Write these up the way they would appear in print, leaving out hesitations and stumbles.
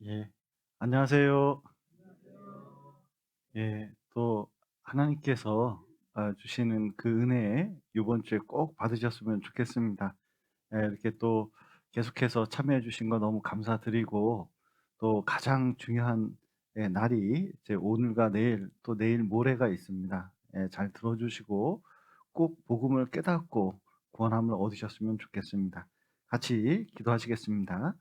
예. 안녕하세요. 예. 또 하나님께서 주시는 그 은혜 요번 주에 꼭 받으셨으면 좋겠습니다. 예, 이렇게 또 계속해서 참여해 주신 거 너무 감사드리고, 또 가장 중요한 날이 이제 오늘과 내일, 또 내일 모레가 있습니다. 예, 잘 들어 주시고 꼭 복음을 깨닫고 구원함을 얻으셨으면 좋겠습니다. 같이 기도하시겠습니다.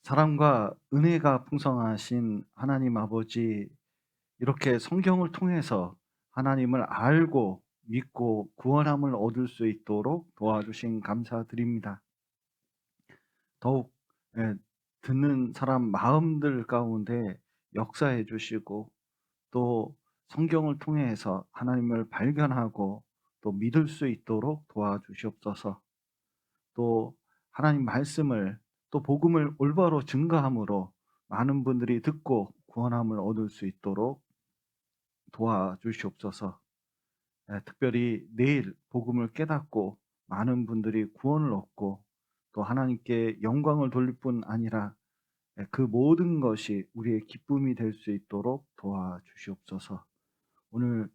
사랑과 은혜가 풍성하신 하나님 아버지, 이렇게 성경을 통해서 하나님을 알고 믿고 구원함을 얻을 수 있도록 도와주신 감사드립니다. 더욱 예, 듣는 사람 마음들 가운데 역사해 주시고, 또 성경을 통해서 하나님을 발견하고 또 믿을 수 있도록 도와주시옵소서. 또 하나님 말씀을, 또 복음을 올바로 증거함으로 많은 분들이 듣고 구원함을 얻을 수 있도록 도와주시옵소서. 특별히 내일 복음을 깨닫고 많은 분들이 구원을 얻고 또 하나님께 영광을 돌릴 뿐 아니라 그 모든 것이 우리의 기쁨이 될 수 있도록 도와주시옵소서. 오늘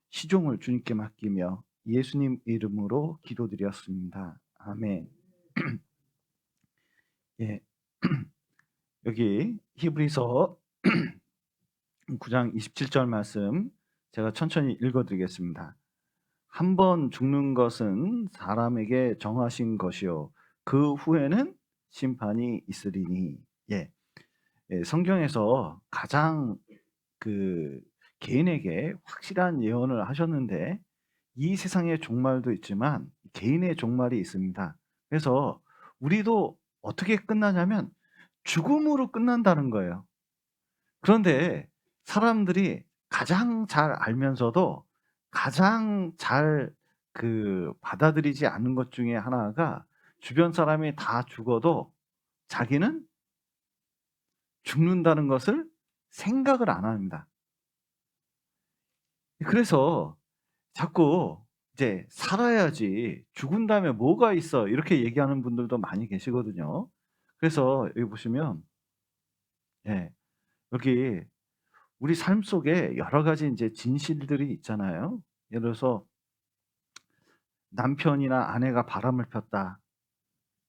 시종을 주님께 맡기며 예수님 이름으로 기도드렸습니다. 아멘. 예. 여기 히브리서 9장 27절 말씀 제가 천천히 읽어 드리겠습니다. 한 번 죽는 것은 사람에게 정하신 것이요 그 후에는 심판이 있으리니. 예. 예, 성경에서 가장 그 개인에게 확실한 예언을 하셨는데, 이 세상의 종말도 있지만 개인의 종말이 있습니다. 그래서 우리도 어떻게 끝나냐면 죽음으로 끝난다는 거예요. 그런데 사람들이 가장 잘 알면서도 가장 잘 받아들이지 않는 것 중에 하나가, 주변 사람이 다 죽어도 자기는 죽는다는 것을 생각을 안 합니다. 그래서 자꾸 이제 살아야지, 죽은 다음에 뭐가 있어, 이렇게 얘기하는 분들도 많이 계시거든요. 그래서 여기 보시면, 예, 여기 우리 삶 속에 여러 가지 이제 진실들이 있잖아요. 예를 들어서 남편이나 아내가 바람을 폈다,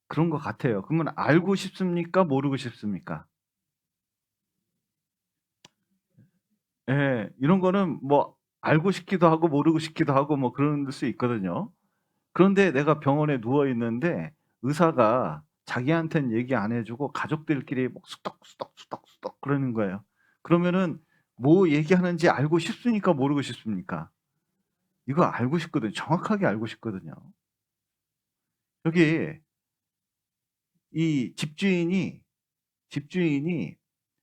그런 것 같아요. 그러면 알고 싶습니까? 모르고 싶습니까? 예. 이런 거는 뭐 알고 싶기도 하고 모르고 싶기도 하고 뭐 그럴 수 있거든요. 그런데 내가 병원에 누워 있는데 의사가 자기한테는 얘기 안 해 주고 가족들끼리 막 수덕수덕 그러는 거예요. 그러면은 뭐 얘기하는지 알고 싶습니까? 모르고 싶습니까? 이거 알고 싶거든요. 정확하게 알고 싶거든요. 여기 이 집주인이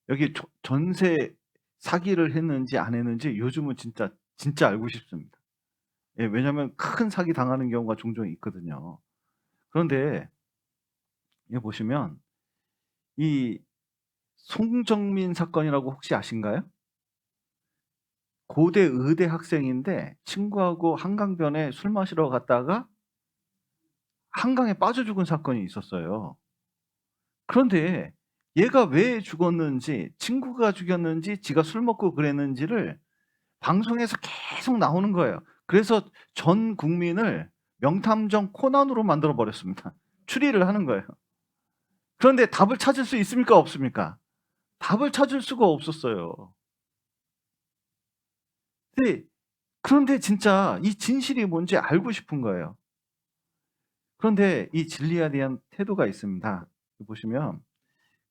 여기 전세 사기를 했는지 안 했는지 요즘은 진짜 알고 싶습니다. 예, 왜냐하면 큰 사기 당하는 경우가 종종 있거든요. 그런데 여기 보시면 이 송정민 사건이라고 혹시 아신가요? 고대 의대 학생인데 친구하고 한강변에 술 마시러 갔다가 한강에 빠져 죽은 사건이 있었어요. 그런데 얘가 왜 죽었는지, 친구가 죽였는지 지가 술 먹고 그랬는지를 방송에서 계속 나오는 거예요. 그래서 전 국민을 명탐정 코난으로 만들어 버렸습니다. 추리를 하는 거예요. 그런데 답을 찾을 수 있습니까? 없습니까? 답을 찾을 수가 없었어요. 근데 그런데 진짜 이 진실이 뭔지 알고 싶은 거예요. 그런데 이 진리에 대한 태도가 있습니다. 보시면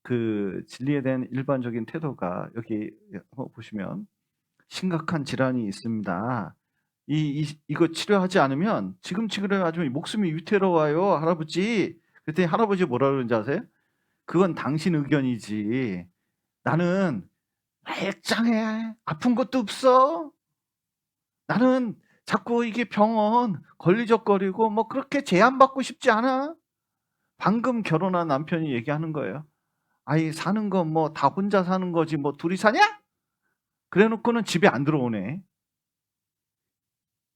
그 진리에 대한 일반적인 태도가 여기 보시면, 심각한 질환이 있습니다. 이거 치료하지 않으면, 지금 치료하지 목숨이 위태로워요, 할아버지. 그랬더니 할아버지 뭐라 그러는지 아세요? 그건 당신 의견이지. 나는 말짱해. 아픈 것도 없어. 나는 자꾸 이게 병원 걸리적거리고 뭐 그렇게 제한받고 싶지 않아. 방금 결혼한 남편이 얘기하는 거예요. 아이 사는 건 뭐 다 혼자 사는 거지 뭐 둘이 사냐? 그래 놓고는 집에 안 들어오네.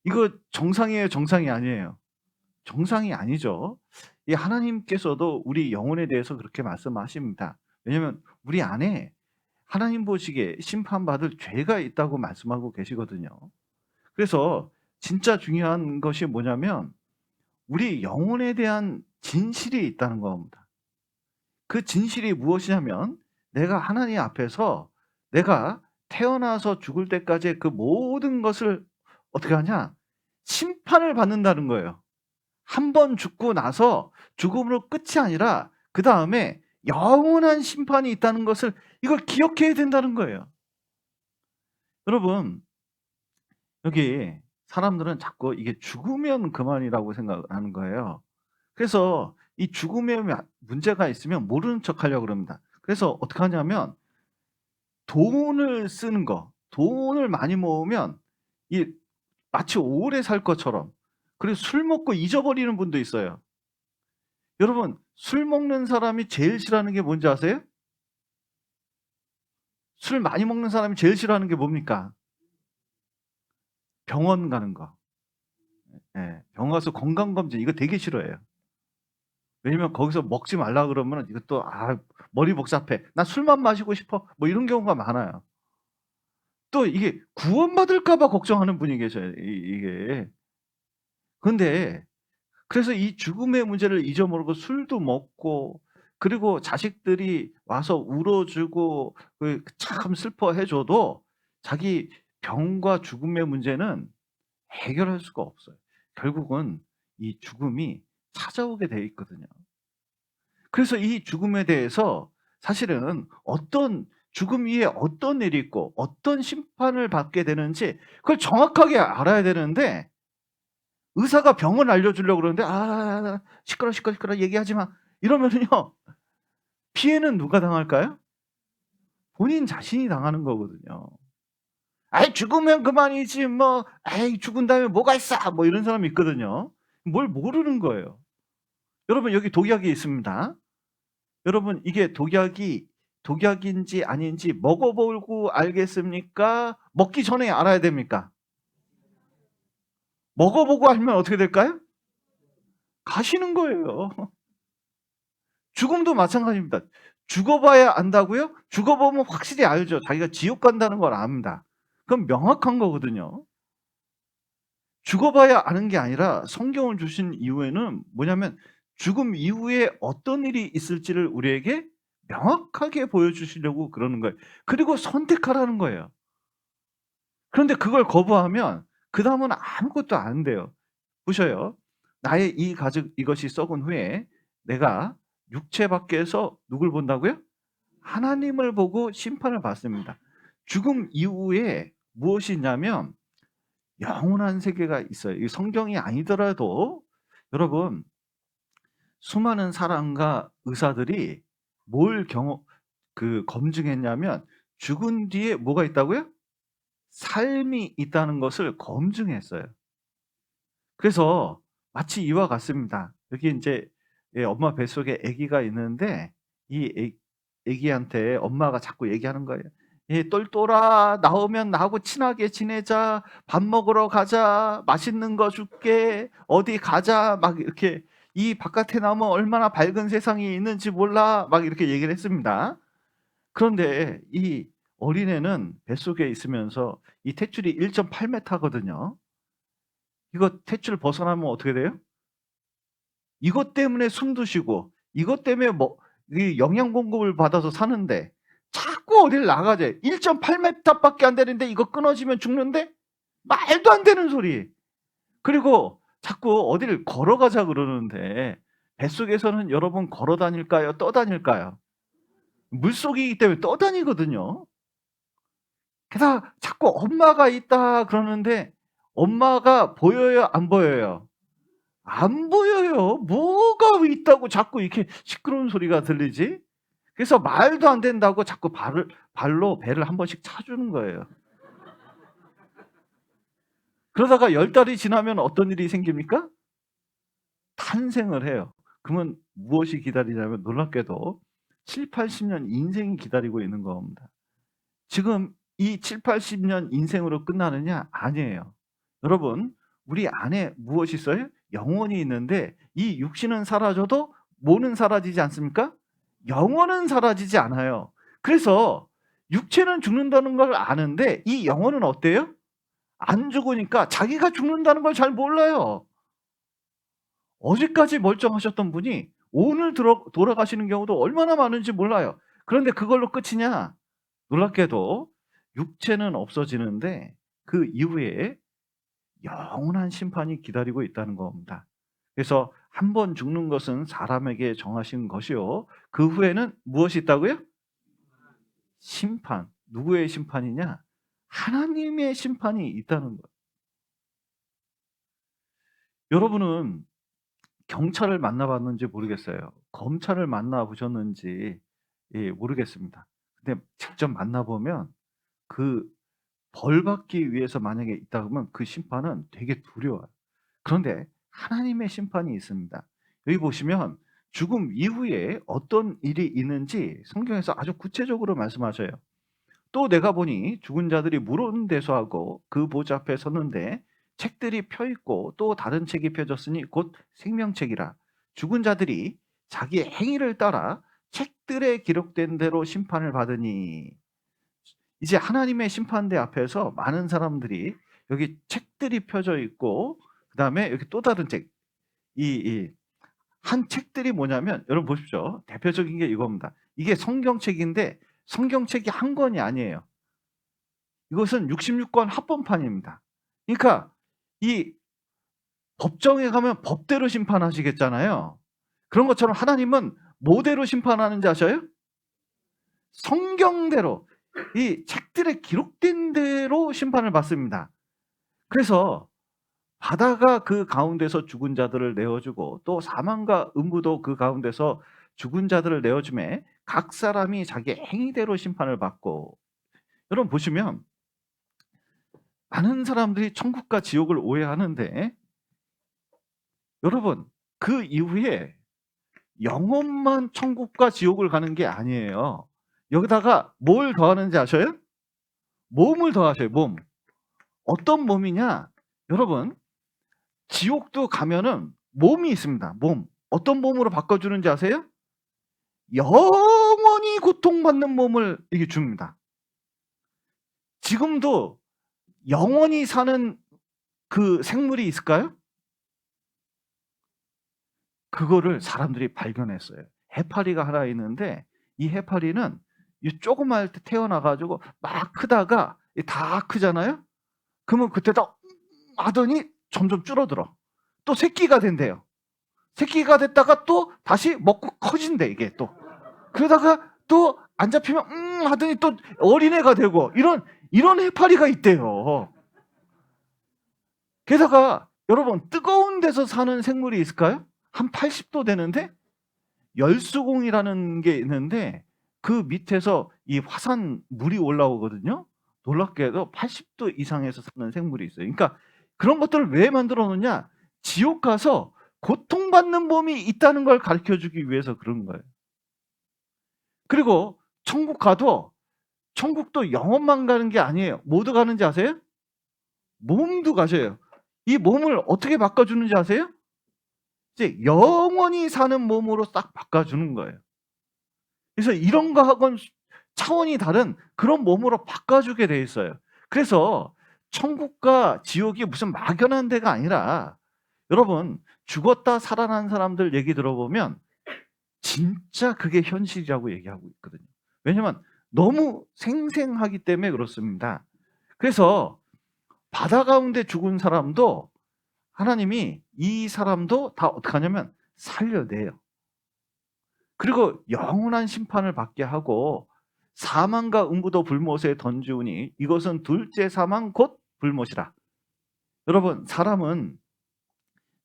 이거 정상이에요, 정상이 아니에요? 정상이 아니죠. 이 하나님께서도 우리 영혼에 대해서 그렇게 말씀하십니다. 왜냐하면 우리 안에 하나님 보시기에 심판받을 죄가 있다고 말씀하고 계시거든요. 그래서 진짜 중요한 것이 뭐냐면 우리 영혼에 대한 진실이 있다는 겁니다. 그 진실이 무엇이냐면 내가 하나님 앞에서 내가 태어나서 죽을 때까지의 그 모든 것을 어떻게 하냐? 심판을 받는다는 거예요. 한 번 죽고 나서 죽음으로 끝이 아니라 그다음에 영원한 심판이 있다는 것을 이걸 기억해야 된다는 거예요. 여러분, 여기 사람들은 자꾸 이게 죽으면 그만이라고 생각하는 거예요. 그래서 이 죽음에 문제가 있으면 모르는 척하려고 그럽니다. 그래서 어떻게 하냐면 돈을 쓰는 거, 돈을 많이 모으면 이 마치 오래 살 것처럼, 그리고 술 먹고 잊어버리는 분도 있어요. 여러분, 술 먹는 사람이 제일 싫어하는 게 뭔지 아세요? 술 많이 먹는 사람이 제일 싫어하는 게 뭡니까? 병원 가는 거. 예, 병원 가서 건강검진 이거 되게 싫어해요. 왜냐면 거기서 먹지 말라 그러면 이것도 머리 복잡해. 나 술만 마시고 싶어. 뭐 이런 경우가 많아요. 또 이게 구원받을까 봐 걱정하는 분이 계셔요. 이게. 근데 그래서 이 죽음의 문제를 잊어모르고 술도 먹고, 그리고 자식들이 와서 울어주고 참 슬퍼해 줘도 자기 병과 죽음의 문제는 해결할 수가 없어요. 결국은 이 죽음이 찾아오게 돼 있거든요. 그래서 이 죽음에 대해서 사실은 죽음 위에 어떤 일이 있고 어떤 심판을 받게 되는지 그걸 정확하게 알아야 되는데, 의사가 병을 알려주려고 그러는데 시끄러 얘기하지 마 이러면요 피해는 누가 당할까요? 본인 자신이 당하는 거거든요. 죽으면 그만이지 뭐, 죽은 다음에 뭐가 있어 뭐 이런 사람이 있거든요. 뭘 모르는 거예요. 여러분, 여기 독약이 있습니다. 여러분, 이게 독약인지 아닌지 먹어보고 알겠습니까? 먹기 전에 알아야 됩니까? 먹어보고 알면 어떻게 될까요? 가시는 거예요. 죽음도 마찬가지입니다. 죽어봐야 안다고요? 죽어보면 확실히 알죠. 자기가 지옥 간다는 걸 압니다. 그건 명확한 거거든요. 죽어봐야 아는 게 아니라 성경을 주신 이유에는 뭐냐면 죽음 이후에 어떤 일이 있을지를 우리에게 명확하게 보여주시려고 그러는 거예요. 그리고 선택하라는 거예요. 그런데 그걸 거부하면 그 다음은 아무것도 안 돼요. 보셔요. 나의 이 가죽 이것이 썩은 후에 내가 육체 밖에서 누굴 본다고요? 하나님을 보고 심판을 받습니다. 죽음 이후에 무엇이 있냐면 영원한 세계가 있어요. 이 성경이 아니더라도 여러분, 수많은 사람과 의사들이 뭘 검증했냐면 죽은 뒤에 뭐가 있다고요? 삶이 있다는 것을 검증했어요. 그래서 마치 이와 같습니다. 여기 이제 엄마 뱃속에 아기가 있는데 이 아기한테 엄마가 자꾸 얘기하는 거예요. 똘똘아, 나오면 나하고 친하게 지내자. 밥 먹으러 가자. 맛있는 거 줄게. 어디 가자. 막 이렇게, 이 바깥에 나오면 얼마나 밝은 세상이 있는지 몰라. 막 이렇게 얘기를 했습니다. 그런데 이 어린애는 뱃속에 있으면서 이 탯줄이 1.8m거든요. 이거 탯줄 벗어나면 어떻게 돼요? 이것 때문에 숨도 쉬고 이것 때문에 이 영양 공급을 받아서 사는데 자꾸 어딜 나가재. 1.8m밖에 안 되는데 이거 끊어지면 죽는데? 말도 안 되는 소리. 그리고 자꾸 어디를 걸어가자 그러는데 뱃속에서는 여러분 걸어 다닐까요? 떠 다닐까요? 물속이기 때문에 떠 다니거든요. 게다가 자꾸 엄마가 있다 그러는데 엄마가 보여요? 안 보여요? 안 보여요. 뭐가 있다고 자꾸 이렇게 시끄러운 소리가 들리지? 그래서 말도 안 된다고 자꾸 발로 배를 한 번씩 차주는 거예요. 그러다가 10달이 지나면 어떤 일이 생깁니까? 탄생을 해요. 그러면 무엇이 기다리냐면 놀랍게도 70-80년 인생이 기다리고 있는 겁니다. 지금 이 70-80년 인생으로 끝나느냐? 아니에요. 여러분, 우리 안에 무엇이 있어요? 영혼이 있는데 이 육신은 사라져도 뭐는 사라지지 않습니까? 영혼은 사라지지 않아요. 그래서 육체는 죽는다는 걸 아는데 이 영혼은 어때요? 안 죽으니까 자기가 죽는다는 걸 잘 몰라요. 어제까지 멀쩡하셨던 분이 오늘 돌아가시는 경우도 얼마나 많은지 몰라요. 그런데 그걸로 끝이냐? 놀랍게도 육체는 없어지는데 그 이후에 영원한 심판이 기다리고 있다는 겁니다. 그래서 한 번 죽는 것은 사람에게 정하신 것이요. 그 후에는 무엇이 있다고요? 심판. 누구의 심판이냐? 하나님의 심판이 있다는 거예요. 여러분은 경찰을 만나봤는지 모르겠어요. 검찰을 만나보셨는지 모르겠습니다. 근데 직접 만나보면 그 벌 받기 위해서 만약에 있다 그러면 그 심판은 되게 두려워요. 그런데 하나님의 심판이 있습니다. 여기 보시면 죽음 이후에 어떤 일이 있는지 성경에서 아주 구체적으로 말씀하셔요. 또 내가 보니 죽은 자들이 물온대소하고 그 보좌 앞에 섰는데 책들이 펴 있고 또 다른 책이 펴졌으니 곧 생명책이라. 죽은 자들이 자기 행위를 따라 책들에 기록된 대로 심판을 받으니. 이제 하나님의 심판대 앞에서 많은 사람들이 여기 책들이 펴져 있고 그다음에 여기 또 다른 책, 한 책들이 뭐냐면 여러분 보십시오. 대표적인 게 이겁니다. 이게 성경책인데 성경책이 한 권이 아니에요. 이것은 66권 합본판입니다. 그러니까 이 법정에 가면 법대로 심판하시겠잖아요. 그런 것처럼 하나님은 뭐대로 심판하는지 아셔요? 성경대로, 이 책들에 기록된 대로 심판을 받습니다. 그래서 바다가 그 가운데서 죽은 자들을 내어주고 또 사망과 음부도 그 가운데서 죽은 자들을 내어주매 각 사람이 자기 행위대로 심판을 받고. 여러분 보시면 많은 사람들이 천국과 지옥을 오해하는데 여러분 그 이후에 영혼만 천국과 지옥을 가는 게 아니에요. 여기다가 뭘 더하는지 아셔요? 몸을 더하셔요. 몸. 어떤 몸이냐? 여러분 지옥도 가면은 몸이 있습니다. 몸. 어떤 몸으로 바꿔주는지 아세요? 영원히 고통받는 몸을 이게 줍니다. 지금도 영원히 사는 그 생물이 있을까요? 그거를 사람들이 발견했어요. 해파리가 하나 있는데 이 해파리는 이 조그마할 때 태어나가지고 막 크다가 다 크잖아요? 그러면 그때다 하더니 점점 줄어들어. 또 새끼가 된대요. 새끼가 됐다가 또 다시 먹고 커진대 이게 또. 그러다가 또 안 잡히면 하더니 또 어린애가 되고 이런 해파리가 있대요. 게다가 여러분 뜨거운 데서 사는 생물이 있을까요? 한 80도 되는데 열수공이라는 게 있는데 그 밑에서 이 화산 물이 올라오거든요. 놀랍게도 80도 이상에서 사는 생물이 있어요. 그러니까 그런 것들을 왜 만들어 놓냐? 지옥 가서 고통받는 몸이 있다는 걸 가르쳐 주기 위해서 그런 거예요. 그리고 천국 가도 천국도 영혼만 가는 게 아니에요. 모두 가는지 아세요? 몸도 가셔요. 이 몸을 어떻게 바꿔주는지 아세요? 이제 영원히 사는 몸으로 딱 바꿔주는 거예요. 그래서 이런 거하고는 차원이 다른 그런 몸으로 바꿔주게 돼 있어요. 그래서 천국과 지옥이 무슨 막연한 데가 아니라 여러분 죽었다 살아난 사람들 얘기 들어보면 진짜 그게 현실이라고 얘기하고 있거든요. 왜냐면 너무 생생하기 때문에 그렇습니다. 그래서 바다 가운데 죽은 사람도 하나님이 이 사람도 다 어떻게 하냐면 살려내요. 그리고 영원한 심판을 받게 하고 사망과 음부도 불못에 던지우니 이것은 둘째 사망 곧 불못이라. 여러분 사람은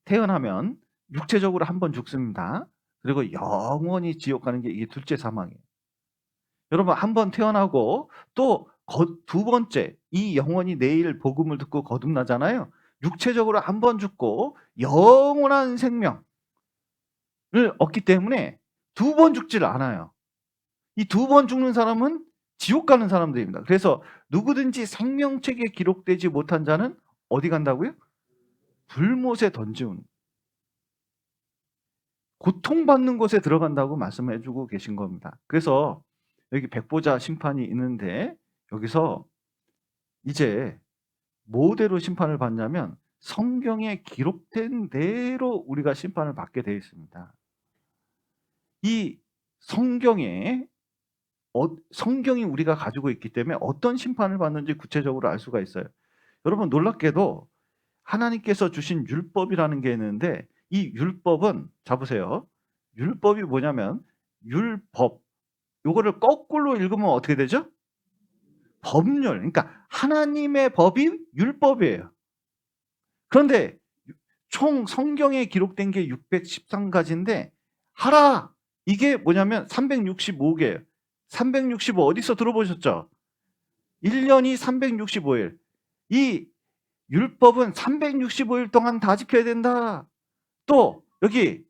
태어나면 육체적으로 한 번 죽습니다. 그리고 영원히 지옥 가는 게 이게 둘째 사망이에요. 여러분 한 번 태어나고 또 두 번째 이 영혼이 내일 복음을 듣고 거듭나잖아요. 육체적으로 한 번 죽고 영원한 생명을 얻기 때문에 두 번 죽지를 않아요. 이 두 번 죽는 사람은 지옥 가는 사람들입니다. 그래서 누구든지 생명책에 기록되지 못한 자는 어디 간다고요? 불못에 던지운, 고통받는 곳에 들어간다고 말씀해 주고 계신 겁니다. 그래서 여기 백보자 심판이 있는데 여기서 이제 뭐대로 심판을 받냐면 성경에 기록된 대로 우리가 심판을 받게 되어 있습니다. 이 성경이 우리가 가지고 있기 때문에 어떤 심판을 받는지 구체적으로 알 수가 있어요. 여러분 놀랍게도 하나님께서 주신 율법이라는 게 있는데 이 율법은 자 보세요. 율법이 뭐냐면 율법 요거를 거꾸로 읽으면 어떻게 되죠? 법률. 그러니까 하나님의 법이 율법이에요. 그런데 총 성경에 기록된 게 613가지인데 하라 이게 뭐냐면 365개예요. 365 어디서 들어보셨죠? 1년이 365일. 이 율법은 365일 동안 다 지켜야 된다. 또 여기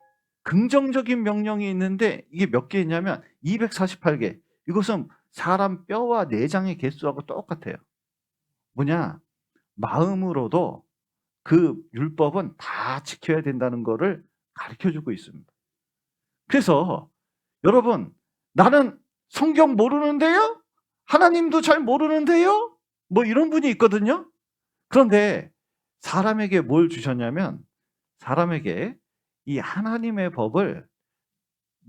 긍정적인 명령이 있는데 이게 몇 개 있냐면 248개. 이것은 사람 뼈와 내장의 개수하고 똑같아요. 뭐냐? 마음으로도 그 율법은 다 지켜야 된다는 것을 가르쳐주고 있습니다. 그래서 여러분 나는 성경 모르는데요? 하나님도 잘 모르는데요? 뭐 이런 분이 있거든요. 그런데 사람에게 뭘 주셨냐면 사람에게 이 하나님의 법을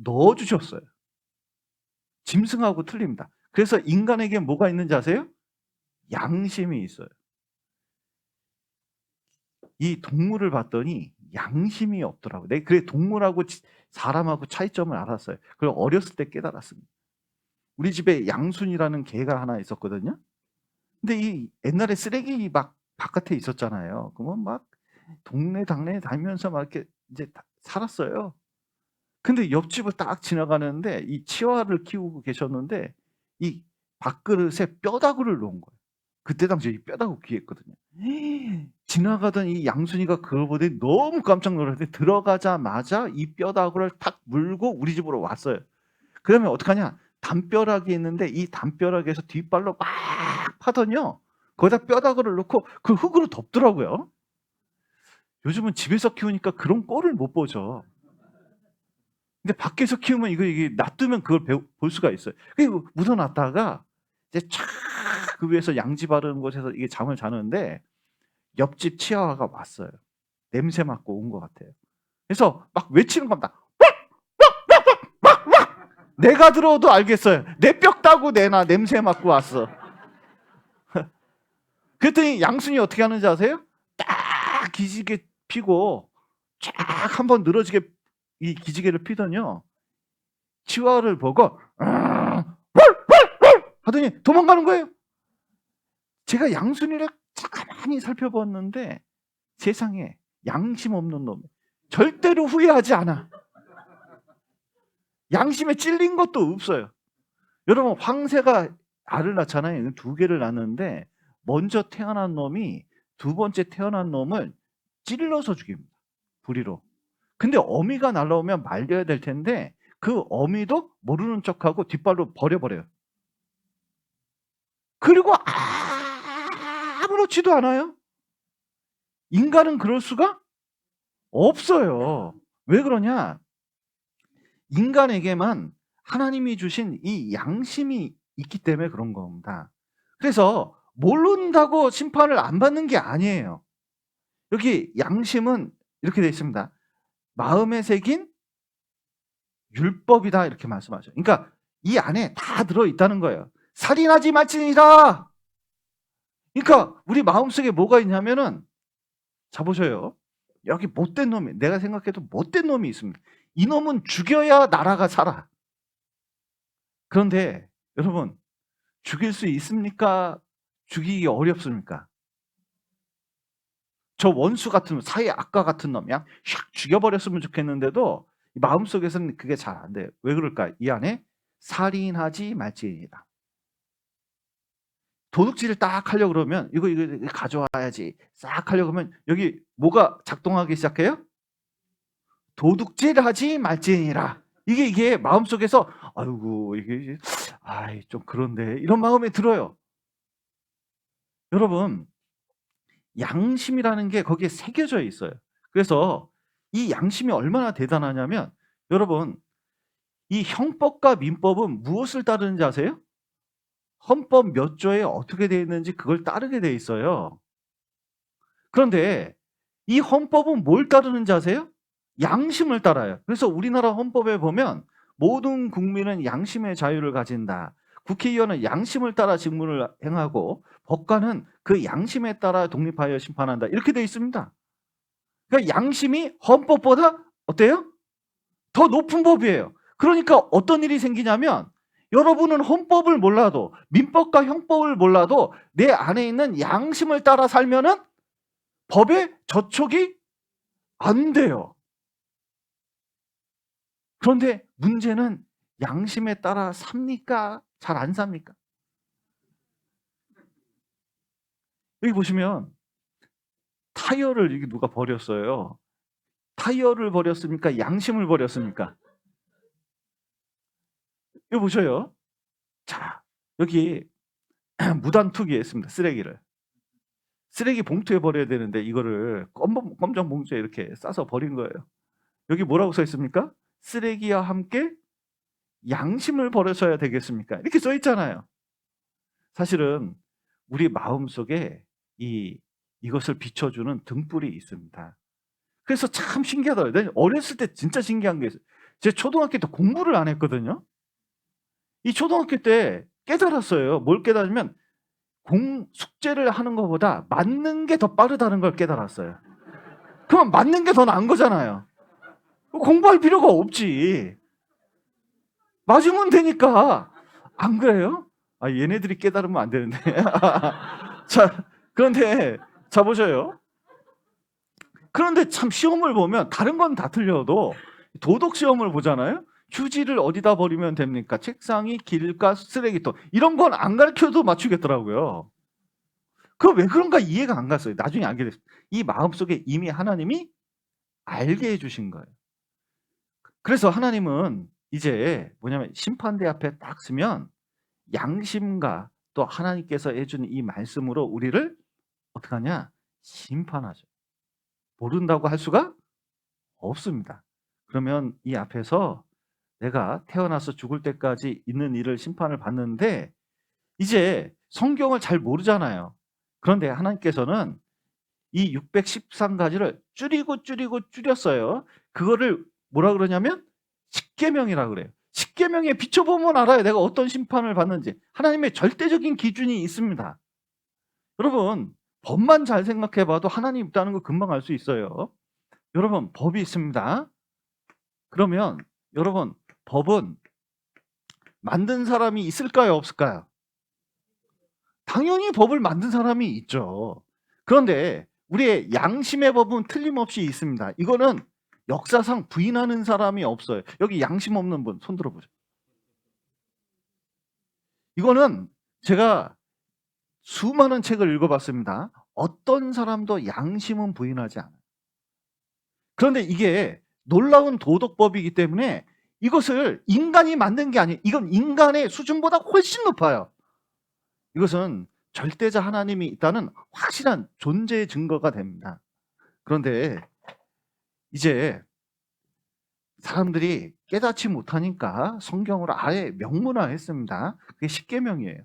넣어주셨어요. 짐승하고 틀립니다. 그래서 인간에게 뭐가 있는지 아세요? 양심이 있어요. 이 동물을 봤더니 양심이 없더라고요. 내가 그래 동물하고 사람하고 차이점을 알았어요. 그걸 어렸을 때 깨달았습니다. 우리 집에 양순이라는 개가 하나 있었거든요. 근데 이 옛날에 쓰레기 막 바깥에 있었잖아요. 그러면 막 동네 당내에 다니면서 막 이렇게 이제 살았어요. 근데 옆집을 딱 지나가는데 이 치와를 키우고 계셨는데 이 밥그릇에 뼈다구를 놓은 거예요. 그때 당시에 이 뼈다구 귀했거든요. 지나가던 이 양순이가 그걸 보더니 너무 깜짝 놀랐는데 들어가자마자 이 뼈다구를 탁 물고 우리 집으로 왔어요. 그러면 어떡하냐? 담벼락이 있는데 이 담벼락에서 뒷발로 막 파더니요. 거기다 뼈다구를 넣고 그 흙으로 덮더라고요. 요즘은 집에서 키우니까 그런 꼴을 못 보죠. 근데 밖에서 키우면 이게 놔두면 그걸 볼 수가 있어요. 그리고 묻어놨다가 이제 촥 그 위에서 양지 바르는 곳에서 이게 잠을 자는데 옆집 치아와가 왔어요. 냄새 맡고 온 것 같아요. 그래서 막 외치는 겁니다. 내가 들어도 알겠어요. 내 뼈 따고 내놔 냄새 맡고 왔어. 그랬더니 양순이 어떻게 하는지 아세요? 딱 기지개 피고 쫙 한번 늘어지게 이 기지개를 피더니요. 치와를 보고 하더니 도망가는 거예요. 제가 양순이를 가만히 살펴봤는데 세상에 양심 없는 놈 절대로 후회하지 않아. 양심에 찔린 것도 없어요. 여러분 황새가 알을 낳잖아요. 2개를 낳는데 먼저 태어난 놈이 두 번째 태어난 놈을 찔러서 죽입니다. 부리로. 근데 어미가 날라오면 말려야 될 텐데 그 어미도 모르는 척하고 뒷발로 버려버려요. 그리고 아무렇지도 않아요. 인간은 그럴 수가 없어요. 왜 그러냐? 인간에게만 하나님이 주신 이 양심이 있기 때문에 그런 겁니다. 그래서 모른다고 심판을 안 받는 게 아니에요. 여기 양심은 이렇게 되어 있습니다. 마음에 새긴 율법이다 이렇게 말씀하죠. 그러니까 이 안에 다 들어있다는 거예요. 살인하지 말지니라. 그러니까 우리 마음속에 뭐가 있냐면은 자 보셔요. 여기 못된 놈이 내가 생각해도 못된 놈이 있습니다. 이 놈은 죽여야 나라가 살아. 그런데 여러분 죽일 수 있습니까? 죽이기 어렵습니까? 저 원수 같은 사회 악과 같은 놈 그냥 샥 죽여버렸으면 좋겠는데도 마음속에서는 그게 잘 안 돼요. 왜 그럴까? 이 안에 살인하지 말지니라. 도둑질을 딱 하려고 그러면 이거 가져와야지 싹 하려고 하면 여기 뭐가 작동하기 시작해요? 도둑질하지 말지니라. 이게 마음속에서 아이고 이게 좀 그런데 이런 마음이 들어요. 여러분 양심이라는 게 거기에 새겨져 있어요. 그래서 이 양심이 얼마나 대단하냐면 여러분 이 형법과 민법은 무엇을 따르는지 아세요? 헌법 몇 조에 어떻게 되어 있는지 그걸 따르게 돼 있어요. 그런데 이 헌법은 뭘 따르는지 아세요? 양심을 따라요. 그래서 우리나라 헌법에 보면 모든 국민은 양심의 자유를 가진다. 국회의원은 양심을 따라 직무를 행하고 법관은 그 양심에 따라 독립하여 심판한다. 이렇게 되어 있습니다. 그러니까 양심이 헌법보다 어때요? 더 높은 법이에요. 그러니까 어떤 일이 생기냐면 여러분은 헌법을 몰라도 민법과 형법을 몰라도 내 안에 있는 양심을 따라 살면은 법에 저촉이 안 돼요. 그런데 문제는 양심에 따라 삽니까? 잘 안 삽니까? 여기 보시면 타이어를 이게 누가 버렸어요. 타이어를 버렸습니까? 양심을 버렸습니까? 여기 보셔요. 자, 여기 무단 투기했습니다. 쓰레기를. 쓰레기 봉투에 버려야 되는데 이거를 검정 봉투에 이렇게 싸서 버린 거예요. 여기 뭐라고 써 있습니까? 쓰레기와 함께 양심을 버려서야 되겠습니까? 이렇게 써 있잖아요. 사실은 우리 마음속에 이것을 비춰주는 등불이 있습니다. 그래서 참 신기하더라고요. 어렸을 때 진짜 신기한 게 있어요. 제 초등학교 때 공부를 안 했거든요. 이 초등학교 때 깨달았어요. 뭘 깨달으면 숙제를 하는 것보다 맞는 게 더 빠르다는 걸 깨달았어요. 그럼 맞는 게 더 나은 거잖아요. 공부할 필요가 없지. 맞으면 되니까. 안 그래요? 아, 얘네들이 깨달으면 안 되는데. 자, 그런데 자 보셔요. 그런데 참 시험을 보면 다른 건 다 틀려도 도덕 시험을 보잖아요. 휴지를 어디다 버리면 됩니까? 책상이, 길가, 쓰레기통. 이런 건 안 가르쳐도 맞추겠더라고요. 그 왜 그런가 이해가 안 갔어요. 나중에 알게 됐어요. 이 마음속에 이미 하나님이 알게 해주신 거예요. 그래서 하나님은 이제 뭐냐면 심판대 앞에 딱 서면 양심과 또 하나님께서 해준 이 말씀으로 우리를 어떻게 하냐? 심판하죠. 모른다고 할 수가 없습니다. 그러면 이 앞에서 내가 태어나서 죽을 때까지 있는 일을 심판을 받는데 이제 성경을 잘 모르잖아요. 그런데 하나님께서는 이 613가지를 줄이고 줄였어요. 그거를 뭐라 그러냐면 십계명이라고 그래요. 십계명에 비춰보면 알아요. 내가 어떤 심판을 받는지. 하나님의 절대적인 기준이 있습니다. 여러분, 법만 잘 생각해봐도 하나님 있다는 거 금방 알 수 있어요. 여러분, 법이 있습니다. 그러면 여러분, 법은 만든 사람이 있을까요? 없을까요? 당연히 법을 만든 사람이 있죠. 그런데 우리의 양심의 법은 틀림없이 있습니다. 이거는 역사상 부인하는 사람이 없어요. 여기 양심 없는 분 손 들어보죠. 이거는 제가 수많은 책을 읽어봤습니다. 어떤 사람도 양심은 부인하지 않아요. 그런데 이게 놀라운 도덕법이기 때문에 이것을 인간이 만든 게 아니에요. 이건 인간의 수준보다 훨씬 높아요. 이것은 절대자 하나님이 있다는 확실한 존재의 증거가 됩니다. 그런데 이제 사람들이 깨닫지 못하니까 성경으로 아예 명문화했습니다. 그게 십계명이에요.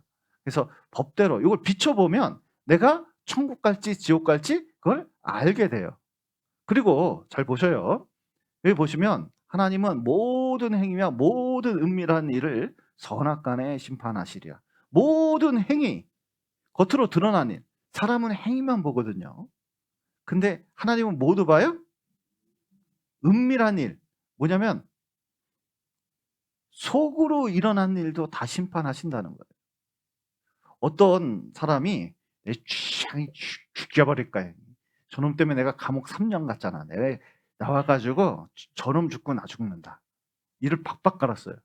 그래서 법대로 이걸 비춰보면 내가 천국 갈지 지옥 갈지 그걸 알게 돼요. 그리고 잘 보셔요. 여기 보시면 하나님은 모든 행위와 모든 은밀한 일을 선악간에 심판하시리라. 모든 행위, 겉으로 드러난 일. 사람은 행위만 보거든요. 근데 하나님은 모두 봐요? 은밀한 일. 뭐냐면 속으로 일어난 일도 다 심판하신다는 거예요. 어떤 사람이 내 취향이 죽여버릴까요? 저놈 때문에 내가 감옥 3년 갔잖아. 내가 나와가지고 저놈 죽고 나 죽는다. 이를 박박 갈았어요.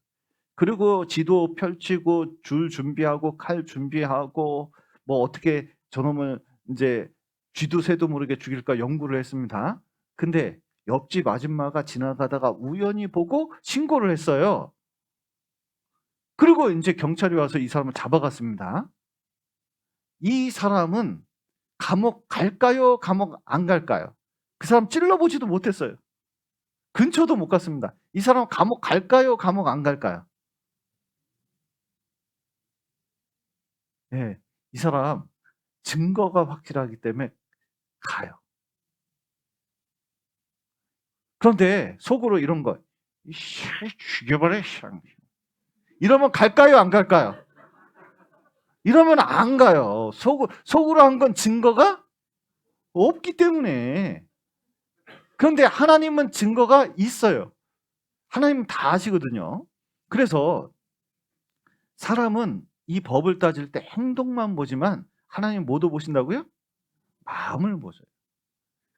그리고 지도 펼치고 줄 준비하고 칼 준비하고 뭐 어떻게 저놈을 이제 쥐도 새도 모르게 죽일까 연구를 했습니다. 근데 옆집 아줌마가 지나가다가 우연히 보고 신고를 했어요. 그리고 이제 경찰이 와서 이 사람을 잡아갔습니다. 이 사람은 감옥 갈까요? 감옥 안 갈까요? 그 사람 찔러보지도 못했어요. 근처도 못 갔습니다. 이 사람 감옥 갈까요? 감옥 안 갈까요? 예. 이 사람 증거가 확실하기 때문에 가요. 그런데 속으로 이런 거, "이씨 죽여버려 이 이러면 갈까요? 안 갈까요? 이러면 안 가요. 속으로 한 건 증거가 없기 때문에. 그런데 하나님은 증거가 있어요. 하나님은 다 아시거든요. 그래서 사람은 이 법을 따질 때 행동만 보지만 하나님 뭐도 보신다고요? 마음을 보셔요.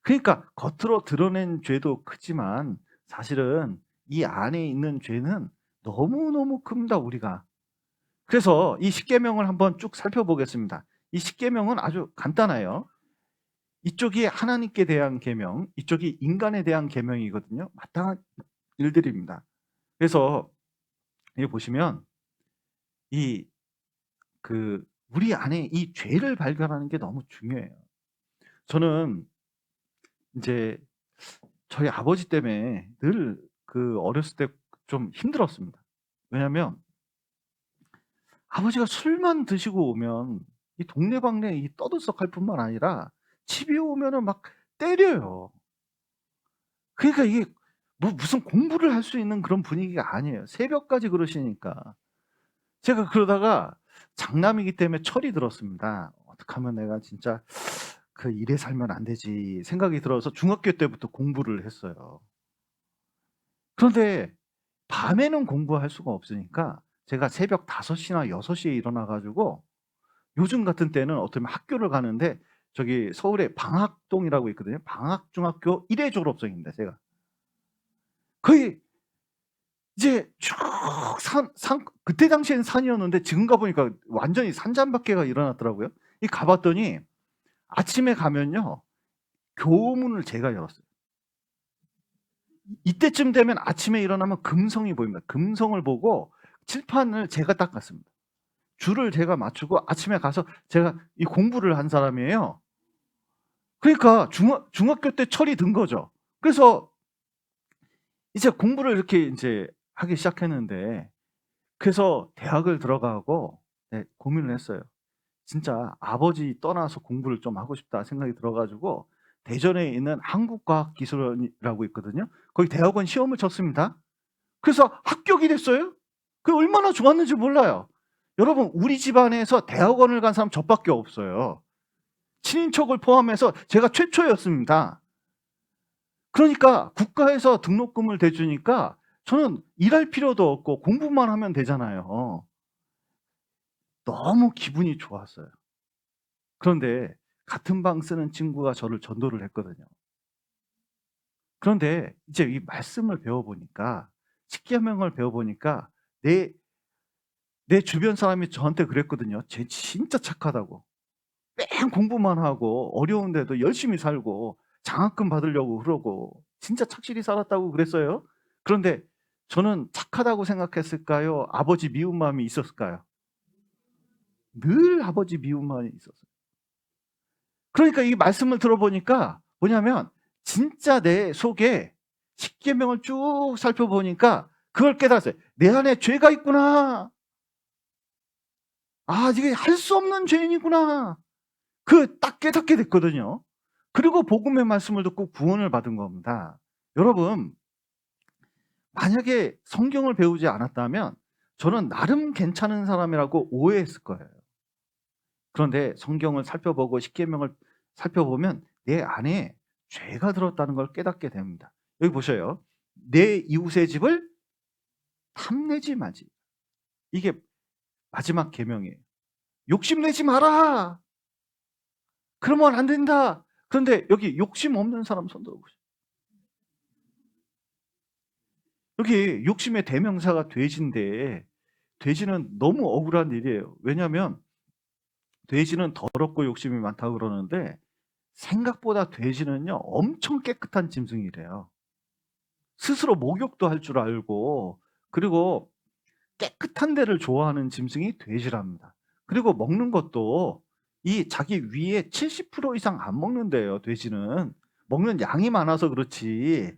그러니까 겉으로 드러낸 죄도 크지만 사실은 이 안에 있는 죄는 너무너무 큽니다, 우리가. 그래서 이 십계명을 한번 쭉 살펴보겠습니다. 이 십계명은 아주 간단해요. 이쪽이 하나님께 대한 계명, 이쪽이 인간에 대한 계명이거든요. 마땅한 일들입니다. 그래서 여기 보시면 이 우리 안에 이 죄를 발견하는 게 너무 중요해요. 저는 이제 저희 아버지 때문에 늘 어렸을 때 좀 힘들었습니다. 왜냐하면 아버지가 술만 드시고 오면 이 동네방네 이 떠들썩할 뿐만 아니라 집에 오면은 막 때려요. 그러니까 이게 무슨 공부를 할 수 있는 그런 분위기가 아니에요. 새벽까지 그러시니까. 제가 그러다가 장남이기 때문에 철이 들었습니다. '어떻게 하면 내가 진짜 이래 살면 안 되지.' 생각이 들어서 중학교 때부터 공부를 했어요. 그런데 밤에는 공부할 수가 없으니까 제가 새벽 5시나 6시에 일어나 가지고 요즘 같은 때는 어떻게 보면 학교를 가는데 저기 서울에 방학동이라고 있거든요. 방학중학교 1회 졸업생입니다, 제가. 거의 이제 쭉 산 그때 당시에는 산이었는데 지금 가 보니까 완전히 산잔박해가 일어났더라고요. 가 봤더니 아침에 가면요. 교문을 제가 열었어요. 이때쯤 되면 아침에 일어나면 금성이 보입니다. 금성을 보고 칠판을 제가 닦았습니다. 줄을 제가 맞추고 아침에 가서 제가 이 공부를 한 사람이에요. 그러니까 중학교 때 철이 든 거죠. 그래서 이제 공부를 이렇게 인제 하기 시작했는데 그래서 대학을 들어가고 네, 고민을 했어요. 진짜 '아버지 떠나서 공부를 좀 하고 싶다.' 생각이 들어 가지고 대전에 있는 한국과학기술원이라고 있거든요. 거기 대학원 시험을 쳤습니다. 그래서 합격이 됐어요. 그게 얼마나 좋았는지 몰라요. 여러분 우리 집안에서 대학원을 간 사람 저밖에 없어요. 친인척을 포함해서 제가 최초였습니다. 그러니까 국가에서 등록금을 대주니까 저는 일할 필요도 없고 공부만 하면 되잖아요. 너무 기분이 좋았어요. 그런데 같은 방 쓰는 친구가 저를 전도를 했거든요. 그런데 이제 이 말씀을 배워보니까 십계명을 배워보니까 내 주변 사람이 저한테 그랬거든요. 쟤 진짜 착하다고. 뺑 공부만 하고 어려운데도 열심히 살고 장학금 받으려고 그러고 진짜 착실히 살았다고 그랬어요. 그런데 저는 착하다고 생각했을까요? 아버지 미운 마음이 있었을까요? 늘 아버지 미운 마음이 있었어요. 그러니까 이 말씀을 들어보니까 뭐냐면 진짜 내 속에 십계명을 쭉 살펴보니까 그걸 깨달았어요. '내 안에 죄가 있구나. 아 이게 할 수 없는 죄인이구나.' 딱 깨닫게 됐거든요. 그리고 복음의 말씀을 듣고 구원을 받은 겁니다. 여러분 만약에 성경을 배우지 않았다면 저는 나름 괜찮은 사람이라고 오해했을 거예요. 그런데 성경을 살펴보고 십계명을 살펴보면 내 안에 죄가 들었다는 걸 깨닫게 됩니다. 여기 보셔요. 내 이웃의 집을 탐내지 마지. 이게 마지막 계명이에요. 욕심내지 마라. 그러면 안 된다. 그런데 여기 욕심 없는 사람 손 들어보세요. 여기 욕심의 대명사가 돼지인데 돼지는 너무 억울한 일이에요. 왜냐하면 돼지는 더럽고 욕심이 많다고 그러는데 생각보다 돼지는요 엄청 깨끗한 짐승이래요. 스스로 목욕도 할 줄 알고 그리고 깨끗한 데를 좋아하는 짐승이 돼지랍니다. 그리고 먹는 것도 이 자기 위에 70% 이상 안 먹는데요, 돼지는. 먹는 양이 많아서 그렇지.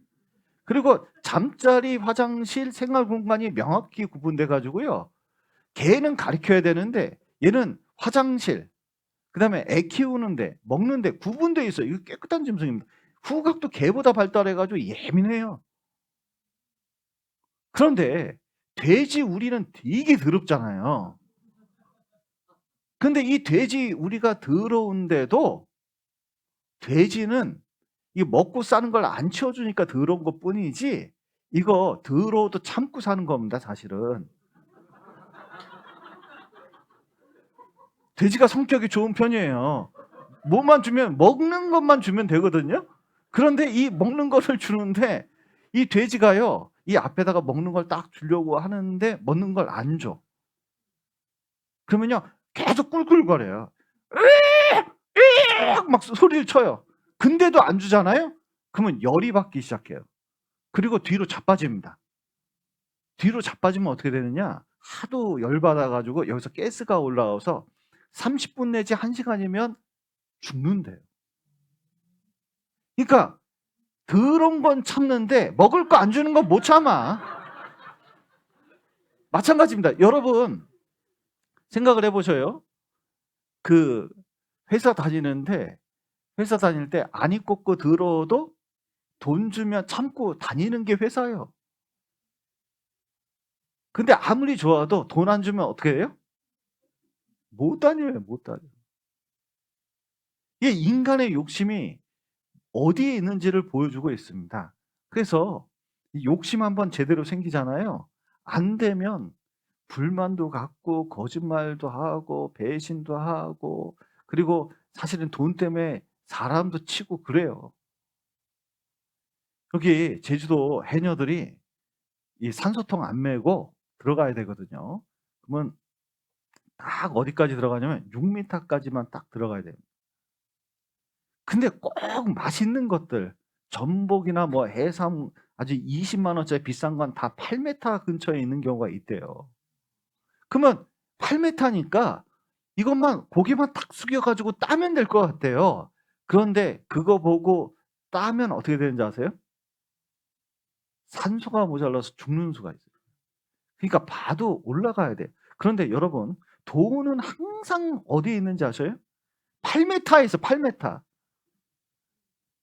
그리고 잠자리, 화장실, 생활 공간이 명확히 구분돼 가지고요. 개는 가르쳐야 되는데 얘는 화장실, 그다음에 애 키우는데, 먹는데 구분돼 있어요. 이거 깨끗한 짐승입니다. 후각도 개보다 발달해 가지고 예민해요. 그런데 돼지 우리는 되게 더럽잖아요. 근데 이 돼지 우리가 더러운데도 돼지는 이 먹고 사는 걸 안 치워주니까 더러운 것 뿐이지, 이거 더러워도 참고 사는 겁니다, 사실은. 돼지가 성격이 좋은 편이에요. 뭐만 주면, 먹는 것만 주면 되거든요. 그런데 이 먹는 것을 주는데 이 돼지가요, 이 앞에다가 먹는 걸 딱 주려고 하는데 먹는 걸 안 줘. 그러면요 계속 꿀꿀거려요. 막 소리를 쳐요. 근데도 안 주잖아요. 그러면 열이 받기 시작해요. 그리고 뒤로 자빠집니다. 뒤로 자빠지면 어떻게 되느냐, 하도 열받아 가지고 여기서 가스가 올라와서 30분 내지 1시간이면 죽는대요. 그러니까 더러운 건 참는데 먹을 거 안 주는 건 못 참아. 마찬가지입니다. 여러분 생각을 해보셔요. 그 회사 다니는데, 회사 다닐 때 안 입고 더러워도 돈 주면 참고 다니는 게 회사예요. 근데 아무리 좋아도 돈 안 주면 어떻게 해요? 못 다녀요, 못 다녀. 이게 인간의 욕심이 어디에 있는지를 보여주고 있습니다. 그래서 이 욕심 한번 제대로 생기잖아요. 안 되면 불만도 갖고 거짓말도 하고 배신도 하고, 그리고 사실은 돈 때문에 사람도 치고 그래요. 여기 제주도 해녀들이 이 산소통 안 메고 들어가야 되거든요. 그러면 딱 어디까지 들어가냐면 6m까지만 딱 들어가야 돼요. 근데 꼭 맛있는 것들, 전복이나 뭐 해삼 아주 20만 원짜리 비싼 건 다 8m 근처에 있는 경우가 있대요. 그러면 8m니까 이것만 고기만 딱 숙여 가지고 따면 될 것 같아요. 그런데 그거 보고 따면 어떻게 되는지 아세요? 산소가 모자라서 죽는 수가 있어요. 그러니까 봐도 올라가야 돼. 그런데 여러분, 돈은 항상 어디에 있는지 아셔요? 8m에 있어, 8m.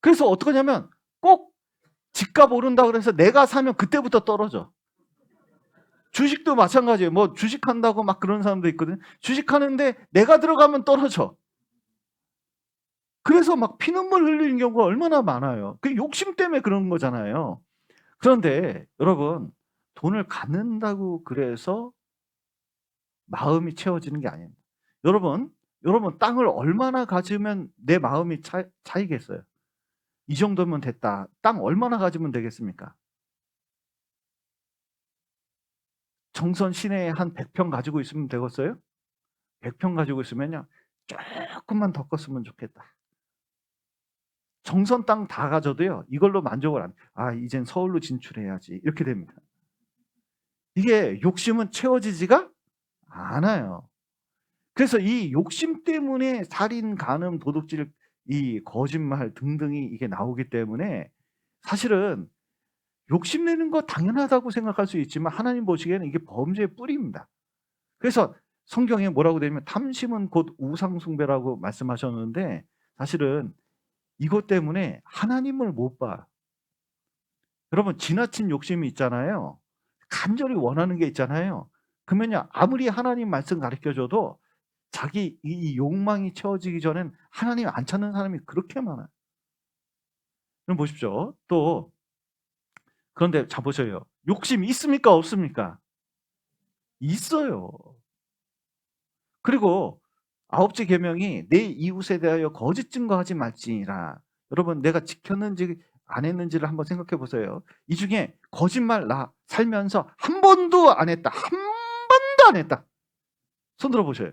그래서 어떡하냐면 꼭 집값 오른다 그래서 내가 사면 그때부터 떨어져. 주식도 마찬가지예요. 뭐 주식한다고 막 그런 사람도 있거든요. 주식하는데 내가 들어가면 떨어져. 그래서 막 피눈물 흘리는 경우가 얼마나 많아요. 그 욕심 때문에 그런 거잖아요. 그런데 여러분, 돈을 갖는다고 그래서 마음이 채워지는 게 아닙니다. 여러분 땅을 얼마나 가지면 내 마음이 차이겠어요? 이 정도면 됐다. 땅 얼마나 가지면 되겠습니까? 정선 시내에 한 100평 가지고 있으면 되겠어요? 100평 가지고 있으면요, 조금만 더 컸으면 좋겠다. 정선 땅 다 가져도요, 이걸로 만족을 안 해요. 아, 이젠 서울로 진출해야지. 이렇게 됩니다. 이게 욕심은 채워지지가 않아요. 그래서 이 욕심 때문에 살인, 간음, 도둑질, 이 거짓말 등등이 이게 나오기 때문에 사실은 욕심내는 거 당연하다고 생각할 수 있지만 하나님 보시기에는 이게 범죄의 뿌리입니다. 그래서 성경에 뭐라고 되어 있냐면 탐심은 곧 우상 숭배라고 말씀하셨는데, 사실은 이것 때문에 하나님을 못 봐요. 여러분, 지나친 욕심이 있잖아요. 간절히 원하는 게 있잖아요. 그러면요, 아무리 하나님 말씀 가르쳐 줘도 자기 이 욕망이 채워지기 전엔 하나님 안 찾는 사람이 그렇게 많아요. 그럼 보십시오. 또 그런데 자 보세요. 욕심이 있습니까, 없습니까? 있어요. 그리고 아홉째 계명이 내 이웃에 대하여 거짓 증거하지 말지니라. 여러분, 내가 지켰는지 안 했는지를 한번 생각해 보세요. 이 중에 거짓말 나 살면서 한 번도 안 했다. 한 번도 안 했다. 손 들어 보셔요.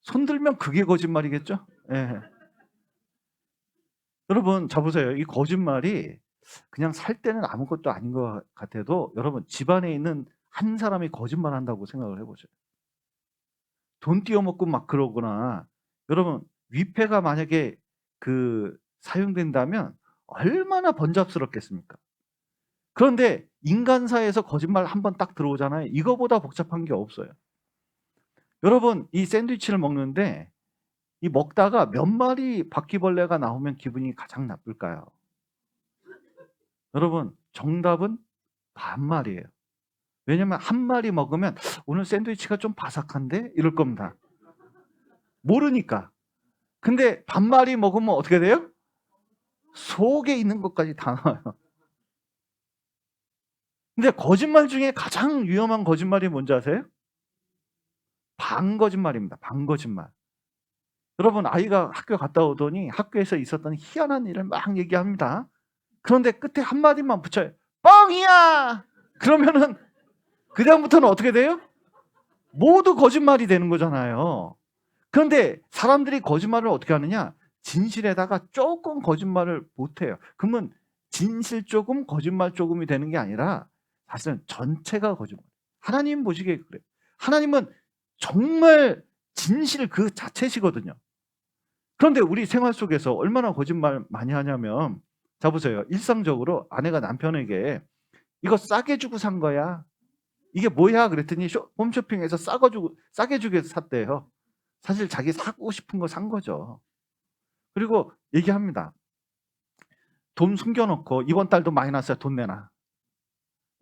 손 들면 그게 거짓말이겠죠? 예. 여러분 자 보세요. 이 거짓말이 그냥 살 때는 아무것도 아닌 것 같아도 여러분 집안에 있는 한 사람이 거짓말한다고 생각을 해 보세요. 돈 띄어먹고 막 그러거나, 여러분 위패가 만약에 사용된다면 얼마나 번잡스럽겠습니까? 그런데 인간사에서 거짓말 한번 딱 들어오잖아요. 이거보다 복잡한 게 없어요. 여러분, 이 샌드위치를 먹는데 이 먹다가 몇 마리 바퀴벌레가 나오면 기분이 가장 나쁠까요? 여러분, 정답은 반 마리예요. 왜냐면 한 마리 먹으면 오늘 샌드위치가 좀 바삭한데? 이럴 겁니다. 모르니까. 근데 반 마리 먹으면 어떻게 돼요? 속에 있는 것까지 다 나와요. 근데 거짓말 중에 가장 위험한 거짓말이 뭔지 아세요? 반거짓말입니다. 반거짓말. 여러분, 아이가 학교 갔다 오더니 학교에서 있었던 희한한 일을 막 얘기합니다. 그런데 끝에 한마디만 붙여요. 뻥이야! 그러면은 그다음부터는 어떻게 돼요? 모두 거짓말이 되는 거잖아요. 그런데 사람들이 거짓말을 어떻게 하느냐? 진실에다가 조금 거짓말을 못해요. 그러면 진실 조금, 거짓말 조금이 되는 게 아니라 사실은 전체가 거짓말. 하나님 보시기에 그래요. 하나님은 정말 진실 그 자체시거든요. 그런데 우리 생활 속에서 얼마나 거짓말 많이 하냐면, 자 보세요. 일상적으로 아내가 남편에게 이거 싸게 주고 산 거야. 이게 뭐야? 그랬더니 홈쇼핑에서 싸게 주고 샀대요. 사실 자기 사고 싶은 거 산 거죠. 그리고 얘기합니다. 돈 숨겨놓고 이번 달도 많이 났어요. 돈 내놔.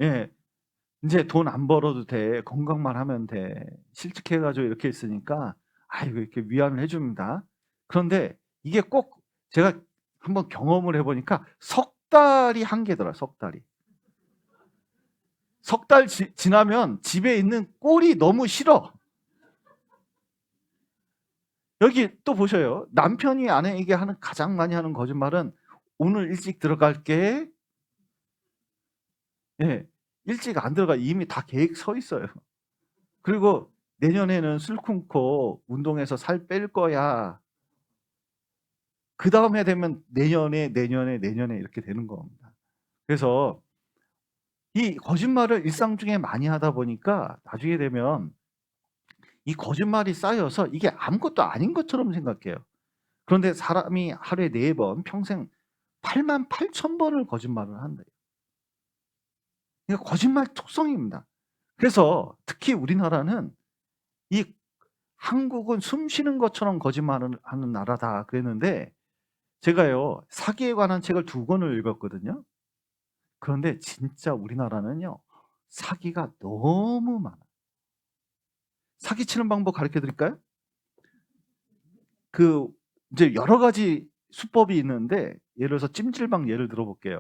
예, 이제 돈 안 벌어도 돼. 건강만 하면 돼. 실직해가지고 이렇게 있으니까 아이고 이렇게 위안을 해줍니다. 그런데 이게 꼭 제가 한번 경험을 해보니까 석 달이 한계더라. 석 달이. 석 달 지나면 집에 있는 꼴이 너무 싫어. 여기 또 보셔요. 남편이 아내에게 하는 가장 많이 하는 거짓말은 오늘 일찍 들어갈게. 예, 일찍 안 들어가. 이미 다 계획 서 있어요. 그리고 내년에는 술 끊고 운동해서 살 뺄 거야. 그 다음에 되면 내년에 이렇게 되는 겁니다. 그래서 이 거짓말을 일상 중에 많이 하다 보니까 나중에 되면 이 거짓말이 쌓여서 이게 아무것도 아닌 것처럼 생각해요. 그런데 사람이 하루에 4번, 평생 88,000번을 거짓말을 한대요. 이게 거짓말 특성입니다. 그래서 특히 우리나라는 이 한국은 숨 쉬는 것처럼 거짓말을 하는 나라다 그랬는데, 제가요 사기에 관한 책을 2권을 읽었거든요. 그런데 진짜 우리나라는요 사기가 너무 많아요. 사기치는 방법 가르쳐 드릴까요? 그 이제 여러 가지 수법이 있는데, 예를 들어서 찜질방 예를 들어볼게요.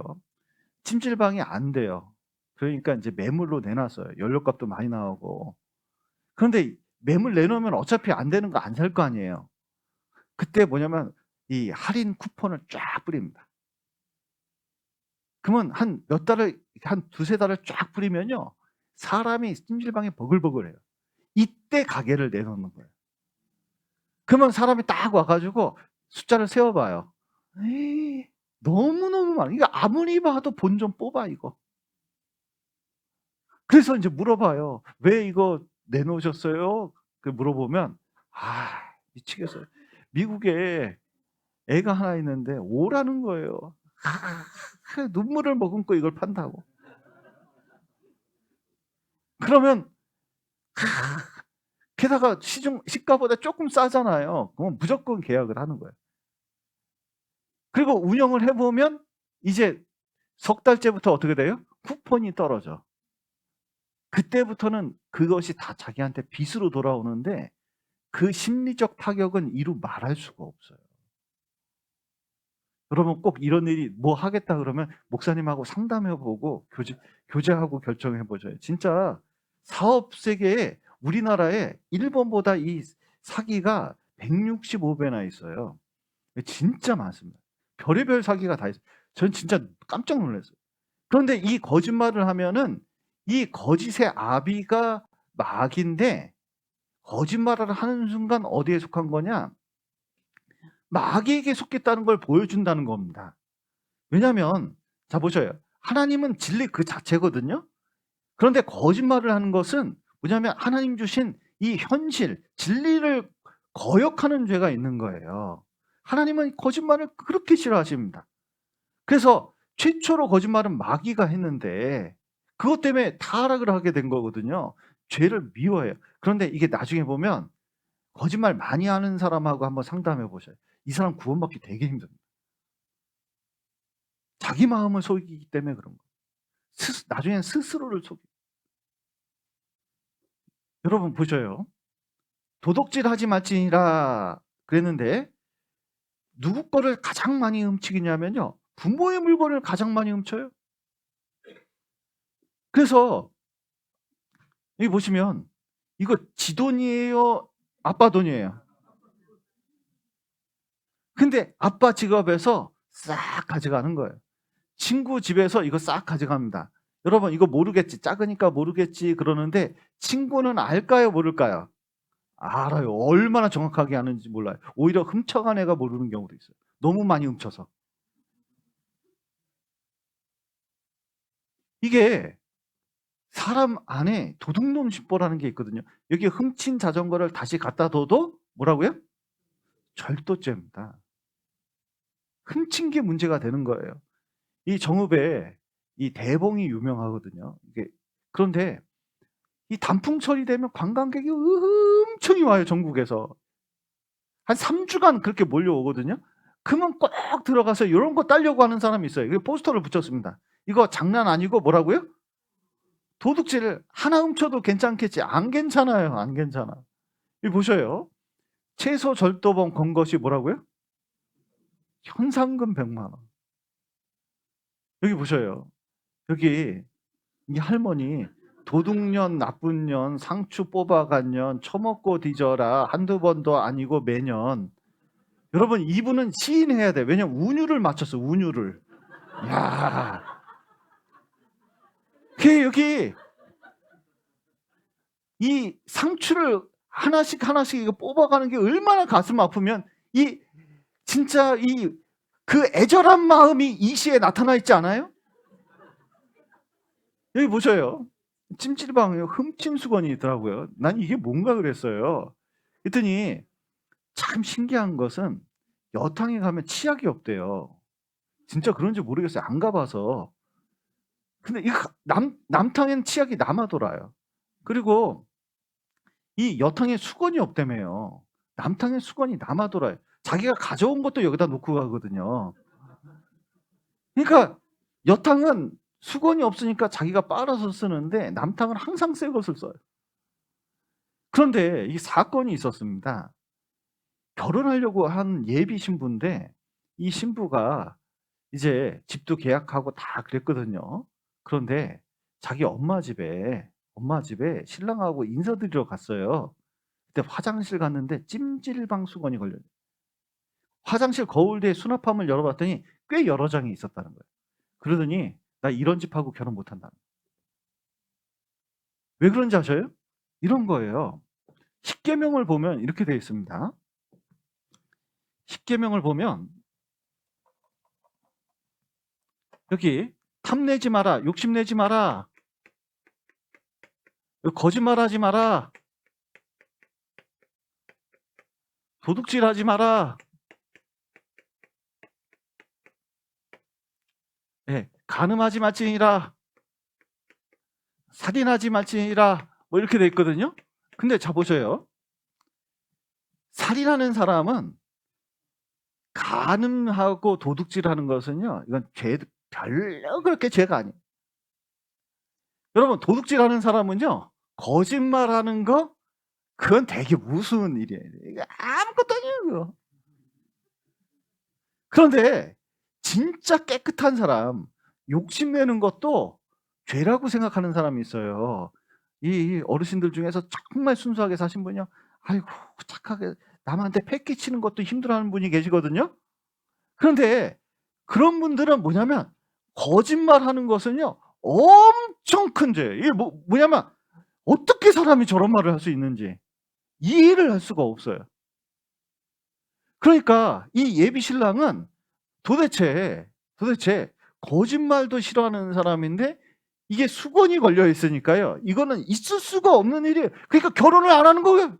찜질방이 안 돼요. 그러니까 이제 매물로 내놨어요. 연료값도 많이 나오고. 그런데 매물 내놓으면 어차피 안 되는 거 안 살 거 아니에요. 그때 뭐냐면 이 할인 쿠폰을 쫙 뿌립니다. 그러면 한 몇 달을, 한 2-3달을 쫙 뿌리면요 사람이 찜질방에 버글버글해요. 이때 가게를 내놓는 거예요. 그러면 사람이 딱 와가지고 숫자를 세어봐요. 에이, 너무너무 많아. 이거 아무리 봐도 본 좀 뽑아 이거. 그래서 이제 물어봐요. 왜 이거 내놓으셨어요? 그 물어보면 미치겠어요. 미국에 애가 하나 있는데 오라는 거예요. 눈물을 머금고 이걸 판다고. 그러면 게다가 시가보다 조금 싸잖아요. 그럼 무조건 계약을 하는 거예요. 그리고 운영을 해보면 이제 석 달째부터 어떻게 돼요? 쿠폰이 떨어져. 그때부터는 그것이 다 자기한테 빚으로 돌아오는데 그 심리적 타격은 이루 말할 수가 없어요. 여러분 꼭 이런 일이 뭐 하겠다 그러면 목사님하고 상담해보고 교제하고 결정해보셔요. 진짜 사업 세계에 우리나라에 일본보다 이 사기가 165배나 있어요. 진짜 많습니다. 별의별 사기가 다 있어요. 전 진짜 깜짝 놀랐어요. 그런데 이 거짓말을 하면은 이 거짓의 아비가 마귀인데, 거짓말을 하는 순간 어디에 속한 거냐? 마귀에게 속했다는 걸 보여준다는 겁니다. 왜냐하면 자 보셔요. 하나님은 진리 그 자체거든요. 그런데 거짓말을 하는 것은 뭐냐면 하나님 주신 이 현실, 진리를 거역하는 죄가 있는 거예요. 하나님은 거짓말을 그렇게 싫어하십니다. 그래서 최초로 거짓말은 마귀가 했는데 그것 때문에 타락을 하게 된 거거든요. 죄를 미워해요. 그런데 이게 나중에 보면 거짓말 많이 하는 사람하고 한번 상담해 보셔요. 이 사람 구원받기 되게 힘듭니다. 자기 마음을 속이기 때문에 그런 거예요. 나중에는 스스로를 속여요. 여러분 보셔요. 도둑질하지 말지니라 그랬는데 누구 거를 가장 많이 훔치겠냐면요. 부모의 물건을 가장 많이 훔쳐요. 그래서 여기 보시면 이거 지 돈이에요? 아빠 돈이에요? 근데 아빠 지갑에서 싹 가져가는 거예요. 친구 집에서 이거 싹 가져갑니다. 여러분 이거 모르겠지. 작으니까 모르겠지 그러는데 친구는 알까요? 모를까요? 알아요. 얼마나 정확하게 아는지 몰라요. 오히려 훔쳐간 애가 모르는 경우도 있어요. 너무 많이 훔쳐서. 이게 사람 안에 도둑놈 심보라는 게 있거든요. 여기 훔친 자전거를 다시 갖다 둬도 뭐라고요? 절도죄입니다. 훔친 게 문제가 되는 거예요. 이 정읍에 이 대봉이 유명하거든요. 이게 그런데 이 단풍철이 되면 관광객이 엄청이 와요, 전국에서. 한 3주간 그렇게 몰려오거든요. 그러면 꼭 들어가서 이런 거 따려고 하는 사람이 있어요. 이거 포스터를 붙였습니다. 이거 장난 아니고 뭐라고요? 도둑질 하나 훔쳐도 괜찮겠지. 안 괜찮아요. 안 괜찮아. 이 보셔요. 최소 절도범 건 것이 뭐라고요? 현상금 100만 원. 여기 보셔요. 여기 이 할머니 도둑년, 나쁜 년, 상추 뽑아간 년, 처먹고 뒤져라 한두 번도 아니고 매년. 여러분 이분은 시인해야 돼. 왜냐면 운율을 맞췄어. 운율을. 야, 그 여기 이 상추를 하나씩 하나씩 이거 뽑아가는 게 얼마나 가슴 아프면 이 진짜 이 그 애절한 마음이 이 시에 나타나 있지 않아요? 여기 보셔요. 찜질방에 훔친 수건이 있더라고요. 난 이게 뭔가 그랬어요. 그랬더니 참 신기한 것은 여탕에 가면 치약이 없대요. 진짜 그런지 모르겠어요. 안 가봐서. 근데 이 남탕엔 치약이 남아 돌아요. 그리고 이 여탕에 수건이 없다며요. 남탕에 수건이 남아 돌아요. 자기가 가져온 것도 여기다 놓고 가거든요. 그러니까 여탕은 수건이 없으니까 자기가 빨아서 쓰는데 남탕은 항상 새 것을 써요. 그런데 이 사건이 있었습니다. 결혼하려고 한 예비 신부인데 이 신부가 이제 집도 계약하고 다 그랬거든요. 그런데 자기 엄마 집에 신랑하고 인사드리러 갔어요. 그때 화장실 갔는데 찜질방 수건이 걸려요. 화장실 거울대에 수납함을 열어봤더니 꽤 여러 장이 있었다는 거예요. 그러더니 나 이런 집하고 결혼 못한다. 왜 그런지 아셔요? 이런 거예요. 십계명을 보면 이렇게 되어 있습니다. 십계명을 보면 여기 탐내지 마라, 욕심내지 마라, 거짓말하지 마라, 도둑질하지 마라, 네, 간음하지 말지니라, 살인하지 말지니라 뭐 이렇게 돼 있거든요. 근데 자 보셔요. 살인하는 사람은 간음하고 도둑질하는 것은요. 이건 별로 그렇게 죄가 아니에요. 여러분 도둑질하는 사람은요. 거짓말하는 거 그건 되게 무서운 일이에요. 이거 아무것도 아니에요. 그런데 진짜 깨끗한 사람, 욕심내는 것도 죄라고 생각하는 사람이 있어요. 이 어르신들 중에서 정말 순수하게 사신 분이요. 아이고 착하게 남한테 패 끼치는 것도 힘들어하는 분이 계시거든요. 그런데 그런 분들은 뭐냐면 거짓말하는 것은요. 엄청 큰 죄예요. 이게 뭐냐면 어떻게 사람이 저런 말을 할 수 있는지 이해를 할 수가 없어요. 그러니까 이 예비 신랑은 도대체 거짓말도 싫어하는 사람인데 이게 수건이 걸려 있으니까요. 이거는 있을 수가 없는 일이에요. 그러니까 결혼을 안 하는 거예요.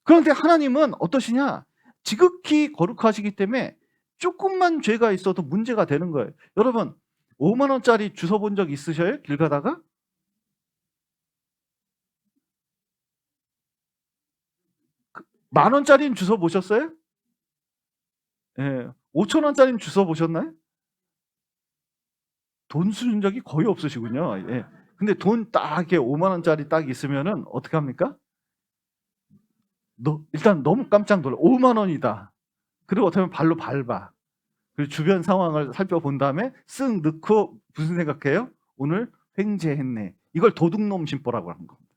그런데 하나님은 어떠시냐? 지극히 거룩하시기 때문에 조금만 죄가 있어도 문제가 되는 거예요. 여러분 5만 원짜리 주워 본 적 있으셔요? 길 가다가? 만 원짜리는 주워 보셨어요? 예. 5천 원짜리는 주워 보셨나요? 돈 쓰는 적이 거의 없으시군요. 예. 근데 돈 딱 이렇게 5만 원짜리 딱 있으면은 어떻게 합니까? 일단 너무 깜짝 놀라. 5만 원이다. 그리고 어떻게 보면 발로 밟아. 그리고 주변 상황을 살펴본 다음에 쓱 넣고 무슨 생각해요? 오늘 횡재했네. 이걸 도둑놈 심보라고 하는 겁니다.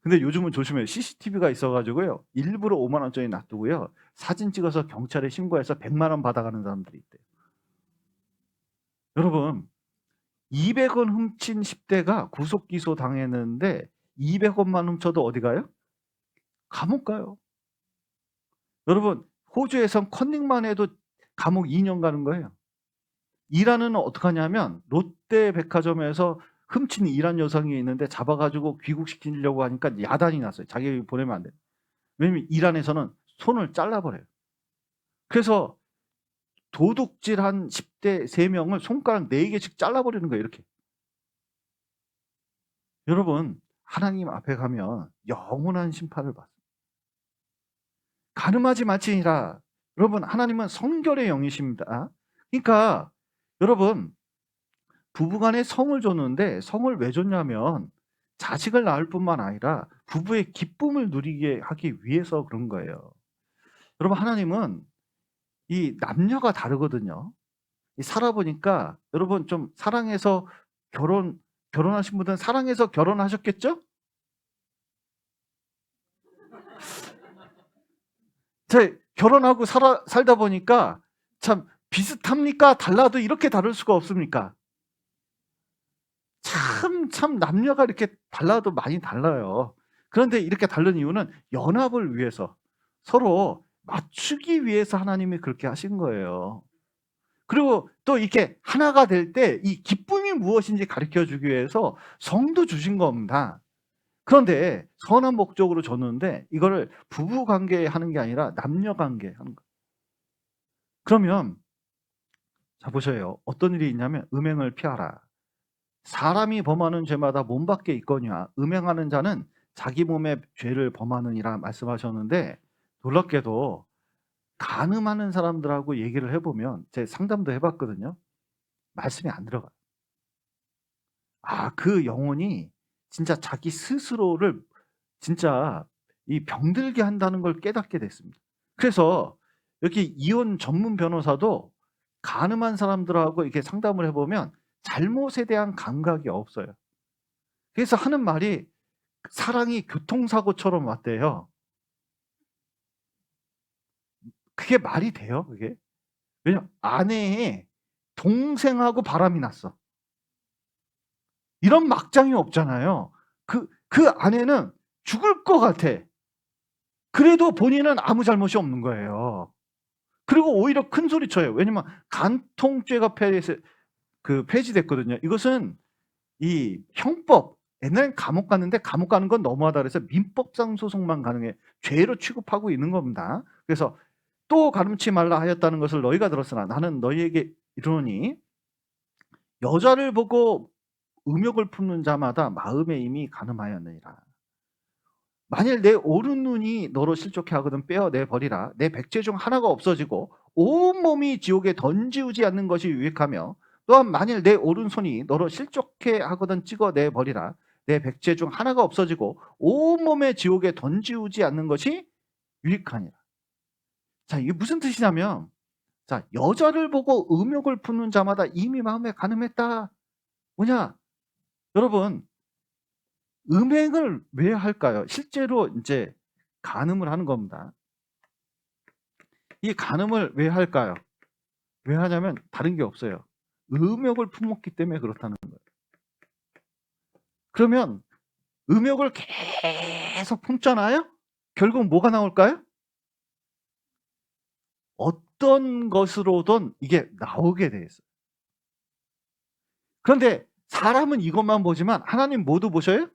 근데 요즘은 조심해요. CCTV가 있어가지고요. 일부러 5만 원짜리 놔두고요. 사진 찍어서 경찰에 신고해서 100만 원 받아가는 사람들이 있대요. 여러분 200원 훔친 10대가 구속 기소 당했는데 200원만 훔쳐도 어디 가요? 감옥 가요. 여러분 호주에선 컨닝만 해도 감옥 2년 가는 거예요. 이란은 어떻게 하냐면 롯데 백화점에서 훔친 이란 여성이 있는데 잡아가지고 귀국시키려고 하니까 야단이 났어요. 자기 보내면 안 돼. 왜냐면 이란에서는 손을 잘라버려요. 그래서 도둑질 한 10대 3명을 손가락 4개씩 잘라버리는 거예요. 이렇게. 여러분 하나님 앞에 가면 영원한 심판을 받습니다. 가늠하지 말지니라. 여러분 하나님은 성결의 영이십니다. 그러니까 여러분 부부간에 성을 줬는데 성을 왜 줬냐면 자식을 낳을 뿐만 아니라 부부의 기쁨을 누리게 하기 위해서 그런 거예요. 여러분 하나님은 이 남녀가 다르거든요. 살아보니까 여러분 좀 사랑해서 결혼하신 분들은 사랑해서 결혼하셨겠죠? 제 결혼하고 살다 보니까 참 비슷합니까? 달라도 이렇게 다를 수가 없습니까? 참 남녀가 이렇게 달라도 많이 달라요. 그런데 이렇게 다른 이유는 연합을 위해서 서로 맞추기 위해서 하나님이 그렇게 하신 거예요. 그리고 또 이렇게 하나가 될 때 이 기쁨이 무엇인지 가르쳐 주기 위해서 성도 주신 겁니다. 그런데 선한 목적으로 줬는데 이거를 부부 관계에 하는 게 아니라 남녀 관계에 하는 거예요. 그러면 자 보세요. 어떤 일이 있냐면 음행을 피하라. 사람이 범하는 죄마다 몸 밖에 있거니와 음행하는 자는 자기 몸에 죄를 범하느니라 말씀하셨는데 놀랍게도 간음하는 사람들하고 얘기를 해보면 제 상담도 해봤거든요. 말씀이 안 들어가요. 그 영혼이 진짜 자기 스스로를 진짜 이 병들게 한다는 걸 깨닫게 됐습니다. 그래서 여기 이혼 전문 변호사도 간음한 사람들하고 이렇게 상담을 해보면 잘못에 대한 감각이 없어요. 그래서 하는 말이 사랑이 교통사고처럼 왔대요. 그게 말이 돼요, 그게? 왜냐면 아내의 동생하고 바람이 났어. 이런 막장이 없잖아요. 그 아내는 죽을 것 같아. 그래도 본인은 아무 잘못이 없는 거예요. 그리고 오히려 큰 소리 쳐요. 왜냐면 간통죄가 폐지됐거든요. 이것은 이 형법, 옛날엔 감옥 갔는데 감옥 가는 건 너무하다 그래서 민법상 소송만 가능해. 죄로 취급하고 있는 겁니다. 그래서 또 가늠치 말라 하였다는 것을 너희가 들었으나 나는 너희에게 이르노니 여자를 보고 음욕을 품는 자마다 마음에 이미 간음하였느니라. 만일 내 오른눈이 너로 실족해 하거든 빼어내 버리라. 내 백제 중 하나가 없어지고 온몸이 지옥에 던지우지 않는 것이 유익하며 또한 만일 내 오른손이 너로 실족해 하거든 찍어내 버리라. 내 백제 중 하나가 없어지고 온몸의 지옥에 던지우지 않는 것이 유익하니라. 자, 이게 무슨 뜻이냐면 자, 여자를 보고 음욕을 품는 자마다 이미 마음에 간음했다. 뭐냐? 여러분 음행을 왜 할까요? 실제로 이제 간음을 하는 겁니다. 이 간음을 왜 할까요? 왜 하냐면 다른 게 없어요. 음욕을 품었기 때문에 그렇다는 거예요. 그러면 음욕을 계속 품잖아요? 결국 뭐가 나올까요? 어떤 것으로든 이게 나오게 돼 있어요. 그런데 사람은 이것만 보지만 하나님 모두 보셔요?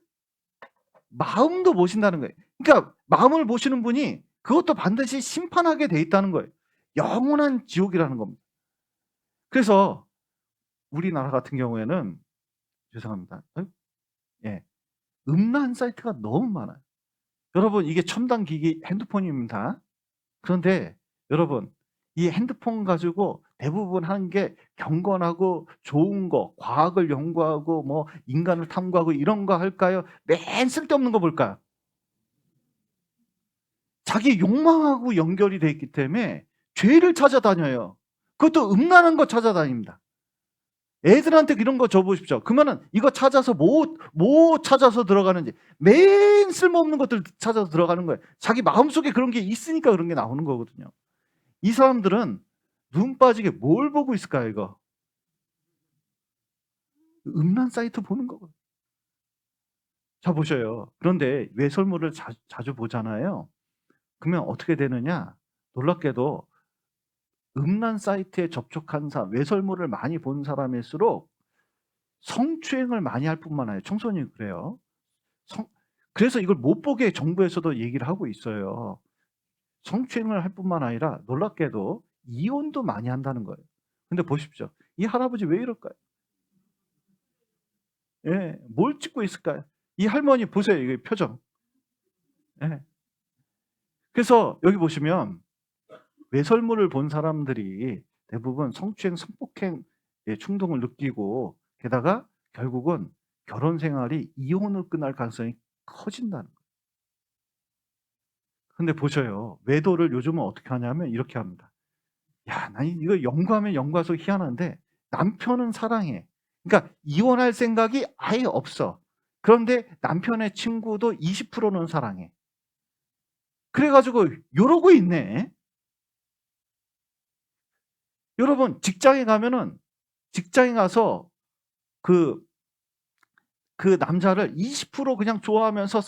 마음도 보신다는 거예요. 그러니까 마음을 보시는 분이 그것도 반드시 심판하게 돼 있다는 거예요. 영원한 지옥이라는 겁니다. 그래서 우리나라 같은 경우에는 죄송합니다. 예, 음란 사이트가 너무 많아요. 여러분 이게 첨단 기기 핸드폰입니다. 그런데 여러분 이 핸드폰 가지고 대부분 하는 게 경건하고 좋은 거, 과학을 연구하고 뭐 인간을 탐구하고 이런 거 할까요? 맨 쓸데없는 거 볼까요? 자기 욕망하고 연결이 돼 있기 때문에 죄를 찾아다녀요. 그것도 음란한 거 찾아다닙니다. 애들한테 이런 거 줘보십시오. 그러면은 이거 찾아서 뭐 찾아서 들어가는지 맨 쓸모없는 것들 찾아서 들어가는 거예요. 자기 마음속에 그런 게 있으니까 그런 게 나오는 거거든요. 이 사람들은 눈 빠지게 뭘 보고 있을까요, 이거? 음란 사이트 보는 거거든요. 자, 보셔요. 그런데 외설물을 자주 보잖아요. 그러면 어떻게 되느냐? 놀랍게도 음란 사이트에 접촉한 사람, 외설물을 많이 본 사람일수록 성추행을 많이 할 뿐만 아니라 청소년이 그래요. 그래서 이걸 못 보게 정부에서도 얘기를 하고 있어요. 성추행을 할 뿐만 아니라 놀랍게도 이혼도 많이 한다는 거예요. 근데 보십시오. 이 할아버지 왜 이럴까요? 예, 뭘 찍고 있을까요? 이 할머니 보세요. 이게 표정. 예. 그래서 여기 보시면 외설물을 본 사람들이 대부분 성추행, 성폭행 충동을 느끼고 게다가 결국은 결혼 생활이 이혼으로 끝날 가능성이 커진다는 거예요. 근데 보셔요. 외도를 요즘은 어떻게 하냐면 이렇게 합니다. 야, 나 이거 연구하면 연구할수록 희한한데 남편은 사랑해. 그러니까 이혼할 생각이 아예 없어. 그런데 남편의 친구도 20%는 사랑해. 그래가지고 이러고 있네. 여러분 직장에 가면은 직장에 가서 그 남자를 20% 그냥 좋아하면서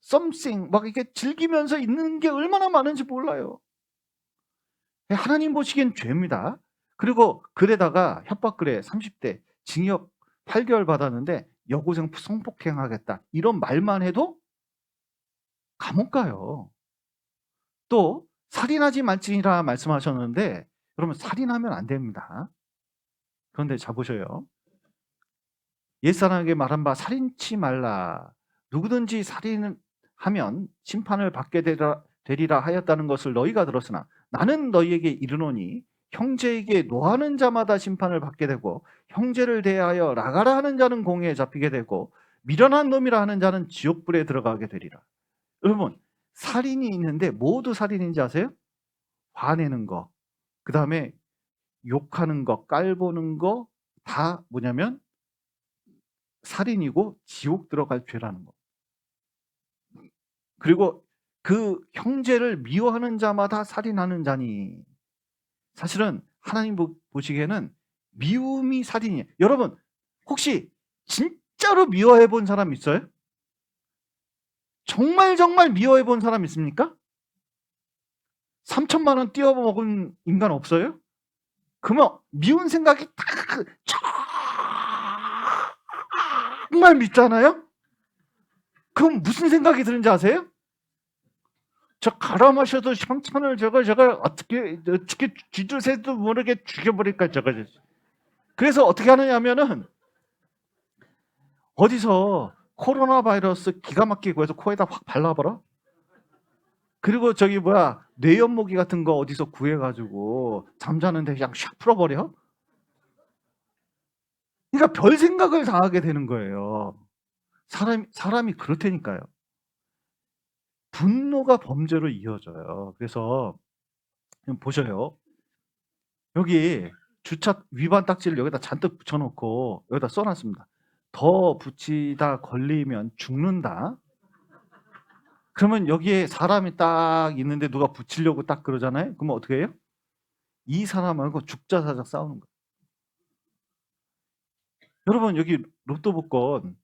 썸씽 막 이렇게 즐기면서 있는 게 얼마나 많은지 몰라요. 하나님 보시기엔 죄입니다. 그리고 글에다가 협박글에 30대 징역 8개월 받았는데 여고생 성폭행하겠다 이런 말만 해도 감옥 가요. 또 살인하지 말지니라 말씀하셨는데 여러분 살인하면 안 됩니다. 그런데 자 보셔요. 옛사람에게 말한 바 살인치 말라. 누구든지 살인을 하면 심판을 받게 되리라 하였다는 것을 너희가 들었으나 나는 너희에게 이르노니 형제에게 노하는 자마다 심판을 받게 되고 형제를 대하여 나가라 하는 자는 공회에 잡히게 되고 미련한 놈이라 하는 자는 지옥불에 들어가게 되리라. 여러분 살인이 있는데 모두 살인인지 아세요? 화내는 거, 그 다음에 욕하는 거, 깔보는 거 다 뭐냐면 살인이고 지옥 들어갈 죄라는 거. 그리고 그 형제를 미워하는 자마다 살인하는 자니. 사실은 하나님 보시기에는 미움이 살인이에요. 여러분 혹시 진짜로 미워해 본 사람 있어요? 정말 미워해 본 사람 있습니까? 3천만 원 띄워먹은 인간 없어요? 그러면 미운 생각이 정말 밉잖아요? 그럼 무슨 생각이 드는지 아세요? 저 갈아 마셔도 형천을 저걸 어떻게 쥐줄새도 모르게 죽여버릴까 저거. 그래서 어떻게 하느냐면은 어디서 코로나 바이러스 기가 막히게 구해서 코에다 확 발라버려. 그리고 저기 뭐야 뇌연모기 같은 거 어디서 구해가지고 잠자는데 그냥 샥 풀어버려. 그러니까 별 생각을 다 하게 되는 거예요. 사람이 그렇다니까요. 분노가 범죄로 이어져요. 그래서 보셔요. 여기 주차 위반 딱지를 여기다 잔뜩 붙여놓고 여기다 써놨습니다. 더 붙이다 걸리면 죽는다. 그러면 여기에 사람이 딱 있는데 누가 붙이려고 딱 그러잖아요. 그러면 어떻게 해요? 이 사람하고 죽자사자 싸우는 거예요. 여러분 여기 로또 복권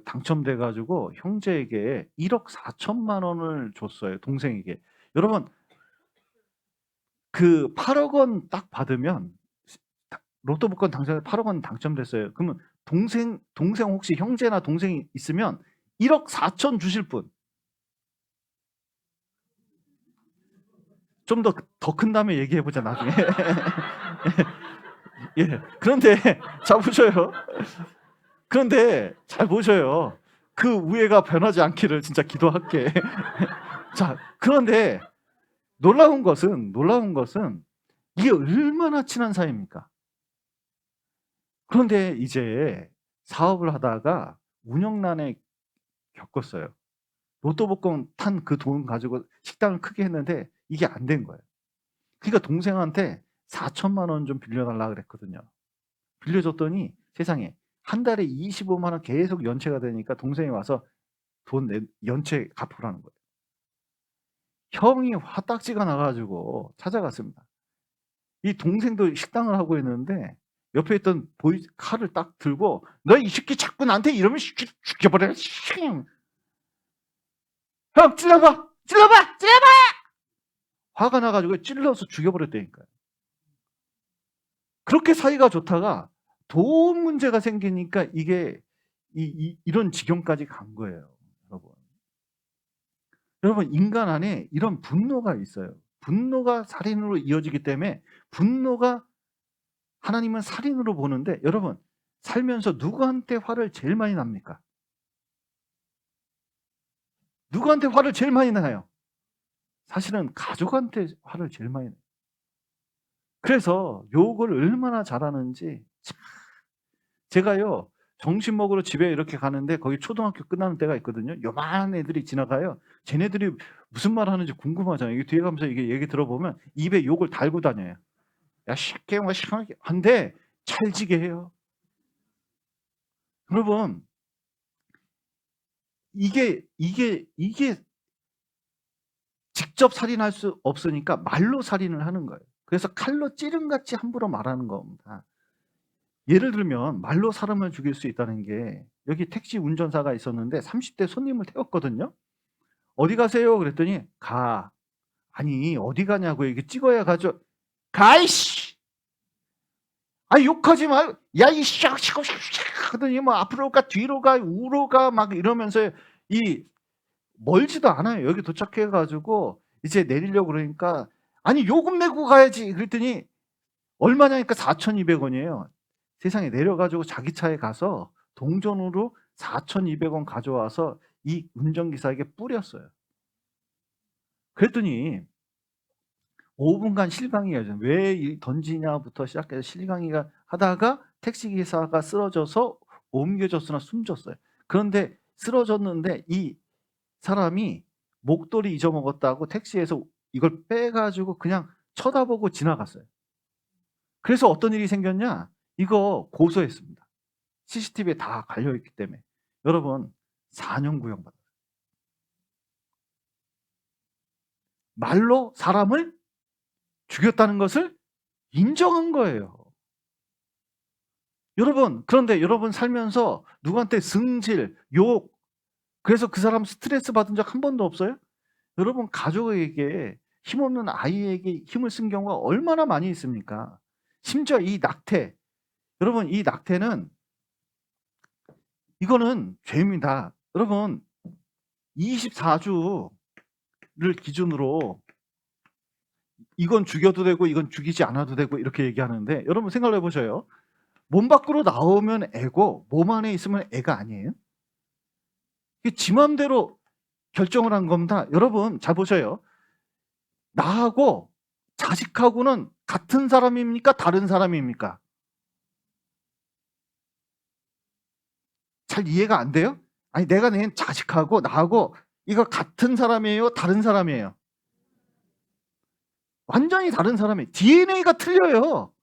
당첨돼가지고 형제에게 1억 4천만 원을 줬어요. 동생에게. 여러분 8억 원 딱 받으면 로또 복권 8억 원 당첨됐어요. 그러면 동생 혹시 형제나 동생이 있으면 1억 4천 주실 분. 좀 더 큰 다음에 얘기해 보자 나중에. 예. 그런데 자 보셔요. 그런데 잘 보셔요. 그 우애가 변하지 않기를 진짜 기도할게. 자, 그런데 놀라운 것은 이게 얼마나 친한 사이입니까? 그런데 이제 사업을 하다가 운영난에 겪었어요. 로또 복권 탄 그 돈 가지고 식당을 크게 했는데 이게 안 된 거예요. 그러니까 동생한테 4천만 원 좀 빌려달라 그랬거든요. 빌려줬더니 세상에 한 달에 25만 원 계속 연체가 되니까 동생이 와서 연체 갚으라는 거예요. 형이 화딱지가 나가지고 찾아갔습니다. 이 동생도 식당을 하고 있는데 옆에 있던 칼을 딱 들고 너 이 새끼 자꾸 나한테 이러면 죽여버려. 형 찔러봐. 화가 나가지고 찔러서 죽여버렸다니까요. 그렇게 사이가 좋다가 돈 문제가 생기니까 이게 이런 지경까지 간 거예요. 여러분 인간 안에 이런 분노가 있어요. 분노가 살인으로 이어지기 때문에 하나님은 살인으로 보는데 여러분 살면서 누구한테 화를 제일 많이 납니까? 누구한테 화를 제일 많이 나요? 사실은 가족한테 화를 제일 많이 나요. 그래서 욕을 얼마나 잘하는지 제가요 점심 먹으러 집에 이렇게 가는데 거기 초등학교 끝나는 때가 있거든요. 요만한 애들이 지나가요. 쟤네들이 무슨 말 하는지 궁금하잖아요. 이게 뒤에 가면서 이게 얘기 들어보면 입에 욕을 달고 다녀요. 야 새끼 뭐 시원하게 한데 찰지게 해요. 여러분 이게 직접 살인할 수 없으니까 말로 살인을 하는 거예요. 그래서 칼로 찌른같이 함부로 말하는 겁니다. 예를 들면 말로 사람을 죽일 수 있다는 게 여기 택시 운전사가 있었는데 30대 손님을 태웠거든요. 어디 가세요? 그랬더니 가. 아니 어디 가냐고 이게 찍어야 가죠. 가 이씨. 아 욕하지 마. 야 이씨 하더니 뭐 앞으로 가 뒤로 가 우로 가 막 이러면서 이 멀지도 않아요. 여기 도착해 가지고 이제 내리려고 그러니까 아니 요금 내고 가야지. 그랬더니 얼마냐니까 4,200원이에요. 세상에 내려 가지고 자기 차에 가서 동전으로 4,200원 가져와서 이 운전기사에게 뿌렸어요. 그랬더니 5분간 실강이에요. 왜 던지냐부터 시작해서 실강이가 하다가 택시기사가 쓰러져서 옮겨졌으나 숨졌어요. 그런데 쓰러졌는데 이 사람이 목도리 잊어먹었다고 택시에서 이걸 빼가지고 그냥 쳐다보고 지나갔어요. 그래서 어떤 일이 생겼냐? 이거 고소했습니다. CCTV에 다 갈려있기 때문에. 여러분 4년 구형받았어요. 말로 사람을 죽였다는 것을 인정한 거예요. 여러분 그런데 여러분 살면서 누구한테 승질, 욕 그래서 그 사람 스트레스 받은 적 한 번도 없어요? 여러분 가족에게 힘없는 아이에게 힘을 쓴 경우가 얼마나 많이 있습니까? 심지어 이 낙태 여러분 이 낙태는 이거는 죄입니다. 여러분 24주를 기준으로 이건 죽여도 되고 이건 죽이지 않아도 되고 이렇게 얘기하는데 여러분 생각을 해보셔요. 몸 밖으로 나오면 애고 몸 안에 있으면 애가 아니에요? 이게 지 맘대로 결정을 한 겁니다. 여러분 잘 보셔요. 나하고 자식하고는 같은 사람입니까? 다른 사람입니까? 잘 이해가 안 돼요? 아니 내가 낸 자식하고 나하고 이거 같은 사람이에요? 다른 사람이에요? 완전히 다른 사람이에요. DNA가 틀려요.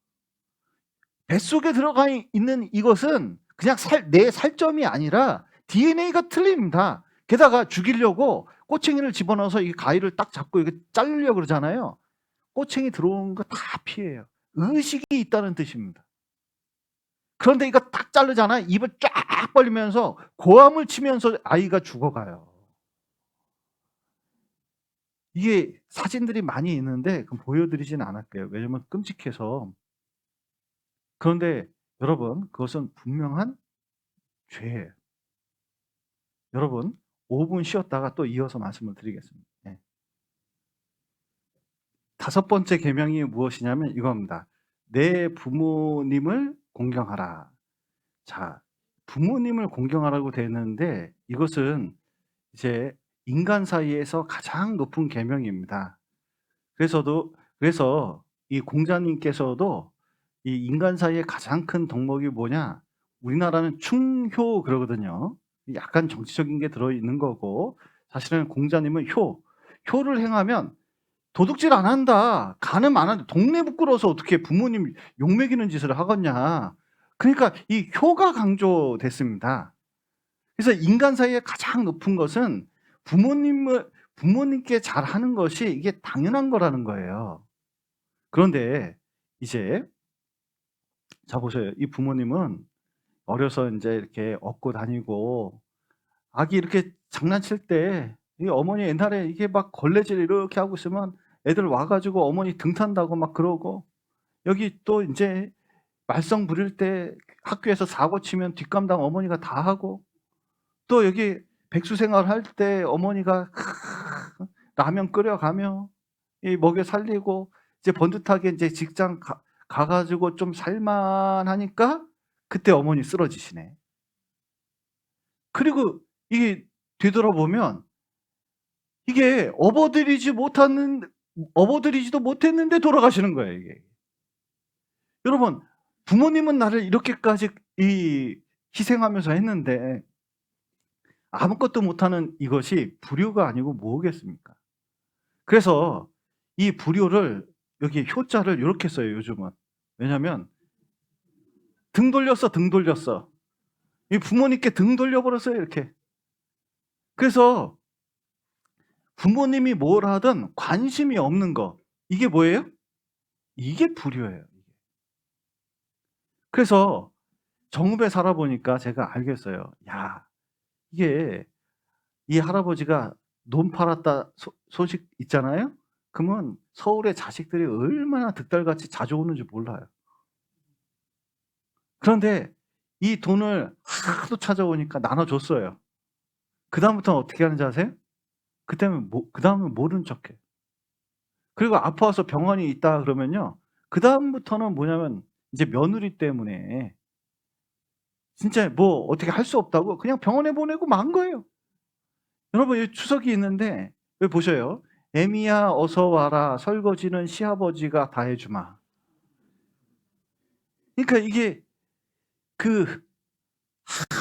뱃속에 들어가 있는 이것은 그냥 내 살점이 아니라 DNA가 틀립니다. 게다가 죽이려고 꼬챙이를 집어넣어서 이 가위를 딱 잡고 이게 자르려고 그러잖아요. 꼬챙이 들어오는 거 다 피해요. 의식이 있다는 뜻입니다. 그런데 이거 딱 자르잖아. 입을 쫙 벌리면서 고함을 치면서 아이가 죽어가요. 이게 사진들이 많이 있는데 보여드리진 않을게요. 왜냐면 끔찍해서. 그런데 여러분 그것은 분명한 죄예요. 여러분 5분 쉬었다가 또 이어서 말씀을 드리겠습니다. 네. 다섯 번째 계명이 무엇이냐면 이겁니다. 내 부모님을 공경하라. 자, 부모님을 공경하라고 되어 있는데 이것은 이제 인간 사이에서 가장 높은 계명입니다. 그래서 이 공자님께서도 이 인간 사이의 가장 큰 덕목이 뭐냐? 우리나라는 충효 그러거든요. 약간 정치적인 게 들어있는 거고, 사실은 공자님은 효를 행하면 도둑질 안 한다, 간음 안 한다, 동네 부끄러워서 어떻게 부모님 욕먹이는 짓을 하겠냐. 그러니까 이 효가 강조됐습니다. 그래서 인간 사이에 가장 높은 것은 부모님께 잘하는 것이 이게 당연한 거라는 거예요. 그런데 이제 자 보세요. 이 부모님은 어려서 인제 이렇게 업고 다니고 아기 이렇게 장난칠 때 이 어머니 옛날에 이게 막 걸레질 이렇게 하고 있으면 애들 와 가지고 어머니 등 탄다고 막 그러고, 여기 또 인제 말썽 부릴 때 학교에서 사고 치면 뒷감당 어머니가 다 하고, 또 여기 백수 생활할 때 어머니가 라면 끓여 가며 이 먹여 살리고, 이제 번듯하게 이제 직장 가 가지고 좀 살만하니까 그때 어머니 쓰러지시네. 그리고 이게 되돌아보면 이게 업어드리지도 못했는데 돌아가시는 거예요, 이게. 여러분, 부모님은 나를 이렇게까지 희생하면서 했는데 아무것도 못하는 이것이 불효가 아니고 뭐겠습니까? 그래서 이 불효를 여기 효자를 요렇게 써요, 요즘은. 왜냐면 등 돌렸어. 이 부모님께 등 돌려버렸어요, 이렇게. 그래서 부모님이 뭘 하든 관심이 없는 거, 이게 뭐예요? 이게 불효예요. 그래서 정읍에 살아보니까 제가 알겠어요. 야, 이게 이 할아버지가 논 팔았다 소식 있잖아요? 그러면 서울의 자식들이 얼마나 득달같이 자주 오는지 몰라요. 그런데 이 돈을 하도 찾아오니까 나눠줬어요. 그다음부터는 어떻게 하는지 아세요? 그다음은 모른 척해. 그리고 아파서 병원에 있다 그러면요, 그다음부터는 뭐냐면 이제 며느리 때문에 진짜 뭐 어떻게 할 수 없다고 그냥 병원에 보내고 만 거예요. 여러분, 이 추석이 있는데 여기 보셔요. "애미야 어서 와라. 설거지는 시아버지가 다 해 주마." 그러니까 이게 그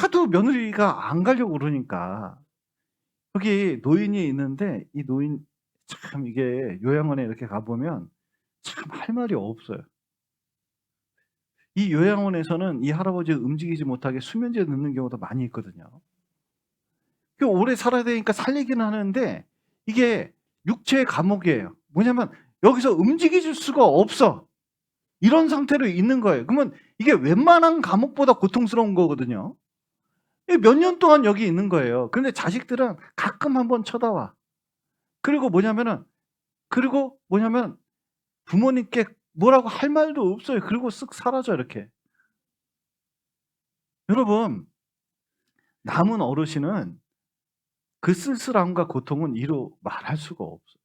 하도 며느리가 안 가려고 그러니까, 여기 노인이 있는데 이 노인 참, 이게 요양원에 이렇게 가 보면 참 할 말이 없어요. 이 요양원에서는 이 할아버지가 움직이지 못하게 수면제를 넣는 경우도 많이 있거든요. 그 오래 살아야 되니까 살리기는 하는데 이게 육체의 감옥이에요. 뭐냐면 여기서 움직일 수가 없어. 이런 상태로 있는 거예요. 그러면 이게 웬만한 감옥보다 고통스러운 거거든요. 몇 년 동안 여기 있는 거예요. 그런데 자식들은 가끔 한번 쳐다와. 그리고 뭐냐면 부모님께 뭐라고 할 말도 없어요. 그리고 쓱 사라져, 이렇게. 여러분, 남은 어르신은 그 쓸쓸함과 고통은 이루 말할 수가 없어요.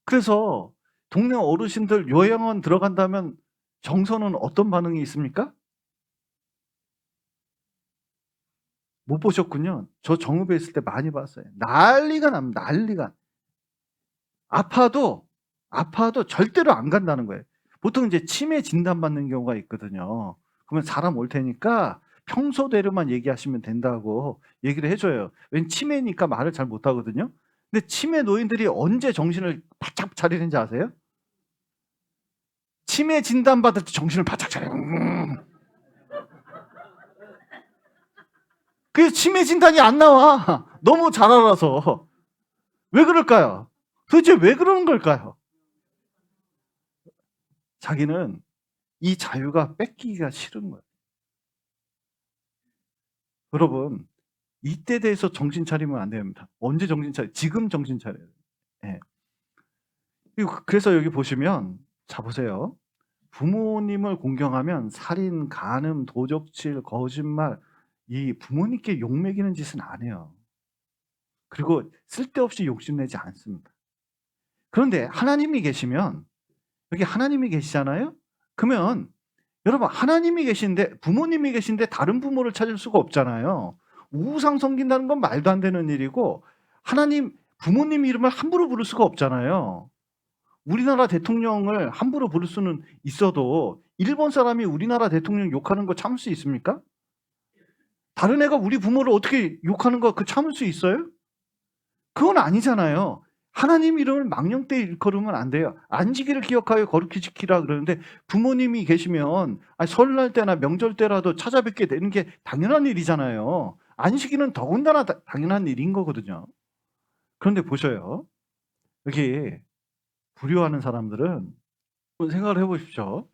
그래서 동네 어르신들 요양원 들어간다면 정서는 어떤 반응이 있습니까? 못 보셨군요. 저 정읍에 있을 때 많이 봤어요. 난리가 납니다. 난리가. 아파도 절대로 안 간다는 거예요. 보통 이제 치매 진단받는 경우가 있거든요. 그러면 사람 올 테니까 평소대로만 얘기하시면 된다고 얘기를 해 줘요. 왜냐면 치매니까 말을 잘 못 하거든요. 근데 치매 노인들이 언제 정신을 바짝 차리는지 아세요? 치매 진단받을 때 정신을 바짝 차려요. 그래서 치매 진단이 안 나와. 너무 잘 알아서. 왜 그럴까요? 도대체 왜 그러는 걸까요? 자기는 이 자유가 뺏기기가 싫은 거예요. 여러분, 이때 대해서 정신 차리면 안 됩니다. 언제 정신 차려? 지금 정신 차려야 돼요. 예. 그래서 여기 보시면, 자 보세요. 부모님을 공경하면 살인, 간음, 도적질, 거짓말, 이 부모님께 욕먹이는 짓은 안 해요. 그리고 쓸데없이 욕심내지 않습니다. 그런데 하나님이 계시면, 여기 하나님이 계시잖아요? 그러면 여러분, 하나님이 계신데, 부모님이 계신데 다른 부모를 찾을 수가 없잖아요. 우상 섬긴다는 건 말도 안 되는 일이고, 하나님, 부모님 이름을 함부로 부를 수가 없잖아요. 우리나라 대통령을 함부로 부를 수는 있어도 일본 사람이 우리나라 대통령 욕하는 거 참을 수 있습니까? 다른 애가 우리 부모를 어떻게 욕하는 거 그 참을 수 있어요? 그건 아니잖아요. 하나님 이름을 망령되이 일컬으면 안 돼요. 안지기를 기억하여 거룩히 지키라 그러는데, 부모님이 계시면 설날 때나 명절 때라도 찾아뵙게 되는 게 당연한 일이잖아요. 안식일은 더군다나 당연한 일인 거거든요. 그런데 보셔요. 여기 불효하는 사람들은 생각을 해보십시오.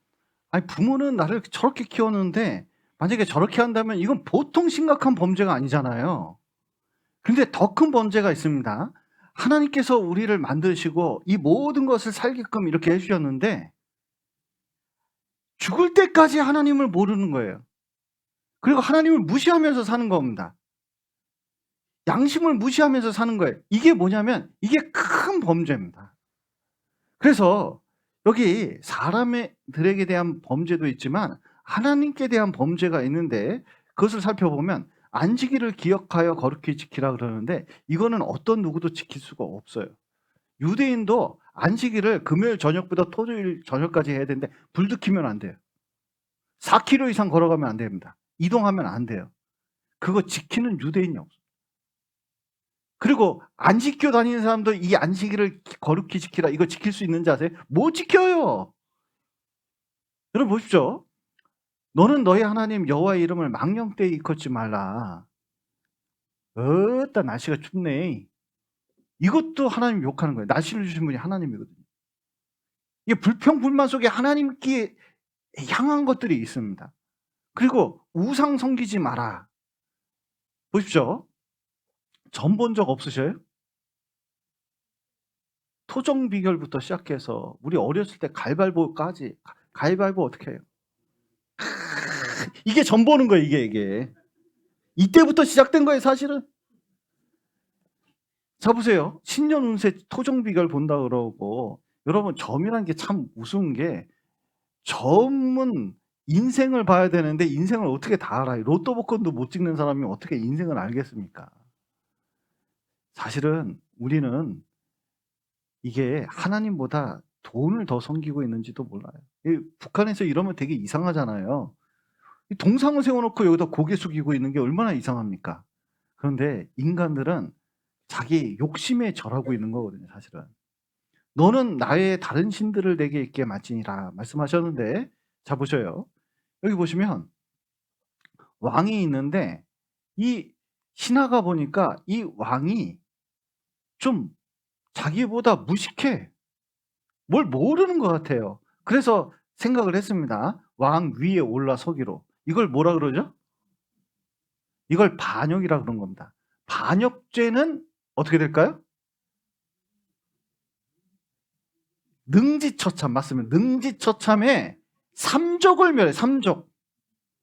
부모는 나를 저렇게 키웠는데 만약에 저렇게 한다면 이건 보통 심각한 범죄가 아니잖아요. 그런데 더 큰 범죄가 있습니다. 하나님께서 우리를 만드시고 이 모든 것을 살게끔 이렇게 해주셨는데 죽을 때까지 하나님을 모르는 거예요. 그리고 하나님을 무시하면서 사는 겁니다. 양심을 무시하면서 사는 거예요. 이게 뭐냐면 이게 큰 범죄입니다. 그래서 여기 사람들에게 대한 범죄도 있지만 하나님께 대한 범죄가 있는데, 그것을 살펴보면 안식일을 기억하여 거룩히 지키라 그러는데 이거는 어떤 누구도 지킬 수가 없어요. 유대인도 안식일을 금요일 저녁부터 토요일 저녁까지 해야 되는데 불도 켜면 안 돼요. 4km 이상 걸어가면 안 됩니다. 이동하면 안 돼요. 그거 지키는 유대인이 없어요. 그리고 안 지켜 다니는 사람도 이 안식일을 거룩히 지키라, 이거 지킬 수 있는지 아세요? 못 지켜요. 여러분 보십시오. 너는 너희 하나님 여호와의 이름을 망령되이 일컫지 말라. 어따 날씨가 춥네. 이것도 하나님 욕하는 거예요. 날씨를 주신 분이 하나님이거든요. 이게 불평 불만 속에 하나님께 향한 것들이 있습니다. 그리고 우상 섬기지 마라. 보십시오. 전 본 적 없으셔요? 토종 비결부터 시작해서 우리 어렸을 때 가위바위보까지. 가위바위보 어떻게 해요? 이게 전 보는 거예요. 이게 이때부터 시작된 거예요 사실은. 자 보세요. 신년 운세 토종 비결 본다 그러고, 여러분 점이라는 게 참 우스운 게, 점은 인생을 봐야 되는데 인생을 어떻게 다 알아요? 로또 복권도 못 찍는 사람이 어떻게 인생을 알겠습니까? 사실은 우리는 이게 하나님보다 돈을 더 섬기고 있는지도 몰라요. 북한에서 이러면 되게 이상하잖아요. 동상을 세워놓고 여기다 고개 숙이고 있는 게 얼마나 이상합니까? 그런데 인간들은 자기 욕심에 절하고 있는 거거든요 사실은. 너는 나의 다른 신들을 내게 있게 만지니라 말씀하셨는데, 자 보셔요. 여기 보시면 왕이 있는데 이 신하가 보니까 이 왕이 좀 자기보다 무식해. 뭘 모르는 것 같아요. 그래서 생각을 했습니다. 왕 위에 올라서기로. 이걸 뭐라 그러죠? 이걸 반역이라 그런 겁니다. 반역죄는 어떻게 될까요? 능지처참, 맞습니다. 능지처참에 삼족을 멸해.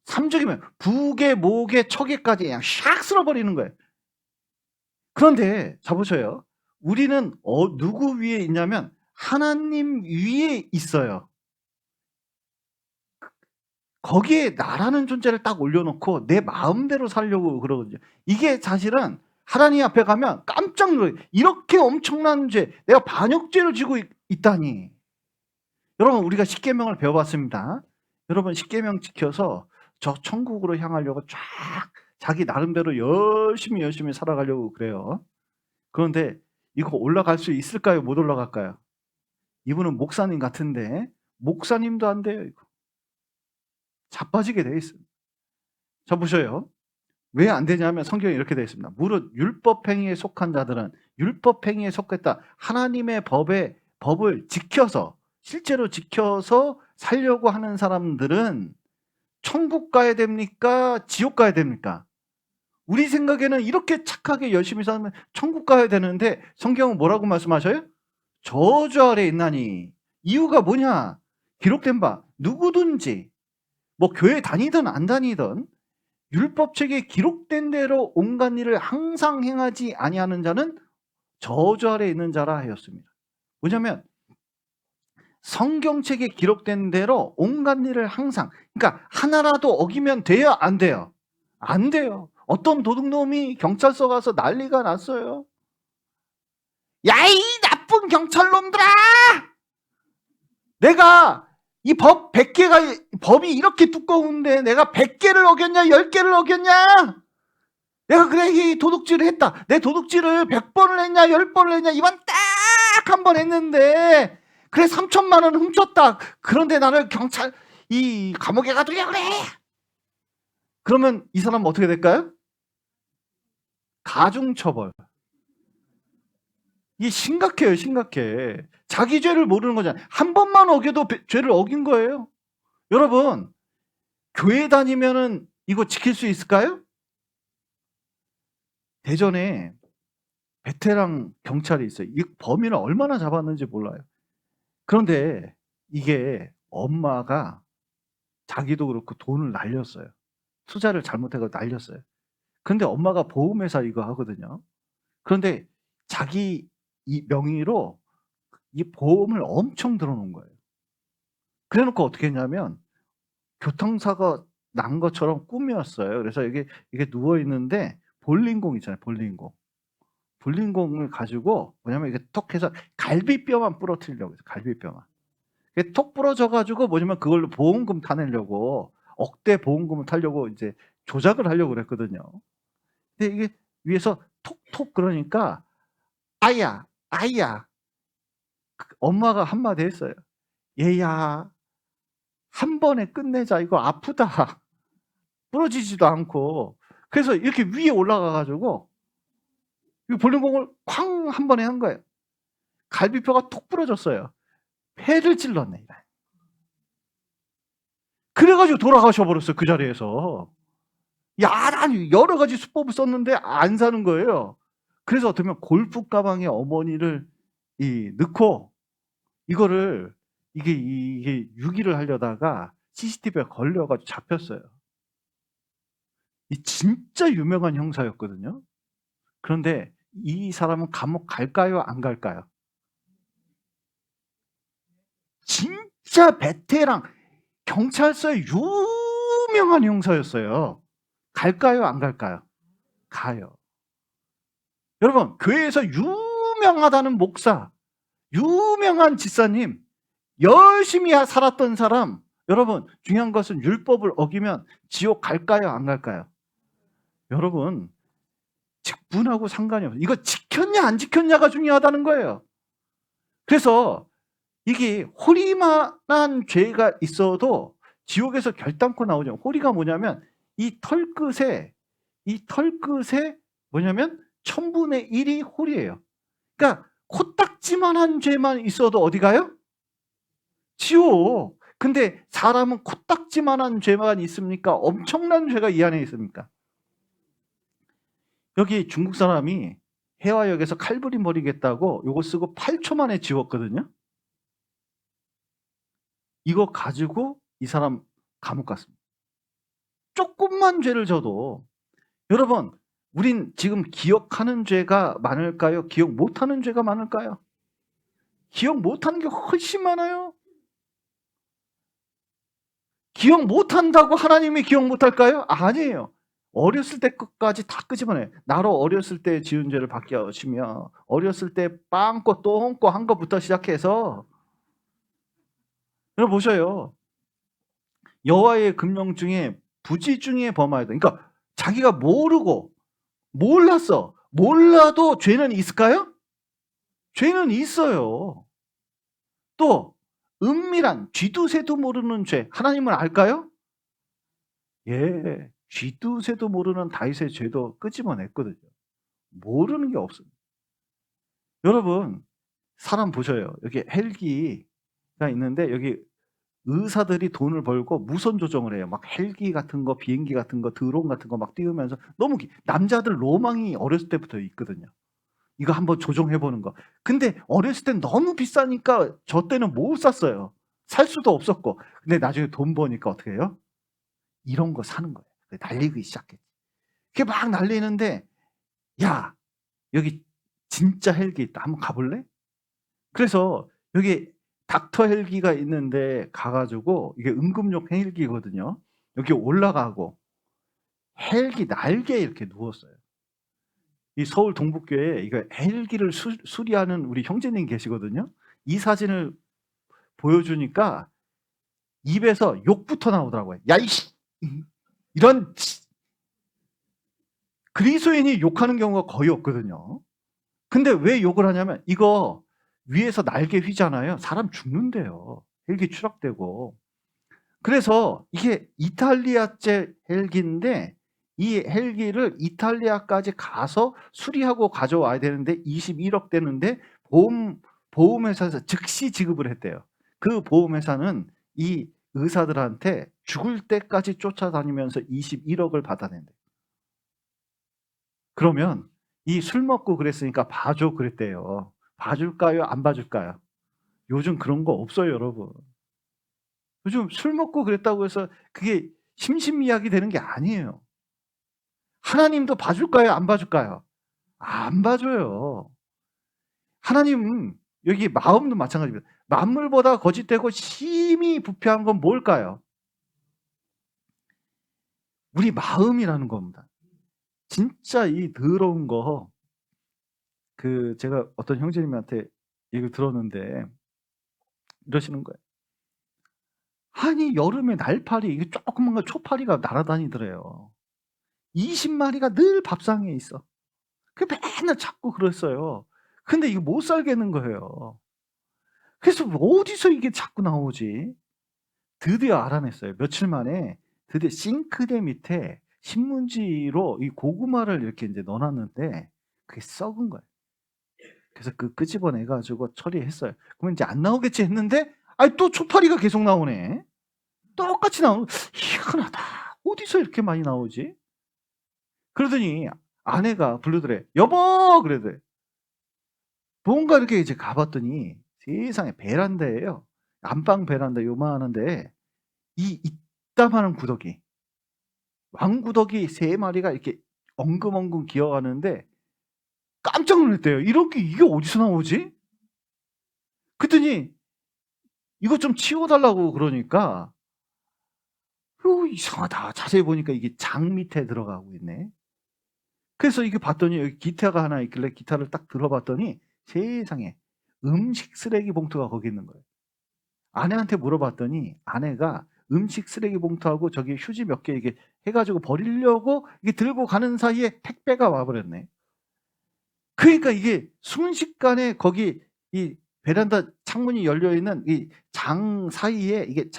삼족이면 북에 목에 척에까지 그냥 샥 쓸어버리는 거예요. 그런데 자 보셔요. 우리는 누구 위에 있냐면 하나님 위에 있어요. 거기에 나라는 존재를 딱 올려놓고 내 마음대로 살려고 그러거든요. 이게 사실은 하나님 앞에 가면 깜짝 놀라요. 이렇게 엄청난 죄, 내가 반역죄를 지고 있다니. 여러분 우리가 십계명을 배워봤습니다. 여러분 십계명 지켜서 저 천국으로 향하려고 쫙 자기 나름대로 열심히 살아가려고 그래요. 그런데 이거 올라갈 수 있을까요? 못 올라갈까요? 이분은 목사님 같은데 목사님도 안 돼요. 이거. 자빠지게 돼 있습니다. 자 보셔요. 왜 안 되냐면 성경에 이렇게 되어 있습니다. 무릇 율법행위에 속한 자들은, 율법행위에 속했다. 하나님의 법을 지켜서, 실제로 지켜서 살려고 하는 사람들은 천국 가야 됩니까? 지옥 가야 됩니까? 우리 생각에는 이렇게 착하게 열심히 살면 천국 가야 되는데 성경은 뭐라고 말씀하셔요? 저주 아래 있나니. 이유가 뭐냐? 기록된 바 누구든지 뭐 교회 다니든 안 다니든 율법책에 기록된 대로 온갖 일을 항상 행하지 아니하는 자는 저주 아래 있는 자라 하였습니다. 뭐냐면 성경책에 기록된 대로 온갖 일을 항상, 그러니까 하나라도 어기면 돼요, 안 돼요? 안 돼요. 어떤 도둑놈이 경찰서 가서 난리가 났어요. 야, 이 나쁜 경찰놈들아! 내가 이 법 100개가, 법이 이렇게 두꺼운데 내가 100개를 어겼냐, 10개를 어겼냐? 내가 그래 이 도둑질을 했다. 내 도둑질을 100번을 했냐, 10번을 했냐? 이번 딱 한 번 했는데 그래 3천만 원 훔쳤다. 그런데 나를 경찰 이 감옥에 가두려 그래. 그러면 이 사람은 어떻게 될까요? 가중처벌. 이게 심각해요, 심각해. 자기 죄를 모르는 거잖아요. 한 번만 어겨도 죄를 어긴 거예요. 여러분, 교회 다니면은 이거 지킬 수 있을까요? 대전에 베테랑 경찰이 있어요. 이 범인을 얼마나 잡았는지 몰라요. 그런데 이게 엄마가 자기도 그렇고 돈을 날렸어요. 투자를 잘못해서 날렸어요. 근데 엄마가 보험회사 이거 하거든요. 그런데 자기 이 명의로 이 보험을 엄청 들어놓은 거예요. 그래 놓고 어떻게 했냐면 교통사고 난 것처럼 꾸몄어요. 그래서 이게 누워 있는데 볼링공 있잖아요, 볼링공. 볼링공을 가지고 뭐냐면 이게 톡 해서 갈비뼈만 부러뜨리려고 해서 갈비뼈만. 이게 톡 부러져 가지고 뭐냐면 그걸로 보험금 타내려고 억대 보험금을 타려고 이제 조작을 하려고 그랬거든요. 근데 이게 위에서 톡톡 그러니까 아야, 아야. 엄마가 한마디 했어요. 얘야, 한 번에 끝내자. 이거 아프다. 부러지지도 않고. 그래서 이렇게 위에 올라가 가지고 이 볼링공을 쾅 한 번에 한 거예요. 갈비뼈가 톡 부러졌어요. 폐를 찔렀네. 그래 가지고 돌아가셔 버렸어요, 그 자리에서. 야단 여러 가지 수법을 썼는데 안 사는 거예요. 그래서 어떻게 보면 골프 가방에 어머니를 넣고 이거를 이게 유기를 하려다가 CCTV에 걸려 가지고 잡혔어요. 이 진짜 유명한 형사였거든요. 그런데 이 사람은 감옥 갈까요, 안 갈까요? 진짜 베테랑 경찰서의 유명한 형사였어요. 갈까요, 안 갈까요? 가요. 여러분, 교회에서 유명하다는 목사, 유명한 집사님, 열심히 살았던 사람, 여러분, 중요한 것은 율법을 어기면 지옥 갈까요, 안 갈까요? 여러분, 직분하고 상관이 없어요. 이거 지켰냐, 안 지켰냐가 중요하다는 거예요. 그래서 이게 호리만한 죄가 있어도 지옥에서 결단코 나오죠. 호리가 뭐냐면 이 털끝에 뭐냐면 1000분의 1이 홀이에요. 그러니까 코딱지만한 죄만 있어도 어디 가요? 지옥. 근데 사람은 코딱지만한 죄만 있습니까? 엄청난 죄가 이 안에 있습니까? 여기 중국 사람이 해화역에서 칼부림 벌이겠다고 요거 쓰고 8초 만에 지웠거든요. 이거 가지고 이 사람 감옥 갔습니다. 조금만 죄를 져도. 여러분, 우린 지금 기억하는 죄가 많을까요? 기억 못하는 죄가 많을까요? 기억 못하는 게 훨씬 많아요. 기억 못한다고 하나님이 기억 못할까요? 아니에요. 어렸을 때 것까지 다 끄집어내요. 나로 어렸을 때 지은 죄를 받게 하시며 어렸을 때 빵꾸 똥꼬 한 것부터 시작해서 여러분 보셔요. 여호와의 금령 중에 부지 중에 범하여도, 그러니까 자기가 모르고 몰랐어. 몰라도 죄는 있을까요? 죄는 있어요. 또 은밀한 쥐두새도 모르는 죄, 하나님은 알까요? 예, 쥐두새도 모르는 다윗의 죄도 끄집어냈거든요. 모르는 게 없습니다. 여러분, 사람 보셔요. 여기 헬기가 있는데 여기 의사들이 돈을 벌고 무선 조정을 해요. 막 헬기 같은 거, 비행기 같은 거, 드론 같은 거 막 띄우면서 너무 남자들 로망이 어렸을 때부터 있거든요. 이거 한번 조정해 보는 거. 근데 어렸을 땐 너무 비싸니까 저 때는 못 샀어요. 살 수도 없었고. 근데 나중에 돈 버니까 어떻게 해요? 이런 거 사는 거예요. 날리기 시작했지. 그게 막 날리는데 야, 여기 진짜 헬기 있다. 한번 가볼래? 그래서 여기 닥터 헬기가 있는데 가 가지고 이게 응급용 헬기거든요. 여기 올라가고 헬기 날개에 이렇게 누웠어요. 이 서울 동북교회에 이거 헬기를 수리하는 우리 형제님 계시거든요. 이 사진을 보여주니까 입에서 욕부터 나오더라고요. "야 이씨! 이런" 그리스도인이 욕하는 경우가 거의 없거든요. 근데 왜 욕을 하냐면 이거 위에서 날개 휘잖아요. 사람 죽는대요. 헬기 추락되고. 그래서 이게 이탈리아제 헬기인데 이 헬기를 이탈리아까지 가서 수리하고 가져와야 되는데 21억 되는데 보험회사에서 즉시 지급을 했대요. 그 보험회사는 이 의사들한테 죽을 때까지 쫓아다니면서 21억을 받아낸대요. 그러면 이 술 먹고 그랬으니까 봐줘 그랬대요. 봐줄까요? 안 봐줄까요? 요즘 그런 거 없어요, 여러분. 요즘 술 먹고 그랬다고 해서 그게 심신미약이 되는 게 아니에요. 하나님도 봐줄까요? 안 봐줄까요? 안 봐줘요. 하나님 여기 마음도 마찬가지입니다. 만물보다 거짓되고 심히 부패한 건 뭘까요? 우리 마음이라는 겁니다. 진짜 이 더러운 거 제가 어떤 형제님한테 얘기를 들었는데 이러시는 거예요. 아니 여름에 날파리 이게 조그만 거 초파리가 날아다니더래요. 20마리가 늘 밥상에 있어. 그 맨날 잡고 그랬어요. 근데 이거 못 살겠는 거예요. 그래서 어디서 이게 자꾸 나오지? 드디어 알아냈어요. 며칠 만에 드디어 싱크대 밑에 신문지로 이 고구마를 이렇게 이제 넣어 놨는데 그게 썩은 거예요. 그래서 끄집어내 가지고 처리했어요. 그러면 이제 안 나오겠지 했는데 아니 또 초파리가 계속 나오네. 똑같이 나오는 희한하다. 어디서 이렇게 많이 나오지? 그러더니 아내가 부르더래. "여보!" 그러더래. 뭔가 이렇게 이제 가 봤더니 세상에 베란다예요. 안방 베란다 요만한데 이 이따마한 구더기, 왕구더기 3마리가 이렇게 엉금엉금 기어가는데 깜짝 놀랐대요. 이게 어디서 나오지? 그랬더니 이것 좀 치워 달라고 그러니까 이상하다. 자세히 보니까 이게 장 밑에 들어가고 있네. 그래서 이게 봤더니 여기 기타가 하나 있길래 기타를 딱 들어봤더니 세상에 음식 쓰레기 봉투가 거기 있는 거예요. 아내한테 물어봤더니 아내가 음식 쓰레기 봉투하고 저기 휴지 몇 개 이게 해 가지고 버리려고 이게 들고 가는 사이에 택배가 와 버렸네. 그러니까 이게 순식간에 거기 이 베란다 창문이 열려 있는 이 장 사이에 이게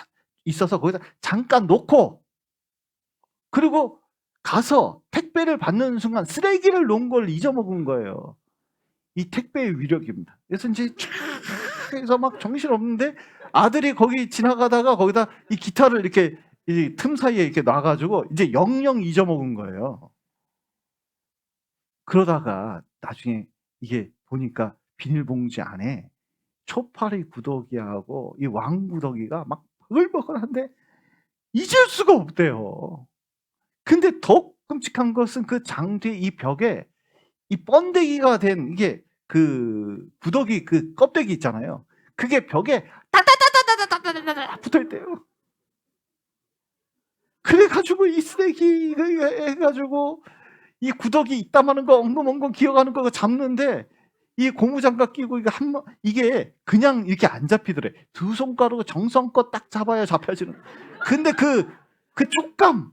있어서 거기다 잠깐 놓고 그리고 가서 택배를 받는 순간 쓰레기를 놓은 걸 잊어먹은 거예요. 이 택배의 위력입니다. 그래서 인제 촤악 해서 막 정신없는데 아들이 거기 지나가다가 거기다 이 기타를 이렇게 이 틈 사이에 이렇게 놔 가지고 이제 영영 잊어먹은 거예요. 그러다가 나중에 이게 보니까 비닐봉지 안에 초파리 구더기하고 이 왕구더기가 막 버글버글한데 잊을 수가 없대요. 근데 더 끔찍한 것은 그 장 뒤에 이 벽에 이 번데기가 된 이게 구더기 껍데기 있잖아요. 그게 벽에 따다다다다다다다다다 붙어있대요. 그래 가지고 이 쓰레기 이거 해 가지고 이 구더기 이따마한 거 엉금엉금 기어가는 거 잡는데 이 고무장갑 끼고 이게 그냥 이렇게 안 잡히더래. 두 손가락으로 정성껏 딱 잡아야 잡혀지는. 근데 그 촉감,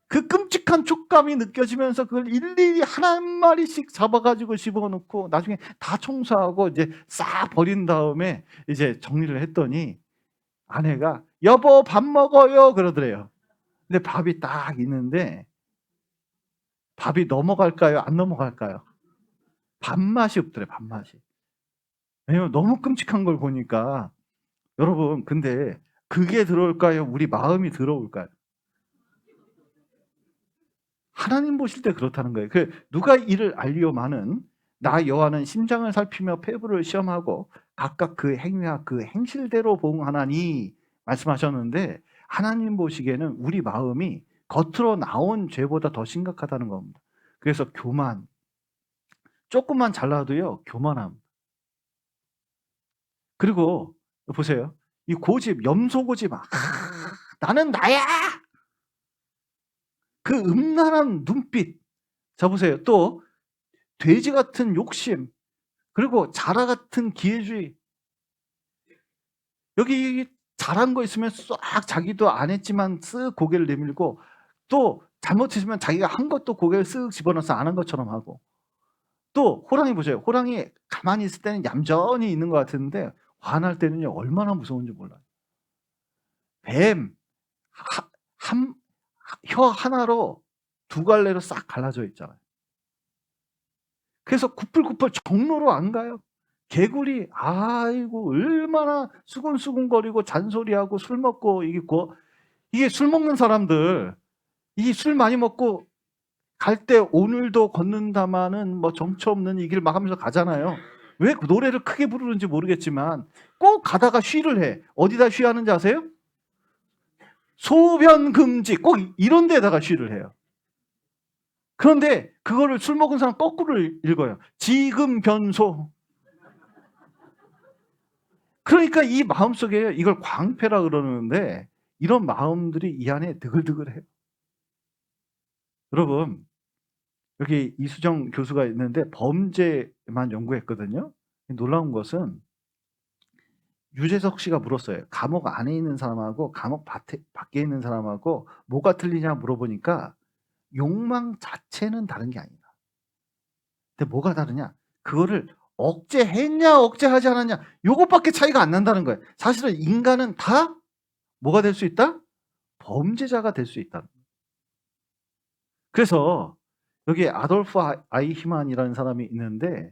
그 끔찍한 촉감이 느껴지면서 그걸 일일이 한 마리씩 잡아 가지고 집어넣고 나중에 다 청소하고 이제 싹 버린 다음에 이제 정리를 했더니 아내가 "여보 밥 먹어요." 그러더래요. 근데 밥이 딱 있는데 밥이 넘어갈까요? 안 넘어갈까요? 밥맛이 없더래 밥맛이. 왜냐면 너무 끔찍한 걸 보니까. 여러분 근데 그게 더러울까요? 우리 마음이 더러울까요? 하나님 보실 때 그렇다는 거예요. 누가 이를 알리오마는 나 여호와는 심장을 살피며 폐부를 시험하고 각각 그 행위와 그 행실대로 보응하나니 말씀하셨는데 하나님 보시기에는 우리 마음이 겉으로 나온 죄보다 더 심각하다는 겁니다. 그래서 교만, 조금만 잘나도요 교만함. 그리고 보세요. 이 고집, 염소 고집, 나는 나야! 그 음란한 눈빛. 자, 보세요. 또, 돼지 같은 욕심, 그리고 자라 같은 기회주의. 여기 잘한 거 있으면 싹 자기도 안 했지만 쓱 고개를 내밀고, 또 잘못했으면 자기가 한 것도 고개를 쓱 집어넣어서 안 한 것처럼 하고. 또 호랑이 보세요. 호랑이 가만히 있을 때는 얌전히 있는 것 같은데 화날 때는요 얼마나 무서운지 몰라요. 뱀 혀 하나로 두 갈래로 싹 갈라져 있잖아요. 그래서 구풀구풀 정로로 안 가요. 개구리 아이고 얼마나 수근수근거리고 잔소리하고 술 먹고 이게 술 먹는 사람들 이 술 많이 먹고 갈 때 오늘도 걷는다마는 뭐 정처 없는 이 길 막 하면서 가잖아요. 왜 그 노래를 크게 부르는지 모르겠지만 꼭 가다가 쉬를 해. 어디다 쉬하는지 아세요? 소변 금지 꼭 이런 데다가 쉬를 해요. 그런데 그거를 술 먹은 사람 거꾸로 읽어요. 지금 변소. 그러니까 이 마음속에 이걸 광패라 그러는데 이런 마음들이 이 안에 드글드글해요. 여러분 여기 이수정 교수가 있는데 범죄만 연구했거든요. 놀라운 것은 유재석 씨가 물었어요. 감옥 안에 있는 사람하고 감옥 밖에 있는 사람하고 뭐가 틀리냐 물어보니까 욕망 자체는 다른 게 아니다. 근데 뭐가 다르냐? 그거를 억제했냐 억제하지 않았냐 요것밖에 차이가 안 난다는 거예요. 사실은 인간은 다 뭐가 될 수 있다? 범죄자가 될 수 있다. 그래서 여기 아돌프 아이히만이라는 사람이 있는데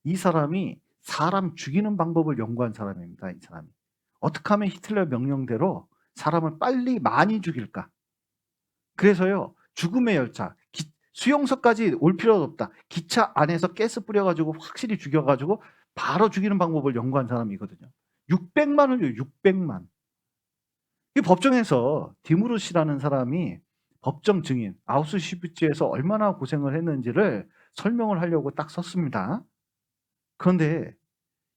이 사람이 사람 죽이는 방법을 연구한 사람입니다. 이 사람이. 어떻게 하면 히틀러 명령대로 사람을 빨리 많이 죽일까? 그래서요. 죽음의 열차. 수용소까지 올 필요도 없다. 기차 안에서 가스 뿌려가지고 확실히 죽여가지고 바로 죽이는 방법을 연구한 사람이거든요. 600만을요. 600만. 이 법정에서 디무르시라는 사람이 법정 증인 아우슈비츠에서 얼마나 고생을 했는지를 설명을 하려고 딱 썼습니다. 그런데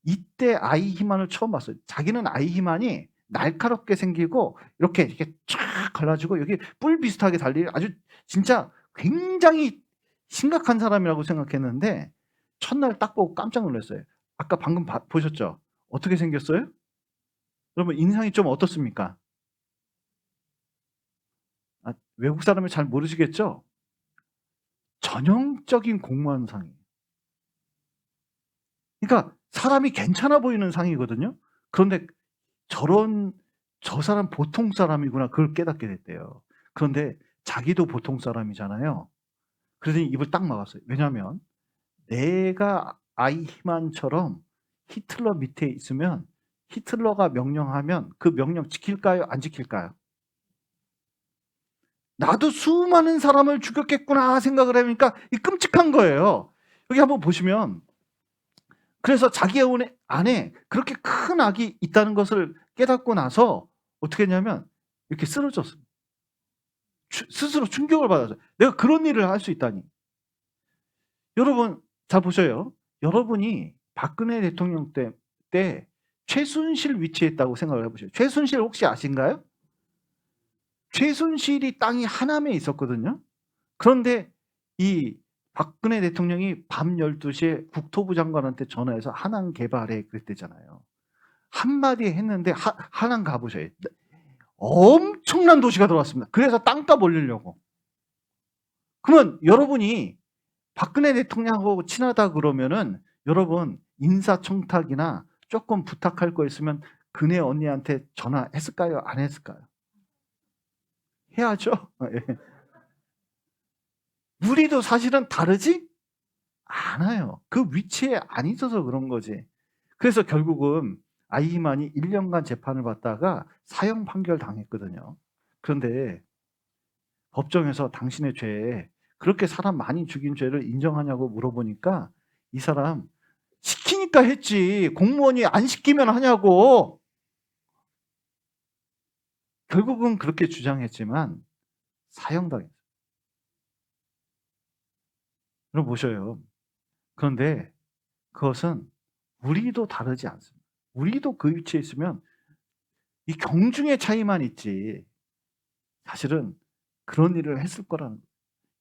이때 아이히만을 처음 봤어요. 자기는 아이히만이 날카롭게 생기고 이렇게 쫙 갈라지고 여기 뿔 비슷하게 달리는 아주 진짜 굉장히 심각한 사람이라고 생각했는데 첫날 딱 보고 깜짝 놀랐어요. 아까 방금 보셨죠? 어떻게 생겼어요? 여러분 인상이 좀 어떻습니까? 외국 사람이 잘 모르시겠죠? 전형적인 공무원 상이에요. 그러니까 사람이 괜찮아 보이는 상이거든요. 그런데 저 사람 보통 사람이구나 그걸 깨닫게 됐대요. 그런데 자기도 보통 사람이잖아요. 그러더니 입을 딱 막았어요. 왜냐하면 내가 아이히만처럼 히틀러 밑에 있으면 히틀러가 명령하면 그 명령 지킬까요? 안 지킬까요? 나도 수많은 사람을 죽였겠구나 생각을 해보니까 이 끔찍한 거예요. 여기 한번 보시면 그래서 자기 안에 그렇게 큰 악이 있다는 것을 깨닫고 나서 어떻게 했냐면 이렇게 쓰러졌습니다. 스스로 충격을 받아서 내가 그런 일을 할 수 있다니. 여러분 잘 보셔요. 여러분이 박근혜 대통령 때 최순실 위치에 있다고 생각을 해보세요. 최순실 혹시 아신가요? 최순실이 땅이 하남에 있었거든요. 그런데 이 박근혜 대통령이 밤 12시에 국토부 장관한테 전화해서 하남 개발해 그랬대잖아요. 한마디 했는데 하남 가보셔요. 엄청난 도시가 들어왔습니다. 그래서 땅값 올리려고. 그러면 여러분이 박근혜 대통령하고 친하다 그러면은 여러분 인사청탁이나 조금 부탁할 거 있으면 그네 언니한테 전화했을까요? 안 했을까요? 해야죠. 예. 우리도 사실은 다르지 않아요. 그 위치에 안 있어서 그런 거지. 그래서 결국은 아이히만이 1년간 재판을 받다가 사형 판결 당했거든요. 그런데 법정에서 당신의 죄에 그렇게 사람 많이 죽인 죄를 인정하냐고 물어보니까 이 사람 시키니까 했지 공무원이 안 시키면 하냐고. 결국은 그렇게 주장했지만 사형당했어요. 여러분 보셔요. 그런데 그것은 우리도 다르지 않습니다. 우리도 그 위치에 있으면 이 경중의 차이만 있지 사실은 그런 일을 했을 거라는 거예요.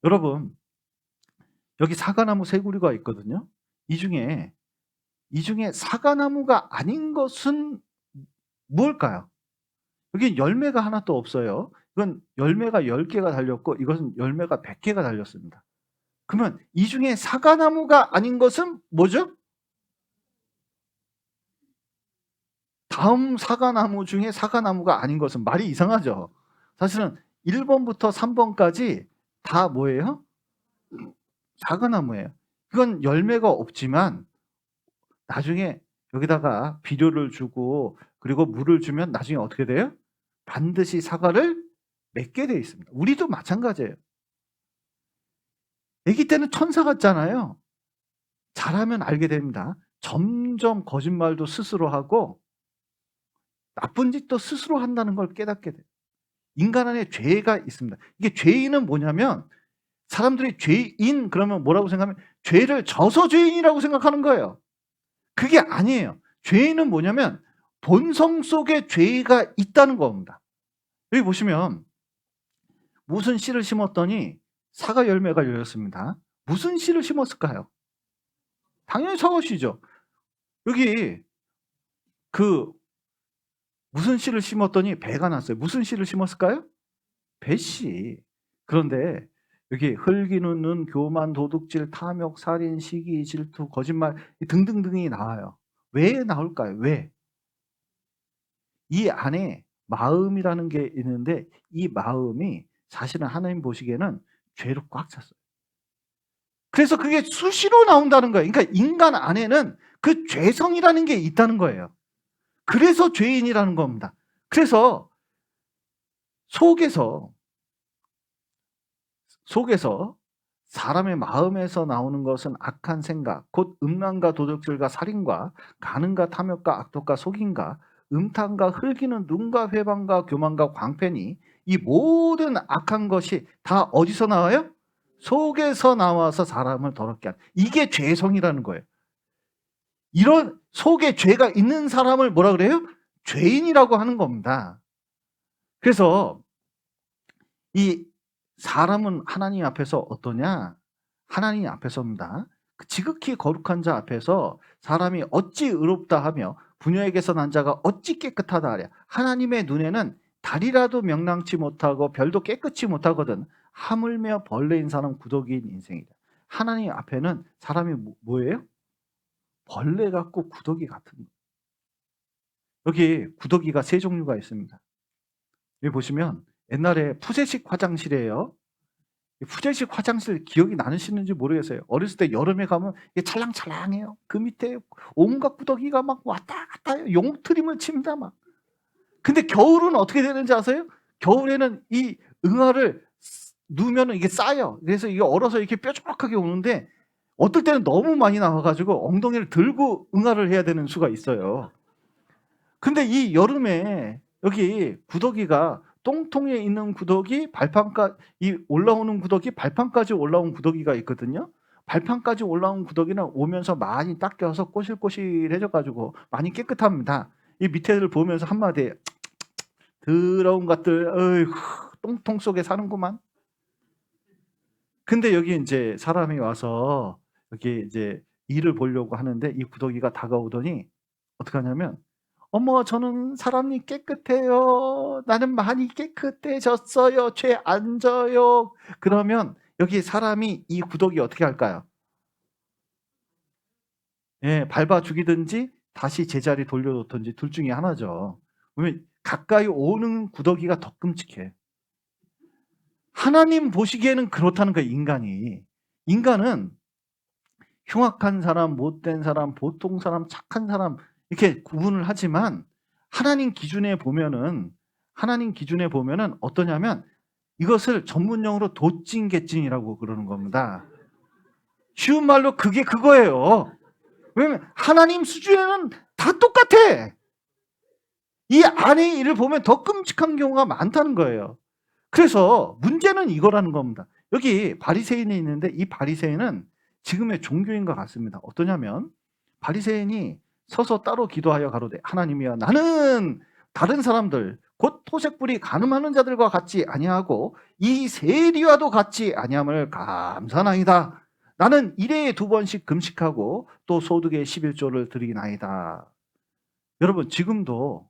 여러분 여기 사과나무 세 그루가 있거든요. 이 중에 사과나무가 아닌 것은 무엇일까요? 여기 열매가 하나도 없어요. 이건 열매가 10개가 달렸고 이것은 열매가 100개가 달렸습니다. 그러면 이 중에 사과나무가 아닌 것은 뭐죠? 다음 사과나무 중에 사과나무가 아닌 것은 말이 이상하죠. 사실은 1번부터 3번까지 다 뭐예요? 사과나무예요. 이건 열매가 없지만 나중에 여기다가 비료를 주고 그리고 물을 주면 나중에 어떻게 돼요? 반드시 사과를 맺게 돼 있습니다. 우리도 마찬가지예요. 아기 때는 천사 같잖아요. 잘하면 알게 됩니다. 점점 거짓말도 스스로 하고 나쁜 짓도 스스로 한다는 걸 깨닫게 돼요. 인간 안에 죄가 있습니다. 이게 죄인은 뭐냐면 사람들이 죄인 그러면 뭐라고 생각하면 죄를 져서 죄인이라고 생각하는 거예요. 그게 아니에요. 죄인은 뭐냐면 본성 속에 죄가 있다는 겁니다. 여기 보시면 무슨 씨를 심었더니 사과 열매가 열렸습니다. 무슨 씨를 심었을까요? 당연히 사과씨죠. 여기 그 무슨 씨를 심었더니 배가 났어요. 무슨 씨를 심었을까요? 배씨. 그런데 여기 흘기는 눈, 교만, 도둑질, 탐욕, 살인, 시기, 질투, 거짓말 등등등이 나와요. 왜 나올까요? 왜? 이 안에 마음이라는 게 있는데 이 마음이 사실은 하나님 보시기에는 죄로 꽉 찼어요. 그래서 그게 수시로 나온다는 거예요. 그러니까 인간 안에는 그 죄성이라는 게 있다는 거예요. 그래서 죄인이라는 겁니다. 그래서 속에서 사람의 마음에서 나오는 것은 악한 생각, 곧 음란과 도둑질과 살인과 간음과 탐욕과 악독과 속임과 음탕과 흘기는 눈과 회방과 교만과 광패니 이 모든 악한 것이 다 어디서 나와요? 속에서 나와서 사람을 더럽게 하는. 이게 죄성이라는 거예요. 이런 속에 죄가 있는 사람을 뭐라 그래요? 죄인이라고 하는 겁니다. 그래서 이 사람은 하나님 앞에서 어떠냐? 하나님 앞에서입니다. 지극히 거룩한 자 앞에서 사람이 어찌 의롭다 하며 부녀에게서 난 자가 어찌 깨끗하다 하랴. 하나님의 눈에는 달이라도 명랑치 못하고 별도 깨끗이 못하거든 하물며 벌레인 사람 구더기인 인생이다. 하나님 앞에는 사람이 뭐예요? 벌레 같고 구더기 같은 거예요. 여기 구더기가 세 종류가 있습니다. 여기 보시면 옛날에 푸세식 화장실이에요. 푸세식 화장실 기억이 나시는지 모르겠어요. 어렸을 때 여름에 가면 이게 찰랑찰랑해요. 그 밑에 온갖 구더기가 막 왔다 갔다 해요. 용트림을 칩니다 막. 근데 겨울은 어떻게 되는지 아세요? 겨울에는 이 응아를 누우면 이게 쌓여. 그래서 이게 얼어서 이렇게 뾰족하게 오는데 어떨 때는 너무 많이 나와가지고 엉덩이를 들고 응아를 해야 되는 수가 있어요. 근데 이 여름에 여기 구더기가 똥통에 있는 구더기, 발판까지 올라오는 구더기, 발판까지 올라온 구더기가 있거든요. 발판까지 올라온 구더기는 오면서 많이 닦여서 꼬실꼬실해져가지고 많이 깨끗합니다. 이 밑에를 보면서 한마디 더러운 것들, 어이구, 똥통 속에 사는구만. 근데 여기 이제 사람이 와서 여기 이제 일을 보려고 하는데 이 구더기가 다가오더니 어떻게 하냐면 어머 저는 사람이 깨끗해요. 나는 많이 깨끗해졌어요. 죄 안 져요. 그러면 여기 사람이 이 구더기 어떻게 할까요? 예, 밟아 죽이든지 다시 제자리 돌려놓든지 둘 중에 하나죠. 왜냐면 가까이 오는 구더기가 더 끔찍해. 하나님 보시기에는 그렇다는 거예요. 인간은 흉악한 사람, 못된 사람, 보통 사람, 착한 사람 이렇게 구분을 하지만 하나님 기준에 보면은 어떠냐면 이것을 전문용어로 도찐개찐이라고 그러는 겁니다. 쉬운 말로 그게 그거예요. 왜냐면 하나님 수준에는 다 똑같아. 이 안의 일을 보면 더 끔찍한 경우가 많다는 거예요. 그래서 문제는 이거라는 겁니다. 여기 바리새인이 있는데 이 바리새인은 지금의 종교인 것 같습니다. 어떠냐면 바리새인이 서서 따로 기도하여 가로되 하나님이여 나는 다른 사람들 곧 토색불이 간음하는 자들과 같지 아니하고 이 세리와도 같지 아니함을 감사나이다. 나는 일회에 2번씩 금식하고 또 소득의 11조를 드리나이다. 여러분 지금도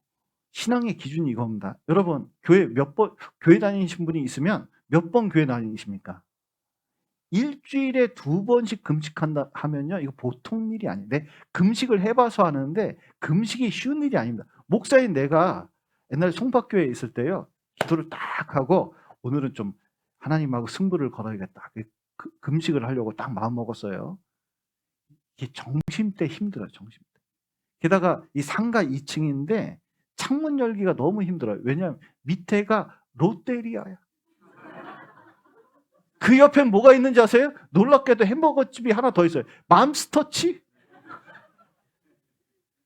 신앙의 기준이 이겁니다. 여러분 교회 다니신 분이 있으면 몇 번 교회 다니십니까? 일주일에 2번씩 금식한다 하면요, 이거 보통 일이 아니에요. 금식을 해봐서 하는데 금식이 쉬운 일이 아닙니다. 목사인 내가 옛날에 송파교회에 있을 때요, 기도를 딱 하고 오늘은 좀 하나님하고 승부를 걸어야겠다. 금식을 하려고 딱 마음 먹었어요. 이게 점심때 힘들어요. 점심때. 게다가 이 상가 2층인데 창문 열기가 너무 힘들어요. 왜냐하면 밑에가 롯데리아야. 그 옆엔 뭐가 있는지 아세요? 놀랍게도 햄버거집이 하나 더 있어요. 맘스터치?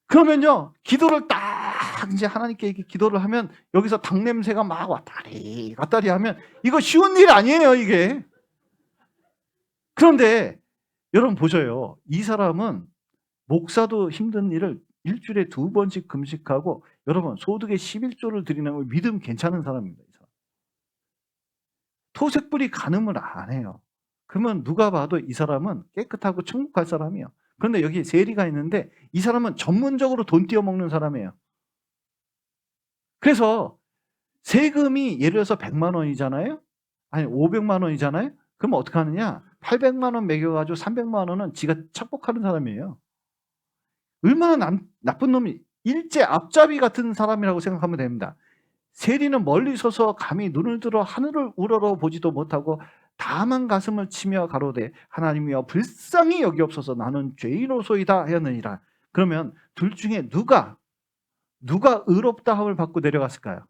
그러면요, 기도를 딱 이제 하나님께 이렇게 기도를 하면 여기서 닭 냄새가 막 왔다리 갔다리 하면 이거 쉬운 일 아니에요, 이게. 그런데 여러분 보셔요. 이 사람은 목사도 힘든 일을 일주일에 2번씩 금식하고 여러분 소득의 11조를 드리는 걸 믿음 괜찮은 사람입니다. 이 사람. 토색불이 간음을 안 해요. 그러면 누가 봐도 이 사람은 깨끗하고 천국 갈 사람이에요. 그런데 여기 세리가 있는데 이 사람은 전문적으로 돈 띄어먹는 사람이에요. 그래서 세금이 예를 들어서 100만 원이잖아요. 아니 500만 원이잖아요. 그럼 어떻게 하느냐? 800만 원 매겨가지고 300만 원은 지가 착복하는 사람이에요. 얼마나 나쁜 놈이, 일제 앞잡이 같은 사람이라고 생각하면 됩니다. 세리는 멀리 서서 감히 눈을 들어 하늘을 우러러 보지도 못하고 다만 가슴을 치며 가로되 하나님이여 불쌍히 여기옵소서 나는 죄인로소이다 하였느니라. 그러면 둘 중에 누가 의롭다 함을 받고 내려갔을까요?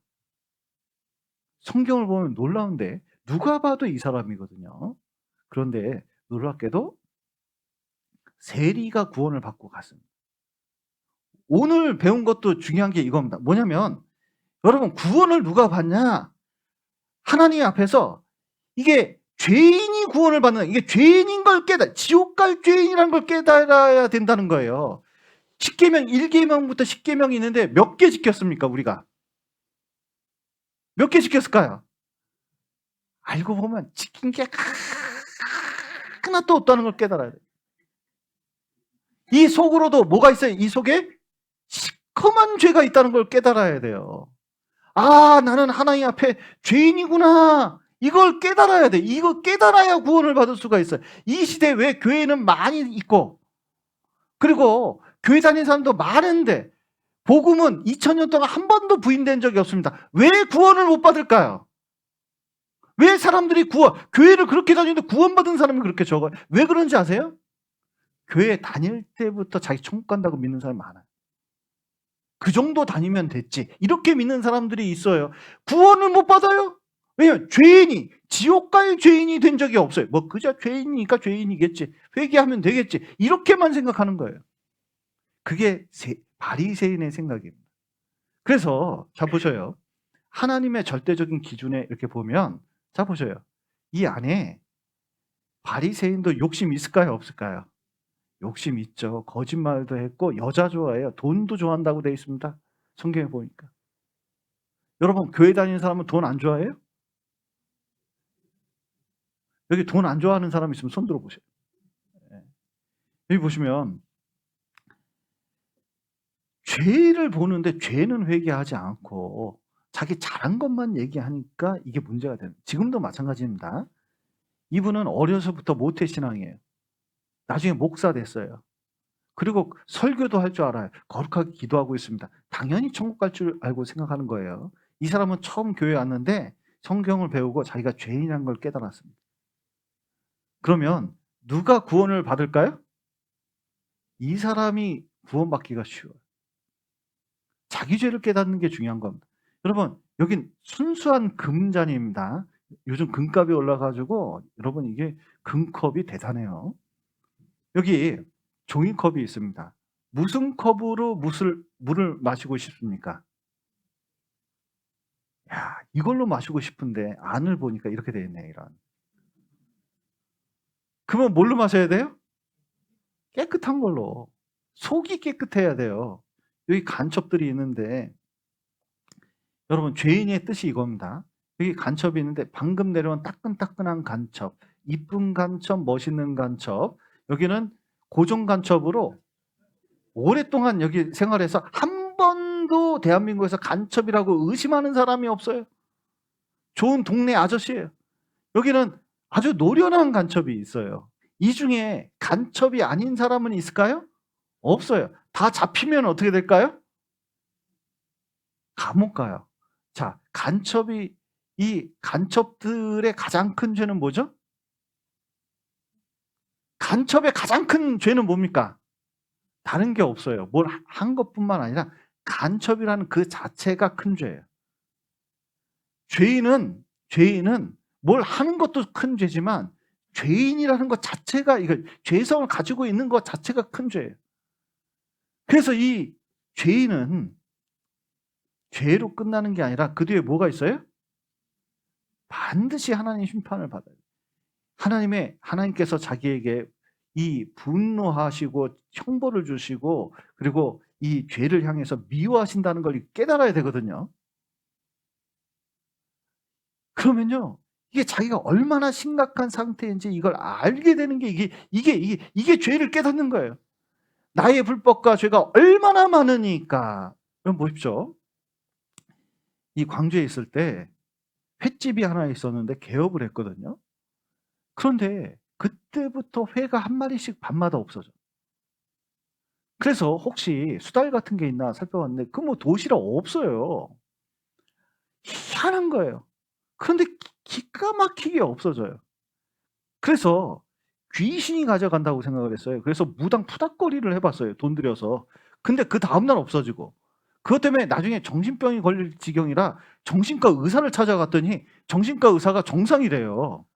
성경을 보면 놀라운데 누가 봐도 이 사람이거든요. 그런데 놀랍게도 세리가 구원을 받고 갔습니다. 오늘 배운 것도 중요한 게 이겁니다. 뭐냐면 여러분 구원을 누가 받냐? 하나님 앞에서 이게 죄인이 구원을 받는, 이게 죄인인 걸 지옥 갈 죄인이라는 걸 깨달아야 된다는 거예요. 10계명 1계명부터 10계명이 있는데 몇 개 지켰습니까 우리가? 몇 개 지켰을까요? 알고 보면 지킨 게 하나도 없다는 걸 깨달아야 돼요. 이 속으로도 뭐가 있어요? 이 속에 시커먼 죄가 있다는 걸 깨달아야 돼요. 아, 나는 하나님 앞에 죄인이구나. 이걸 깨달아야 돼. 이거 깨달아야 구원을 받을 수가 있어요. 이 시대에 왜 교회는 많이 있고 그리고 교회 다니는 사람도 많은데 복음은 2000년 동안 한 번도 부인된 적이 없습니다. 왜 구원을 못 받을까요? 왜 사람들이 교회를 그렇게 다니는데 구원받은 사람이 그렇게 적어요? 왜 그런지 아세요? 교회 다닐 때부터 자기 천국 간다고 믿는 사람이 많아요. 그 정도 다니면 됐지. 이렇게 믿는 사람들이 있어요. 구원을 못 받아요? 왜냐면 죄인이, 지옥 갈 죄인이 된 적이 없어요. 뭐 그저 죄인이니까 죄인이겠지. 회개하면 되겠지. 이렇게만 생각하는 거예요. 그게 바리새인의 생각입니다. 그래서 자 보셔요. 하나님의 절대적인 기준에 이렇게 보면 자 보셔요. 이 안에 바리새인도 욕심 있을까요? 없을까요? 욕심 있죠. 거짓말도 했고 여자 좋아해요. 돈도 좋아한다고 되어 있습니다. 성경에 보니까. 여러분 교회 다니는 사람은 돈 안 좋아해요? 여기 돈 안 좋아하는 사람 있으면 손 들어보세요. 여기 보시면 죄를 보는데 죄는 회개하지 않고 자기 잘한 것만 얘기하니까 이게 문제가 되는. 지금도 마찬가지입니다. 이분은 어려서부터 모태신앙이에요. 나중에 목사 됐어요. 그리고 설교도 할 줄 알아요. 거룩하게 기도하고 있습니다. 당연히 천국 갈 줄 알고 생각하는 거예요. 이 사람은 처음 교회에 왔는데 성경을 배우고 자기가 죄인이라는 걸 깨달았습니다. 그러면 누가 구원을 받을까요? 이 사람이 구원받기가 쉬워요. 자기 죄를 깨닫는 게 중요한 겁니다. 여러분 여긴 순수한 금잔입니다. 요즘 금값이 올라가지고 여러분 이게 금컵이 대단해요. 여기 종이컵이 있습니다. 무슨 컵으로 물을 마시고 싶습니까? 야, 이걸로 마시고 싶은데 안을 보니까 이렇게 되어 있네. 이런. 그러면 뭘로 마셔야 돼요? 깨끗한 걸로. 속이 깨끗해야 돼요. 여기 간첩들이 있는데 여러분 죄인의 뜻이 이겁니다. 여기 간첩이 있는데 방금 내려온 따끈따끈한 간첩, 이쁜 간첩, 멋있는 간첩. 여기는 고정 간첩으로 오랫동안 여기 생활해서 한 번도 대한민국에서 간첩이라고 의심하는 사람이 없어요. 좋은 동네 아저씨예요. 여기는 아주 노련한 간첩이 있어요. 이 중에 간첩이 아닌 사람은 있을까요? 없어요. 다 잡히면 어떻게 될까요? 감옥 가요. 자, 이 간첩들의 가장 큰 죄는 뭐죠? 간첩의 가장 큰 죄는 뭡니까? 다른 게 없어요. 뭘 한 것뿐만 아니라 간첩이라는 그 자체가 큰 죄예요. 죄인은 뭘 하는 것도 큰 죄지만 죄인이라는 것 자체가 이거 죄성을 가지고 있는 것 자체가 큰 죄예요. 그래서 이 죄인은 죄로 끝나는 게 아니라 그 뒤에 뭐가 있어요? 반드시 하나님 심판을 받아요. 하나님께서 자기에게 이 분노하시고 형벌을 주시고 그리고 이 죄를 향해서 미워하신다는 걸 깨달아야 되거든요. 그러면요, 이게 자기가 얼마나 심각한 상태인지 이걸 알게 되는 게 이게 죄를 깨닫는 거예요. 나의 불법과 죄가 얼마나 많으니까. 여러분 보십시오. 이 광주에 있을 때 횟집이 하나 있었는데 개업을 했거든요. 그런데 그때부터 회가 한 마리씩 밤마다 없어져. 그래서 혹시 수달 같은 게 있나 살펴봤는데 그 뭐 도시락 없어요. 희한한 거예요. 그런데 기가 막히게 없어져요. 그래서 귀신이 가져간다고 생각을 했어요. 그래서 무당 푸닥거리를 해봤어요. 돈 들여서. 근데 그 다음날 없어지고. 그것 때문에 나중에 정신병이 걸릴 지경이라 정신과 의사를 찾아갔더니 정신과 의사가 정상이래요.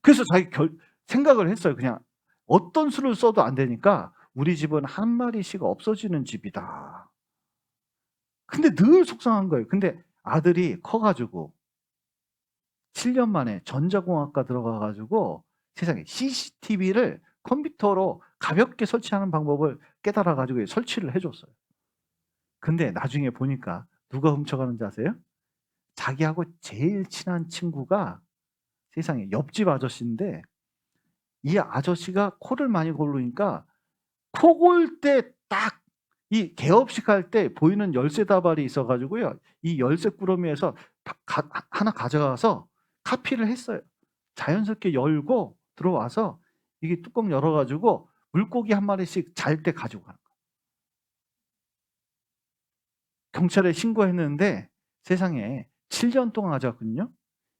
그래서 생각을 했어요. 그냥 어떤 수를 써도 안 되니까 우리 집은 한 마리씩 없어지는 집이다. 근데 늘 속상한 거예요. 근데 아들이 커가지고 7년 만에 전자공학과 들어가가지고 세상에 CCTV를 컴퓨터로 가볍게 설치하는 방법을 깨달아가지고 설치를 해줬어요. 근데 나중에 보니까 누가 훔쳐가는지 아세요? 자기하고 제일 친한 친구가 세상에 옆집 아저씨인데 이 아저씨가 코를 많이 고르니까 코 골 때 딱 이 개업식 할 때 보이는 열쇠 다발이 있어가지고요. 이 열쇠 꾸러미에서 하나 가져가서 카피를 했어요. 자연스럽게 열고 들어와서 이게 뚜껑 열어가지고 물고기 한 마리씩 잘 때 가지고 가는 거예요. 경찰에 신고했는데 세상에 7년 동안 가져갔거든요.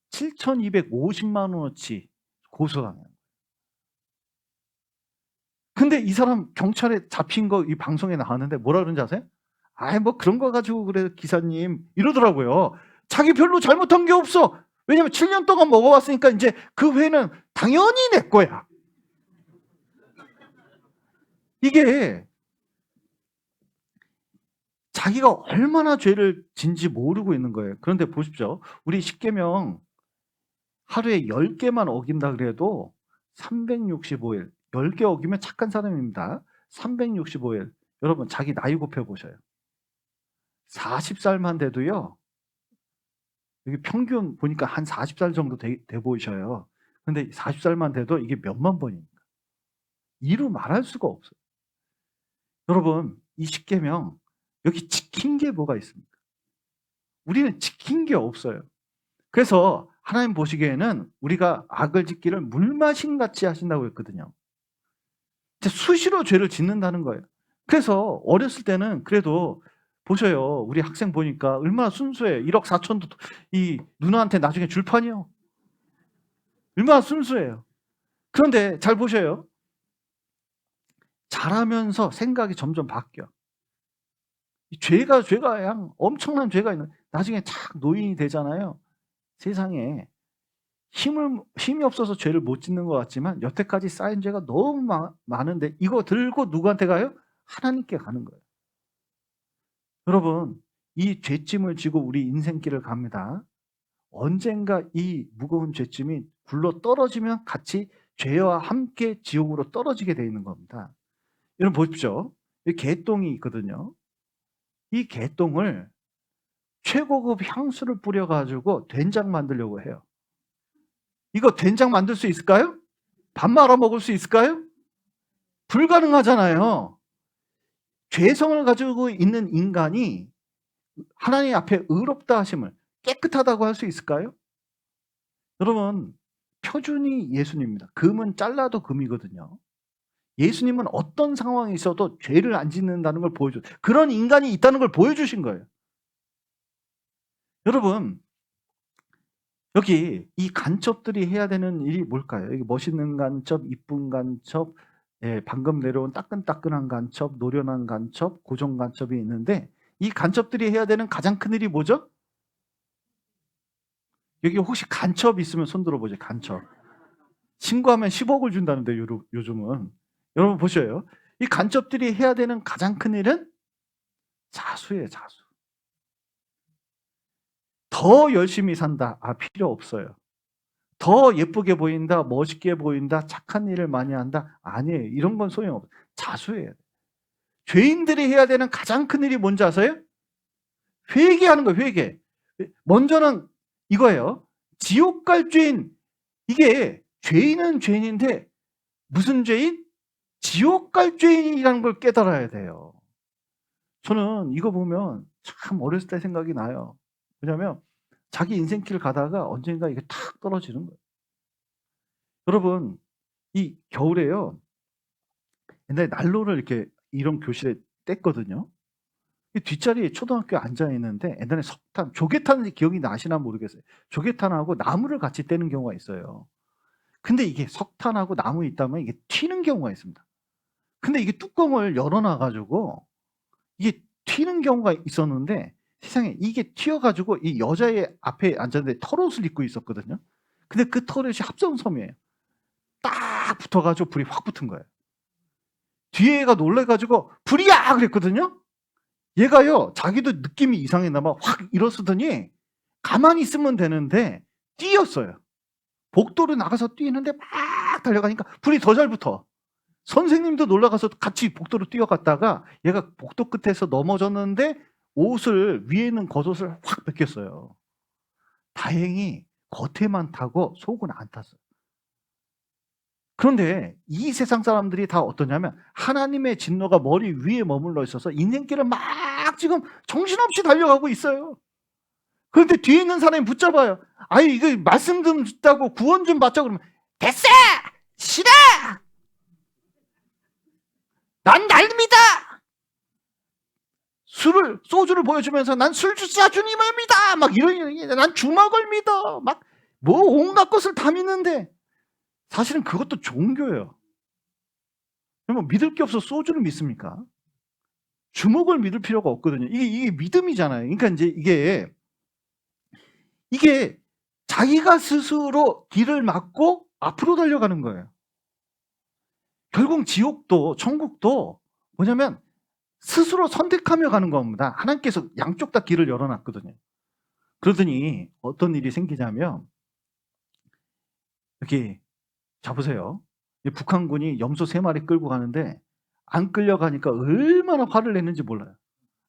7,250만 원어치 고소당해요. 근데 이 사람 경찰에 잡힌 거 이 방송에 나왔는데 뭐라 그런지 아세요? 아이 뭐 그런 거 가지고 그래 기사님 이러더라고요. 자기 별로 잘못한 게 없어. 왜냐면 7년 동안 먹어왔으니까 이제 그 회는 당연히 내 거야. 이게 자기가 얼마나 죄를 진지 모르고 있는 거예요. 그런데 보십시오. 우리 십계명 하루에 10개만 어긴다 그래도 365일 10개 어기면 착한 사람입니다. 365일 여러분 자기 나이 곱해보셔요. 40살만 돼도요. 여기 평균 보니까 한 40살 정도 돼 보이셔요. 근데 40살만 돼도 이게 몇만 번입니까? 이루 말할 수가 없어요. 여러분 이 십계명 여기 지킨 게 뭐가 있습니까? 우리는 지킨 게 없어요. 그래서 하나님 보시기에는 우리가 악을 짓기를 물마신같이 하신다고 했거든요. 수시로 죄를 짓는다는 거예요. 그래서 어렸을 때는 그래도 보셔요. 우리 학생 보니까 얼마나 순수해요. 1억 4천도 이 누나한테 나중에 줄 판이요. 얼마나 순수해요. 그런데 잘 보셔요. 자라면서 생각이 점점 바뀌어. 죄가 그냥 엄청난 죄가 있는 나중에 착 노인이 되잖아요. 세상에 힘이 없어서 죄를 못 짓는 것 같지만 여태까지 쌓인 죄가 너무 많은데 이거 들고 누구한테 가요? 하나님께 가는 거예요. 여러분 이 죄짐을 지고 우리 인생길을 갑니다. 언젠가 이 무거운 죄짐이 굴러 떨어지면 같이 죄와 함께 지옥으로 떨어지게 되어 있는 겁니다. 여러분 보십시오. 이 개똥이 있거든요. 이 개똥을 최고급 향수를 뿌려 가지고 된장 만들려고 해요. 이거 된장 만들 수 있을까요? 밥 말아 먹을 수 있을까요? 불가능하잖아요. 죄성을 가지고 있는 인간이 하나님 앞에 의롭다 하심을, 깨끗하다고 할 수 있을까요? 여러분, 표준이 예수님입니다. 금은 잘라도 금이거든요. 예수님은 어떤 상황이 있어도 죄를 안 짓는다는 걸 보여줘. 그런 인간이 있다는 걸 보여주신 거예요. 여러분, 여기 이 간첩들이 해야 되는 일이 뭘까요? 여기 멋있는 간첩, 이쁜 간첩, 예, 방금 내려온 따끈따끈한 간첩, 노련한 간첩, 고정 간첩이 있는데, 이 간첩들이 해야 되는 가장 큰 일이 뭐죠? 여기 혹시 간첩 있으면 손 들어보죠. 간첩. 신고하면 10억을 준다는데 요즘은. 여러분 보셔요. 이 간첩들이 해야 되는 가장 큰 일은 자수예요. 자수. 더 열심히 산다. 필요 없어요. 더 예쁘게 보인다. 멋있게 보인다. 착한 일을 많이 한다. 아니에요. 이런 건 소용없어요. 자수예요. 죄인들이 해야 되는 가장 큰 일이 뭔지 아세요? 회개하는 거예요. 회개. 먼저는 이거예요. 지옥 갈 죄인. 이게 죄인은 죄인인데 무슨 죄인? 지옥 갈 죄인이라는 걸 깨달아야 돼요. 저는 이거 보면 참 어렸을 때 생각이 나요. 왜냐하면 자기 인생길 가다가 언젠가 이게 탁 떨어지는 거예요. 여러분, 이 겨울에요. 옛날에 난로를 이렇게 이런 교실에 뗐거든요. 이 뒷자리에 초등학교에 앉아 있는데 옛날에 석탄, 조개탄 기억이 나시나 모르겠어요. 조개탄하고 나무를 같이 떼는 경우가 있어요. 근데 이게 석탄하고 나무 있다면 이게 튀는 경우가 있습니다. 근데 이게 뚜껑을 열어놔 가지고 이게 튀는 경우가 있었는데 세상에 이게 튀어가지고 이 여자의 앞에 앉았는데 털옷을 입고 있었거든요. 근데 그 털옷이 합성섬이에요. 딱 붙어가지고 불이 확 붙은 거예요. 뒤에 애가 놀래가지고 불이야! 그랬거든요. 얘가요, 자기도 느낌이 이상했나 봐. 확 일어서더니 가만히 있으면 되는데 뛰었어요. 복도로 나가서 뛰는데 막 달려가니까 불이 더 잘 붙어. 선생님도 놀라가서 같이 복도로 뛰어갔다가 얘가 복도 끝에서 넘어졌는데 옷을, 위에 있는 겉옷을 확 벗겼어요. 다행히 겉에만 타고 속은 안 탔어요. 그런데 이 세상 사람들이 다 어떠냐면 하나님의 진노가 머리 위에 머물러 있어서 인생길을 막 지금 정신없이 달려가고 있어요. 그런데 뒤에 있는 사람이 붙잡아요. 아이, 이거 말씀 좀 듣다고 구원 좀 받자 그러면 됐어! 싫어! 난 날 믿어! 소주를 보여주면서 난 술주사 주님을 믿어! 막 난 주먹을 믿어! 막, 뭐 온갖 것을 다 믿는데, 사실은 그것도 종교예요. 그러면 믿을 게 없어 소주를 믿습니까? 주먹을 믿을 필요가 없거든요. 이게 믿음이잖아요. 그러니까 이제 이게 자기가 스스로 길을 막고 앞으로 달려가는 거예요. 결국 지옥도 천국도 뭐냐면 스스로 선택하며 가는 겁니다. 하나님께서 양쪽 다 길을 열어놨거든요. 그러더니 어떤 일이 생기냐면 이렇게 잡으세요. 북한군이 염소 3마리 끌고 가는데 안 끌려가니까 얼마나 화를 냈는지 몰라요.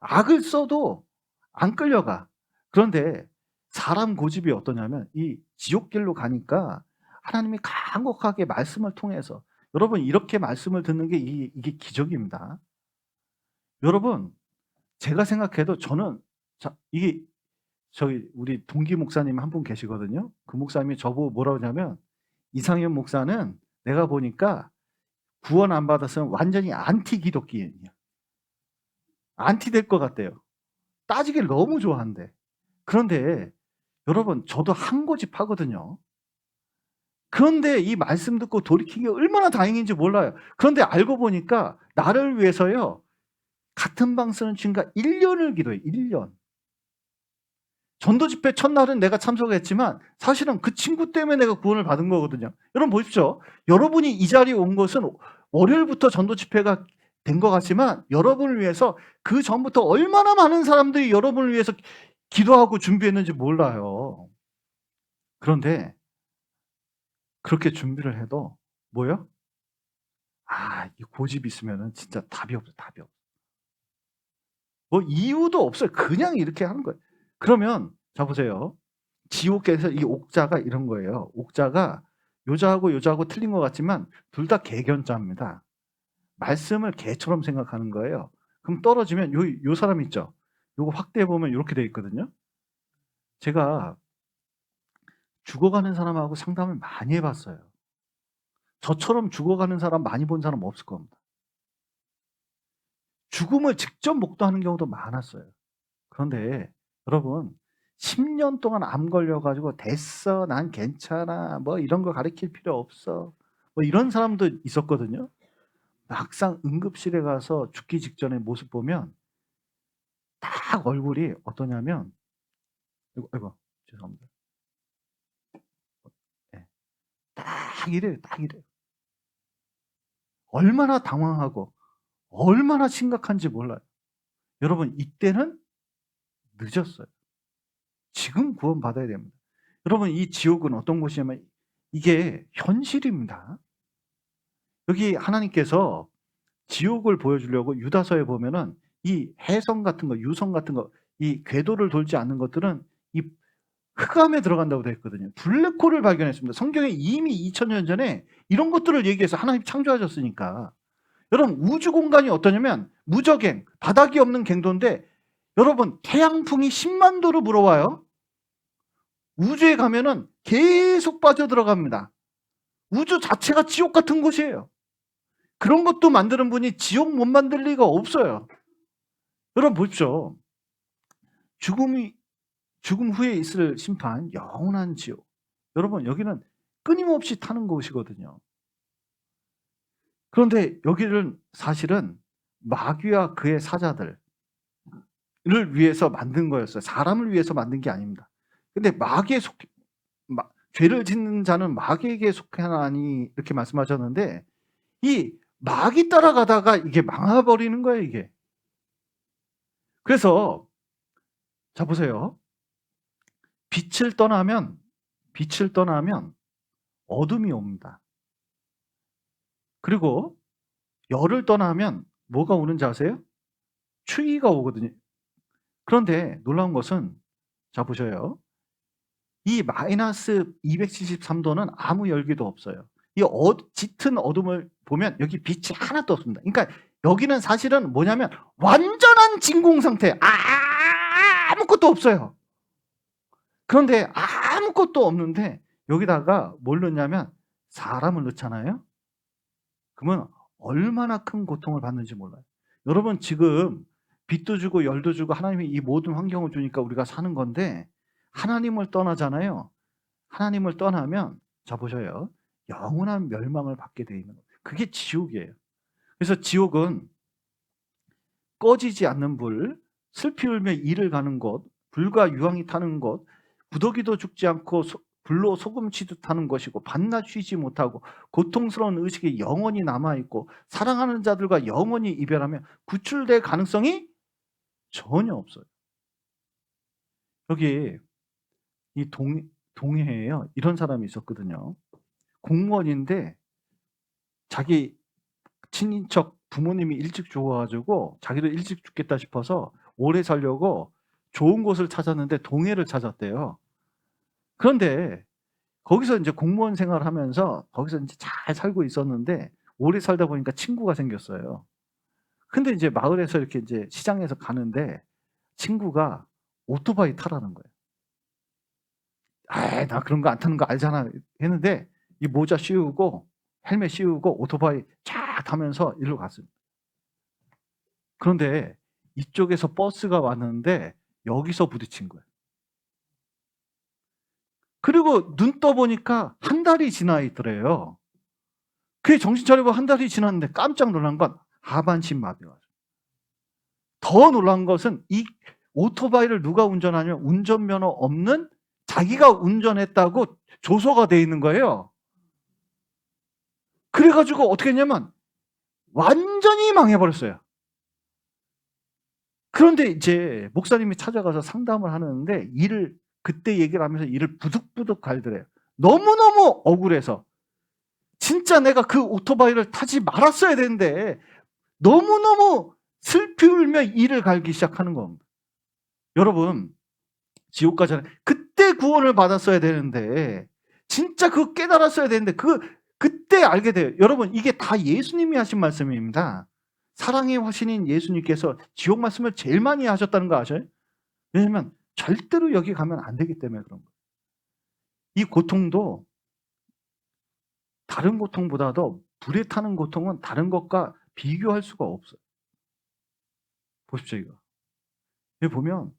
악을 써도 안 끌려가. 그런데 사람 고집이 어떠냐면 이 지옥길로 가니까 하나님이 간곡하게 말씀을 통해서, 여러분 이렇게 말씀을 듣는 게 이게 기적입니다. 여러분, 제가 생각해도 저는 이게 저희 우리 동기 목사님 한 분 계시거든요. 그 목사님이 저보고 뭐라고 하냐면 이상현 목사는 내가 보니까 구원 안 받았으면 완전히 안티 기독교인이야. 안티 될 것 같대요. 따지기를 너무 좋아한대. 그런데 여러분, 저도 한 고집하거든요. 그런데 이 말씀 듣고 돌이킨 게 얼마나 다행인지 몰라요. 그런데 알고 보니까 나를 위해서요, 같은 방 쓰는 친구가 1년을 기도해. 1년. 전도 집회 첫날은 내가 참석했지만 사실은 그 친구 때문에 내가 구원을 받은 거거든요. 여러분 보십시오. 여러분이 이 자리에 온 것은 월요일부터 전도 집회가 된 것 같지만 여러분을 위해서 그 전부터 얼마나 많은 사람들이 여러분을 위해서 기도하고 준비했는지 몰라요. 그런데 그렇게 준비를 해도 뭐요? 이 고집이 있으면 진짜 답이 없어, 답이 없어. 뭐 이유도 없어요. 그냥 이렇게 하는 거예요. 그러면 자 보세요. 지옥에서 이 옥자가 이런 거예요. 옥자가 요자하고 틀린 것 같지만 둘 다 개견자입니다. 말씀을 개처럼 생각하는 거예요. 그럼 떨어지면 요 사람 있죠? 요거 확대해 보면 이렇게 돼 있거든요. 제가 죽어가는 사람하고 상담을 많이 해봤어요. 저처럼 죽어가는 사람 많이 본 사람 없을 겁니다. 죽음을 직접 목도하는 경우도 많았어요. 그런데 여러분 10년 동안 암 걸려가지고 됐어 난 괜찮아 뭐 이런 거 가르칠 필요 없어 뭐 이런 사람도 있었거든요. 막상 응급실에 가서 죽기 직전의 모습 보면 딱 얼굴이 어떠냐면 아이고 죄송합니다. 네. 딱 이래요. 얼마나 당황하고 얼마나 심각한지 몰라요. 여러분 이때는 늦었어요. 지금 구원받아야 됩니다. 여러분 이 지옥은 어떤 곳이냐면 이게 현실입니다. 여기 하나님께서 지옥을 보여주려고 유다서에 보면은 이 해성 같은 거, 유성 같은 거, 이 궤도를 돌지 않는 것들은 이 흑암에 들어간다고 되어 있거든요. 블랙홀을 발견했습니다. 성경에 이미 2000년 전에 이런 것들을 얘기해서 하나님 창조하셨으니까. 여러분 우주 공간이 어떠냐면 무적행, 바닥이 없는 갱도인데 여러분 태양풍이 10만 도로 불어와요. 우주에 가면은 계속 빠져들어갑니다. 우주 자체가 지옥 같은 곳이에요. 그런 것도 만드는 분이 지옥 못 만들 리가 없어요. 여러분 보십시오. 죽음 후에 있을 심판, 영원한 지옥. 여러분 여기는 끊임없이 타는 곳이거든요. 그런데 여기는 사실은 마귀와 그의 사자들을 위해서 만든 거였어요. 사람을 위해서 만든 게 아닙니다. 근데 죄를 짓는 자는 마귀에게 속하나니 이렇게 말씀하셨는데 이 마귀 따라가다가 이게 망해버리는 거예요, 이게. 그래서 자 보세요. 빛을 떠나면 어둠이 옵니다. 그리고 열을 떠나면 뭐가 오는지 아세요? 추위가 오거든요. 그런데 놀라운 것은 자 보셔요. 이 마이너스 273도는 아무 열기도 없어요. 이 짙은 어둠을 보면 여기 빛이 하나도 없습니다. 그러니까 여기는 사실은 뭐냐면 완전한 진공 상태. 아무것도 없어요. 그런데 아무것도 없는데 여기다가 뭘 넣냐면 사람을 넣잖아요. 그러면 얼마나 큰 고통을 받는지 몰라요. 여러분 지금 빛도 주고 열도 주고 하나님이 이 모든 환경을 주니까 우리가 사는 건데 하나님을 떠나잖아요. 하나님을 떠나면 자 보셔요. 영원한 멸망을 받게 돼 있는 거예요. 그게 지옥이에요. 그래서 지옥은 꺼지지 않는 불, 슬피 울며 이를 가는 곳, 불과 유황이 타는 곳, 구더기도 죽지 않고 불로 소금 치듯 하는 것이고 밤낮 쉬지 못하고 고통스러운 의식이 영원히 남아있고 사랑하는 자들과 영원히 이별하며 구출될 가능성이 전혀 없어요. 여기 이 동해에요. 이런 사람이 있었거든요. 공무원인데 자기 친인척 부모님이 일찍 죽어가지고 자기도 일찍 죽겠다 싶어서 오래 살려고 좋은 곳을 찾았는데 동해를 찾았대요. 그런데 거기서 이제 공무원 생활을 하면서 거기서 이제 잘 살고 있었는데 오래 살다 보니까 친구가 생겼어요. 근데 이제 마을에서 이렇게 이제 시장에서 가는데 친구가 오토바이 타라는 거예요. 나 그런 거 안 타는 거 알잖아 했는데 이 모자 씌우고 헬멧 씌우고 오토바이 쫙 타면서 일로 갔습니다. 그런데 이쪽에서 버스가 왔는데 여기서 부딪힌 거예요. 그리고 눈 떠보니까 한 달이 지나 있더래요. 그게 정신 차리고 한 달이 지났는데 깜짝 놀란 건 하반신 마비가 왔어요. 더 놀란 것은 이 오토바이를 누가 운전하냐면 운전면허 없는 자기가 운전했다고 조서가 돼 있는 거예요. 그래가지고 어떻게 했냐면 완전히 망해버렸어요. 그런데 이제 목사님이 찾아가서 상담을 하는데 그때 얘기를 하면서 이를 부득부득 갈더래요. 너무너무 억울해서 진짜 내가 그 오토바이를 타지 말았어야 되는데 너무너무 슬피 울며 이를 갈기 시작하는 겁니다. 여러분, 지옥 가잖아요. 그때 구원을 받았어야 되는데, 진짜 그거 깨달았어야 되는데, 그때 알게 돼요. 여러분, 이게 다 예수님이 하신 말씀입니다. 사랑의 화신인 예수님께서 지옥 말씀을 제일 많이 하셨다는 거 아셔요? 왜냐면 절대로 여기 가면 안 되기 때문에 그런 거예요. 이 고통도 다른 고통보다도 불에 타는 고통은 다른 것과 비교할 수가 없어요. 보십시오, 이거. 여기 보면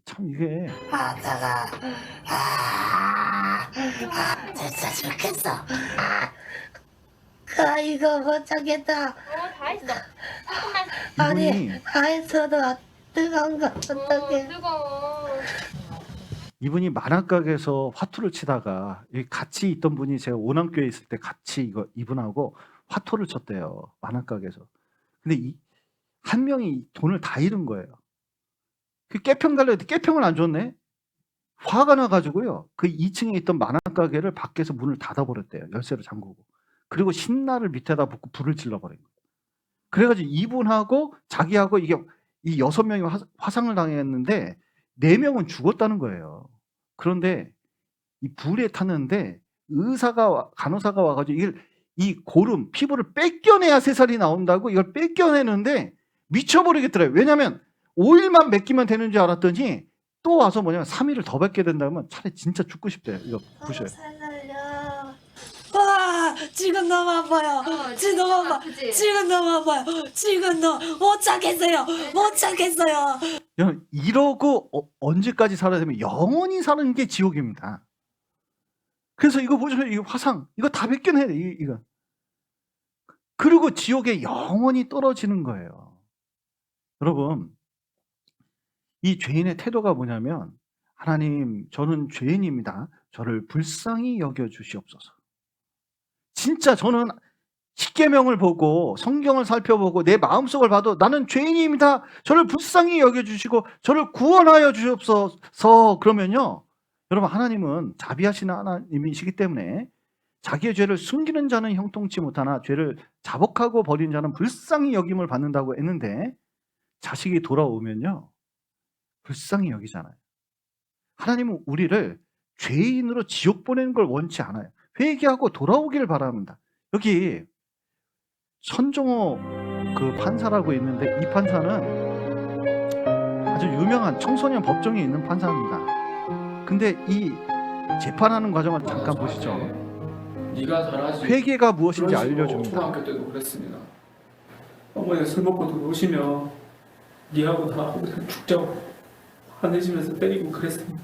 참 이게 하다가 진짜 죽겠어. 이거 못 참겠다. 다 했어. 조금만. 아니 이분이 다 했어도 뜨거운 거 어떡해. 뜨거워. 이분이 만화가게에서 화투를 치다가 같이 있던 분이 제가 오남교에 있을 때 같이 이분하고 화투를 쳤대요. 만화가게에서. 근데 한 명이 돈을 다 잃은 거예요. 그 깨평 달라고 했더니 깨평을 안 줬네. 화가 나가지고요. 그 2층에 있던 만화가게를 밖에서 문을 닫아버렸대요. 열쇠로 잠그고. 그리고 신나를 밑에다 붓고 불을 질러버린 거예요. 그래가지고 이분하고 자기하고 이 6명이 화상을 당했는데 4명은 죽었다는 거예요. 그런데 이 불에 탔는데 간호사가 와가지고 이 고름, 피부를 뺏겨내야 새살이 나온다고 이걸 뺏겨내는데 미쳐버리겠더래요. 왜냐면 5일만 맡기면 되는 줄 알았더니 또 와서 3일을 더 뱉게 된다면 차라리 진짜 죽고 싶대요. 이거 보셔요. 살려요. 와 지금 너무 아파요. 지금 너무 아파. 아프지? 지금 너무 아파요. 지금 너무 못 참겠어요. 못 참겠어요. 이러고 언제까지 살아야 되면 영원히 사는 게 지옥입니다. 그래서 이거 보시면 이 화상 이거 다 벗겨내야 돼. 이거. 그리고 지옥에 영원히 떨어지는 거예요. 여러분, 이 죄인의 태도가 뭐냐면 하나님, 저는 죄인입니다. 저를 불쌍히 여겨 주시옵소서. 진짜 저는 십계명을 보고 성경을 살펴보고 내 마음속을 봐도 나는 죄인입니다. 저를 불쌍히 여겨주시고 저를 구원하여 주옵소서. 그러면요, 여러분, 하나님은 자비하시는 하나님이시기 때문에 자기의 죄를 숨기는 자는 형통치 못하나 죄를 자복하고 버린 자는 불쌍히 여김을 받는다고 했는데 자식이 돌아오면요 불쌍히 여기잖아요. 하나님은 우리를 죄인으로 지옥 보내는 걸 원치 않아요. 회개하고 돌아오기를 바랍니다. 여기 선종호 그 판사라고 있는데 이 판사는 아주 유명한 청소년 법정에 있는 판사입니다. 근데 이 재판하는 과정을 잠깐 보시죠. 네가 잘하지. 회개가 무엇인지 그런 식으로 알려줍니다. 초등학교 때도 그랬습니다. 어머니가 술 먹고 들어오시면 니하고 나하고 그냥 죽자고 화내시면서 때리고 그랬습니다.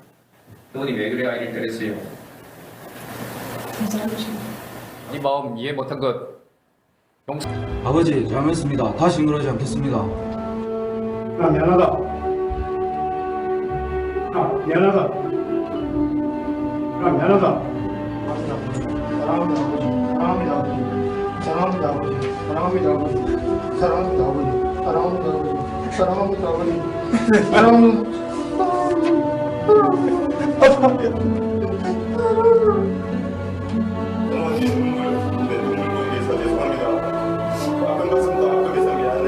어머니 왜 그래 아이를 때렸어요? 네 마음 이해 못한 것 아버지 잘못했습니다. 다시 그러지 않겠습니다. 야, 미안하다. 야, 미안하다. 야, 미안하다. 사랑합니다, 아버지. 사랑합니다, 아버지. 사랑합니다, 아버지. 사랑합니다, 아버지. 사랑합니다, 아버지. 사랑합니다, 아버지. 사랑합니다, 아버지. 어머니 내 눈물 보이게 죄송합니다. 아픈 말씀도 아프게서 미안해.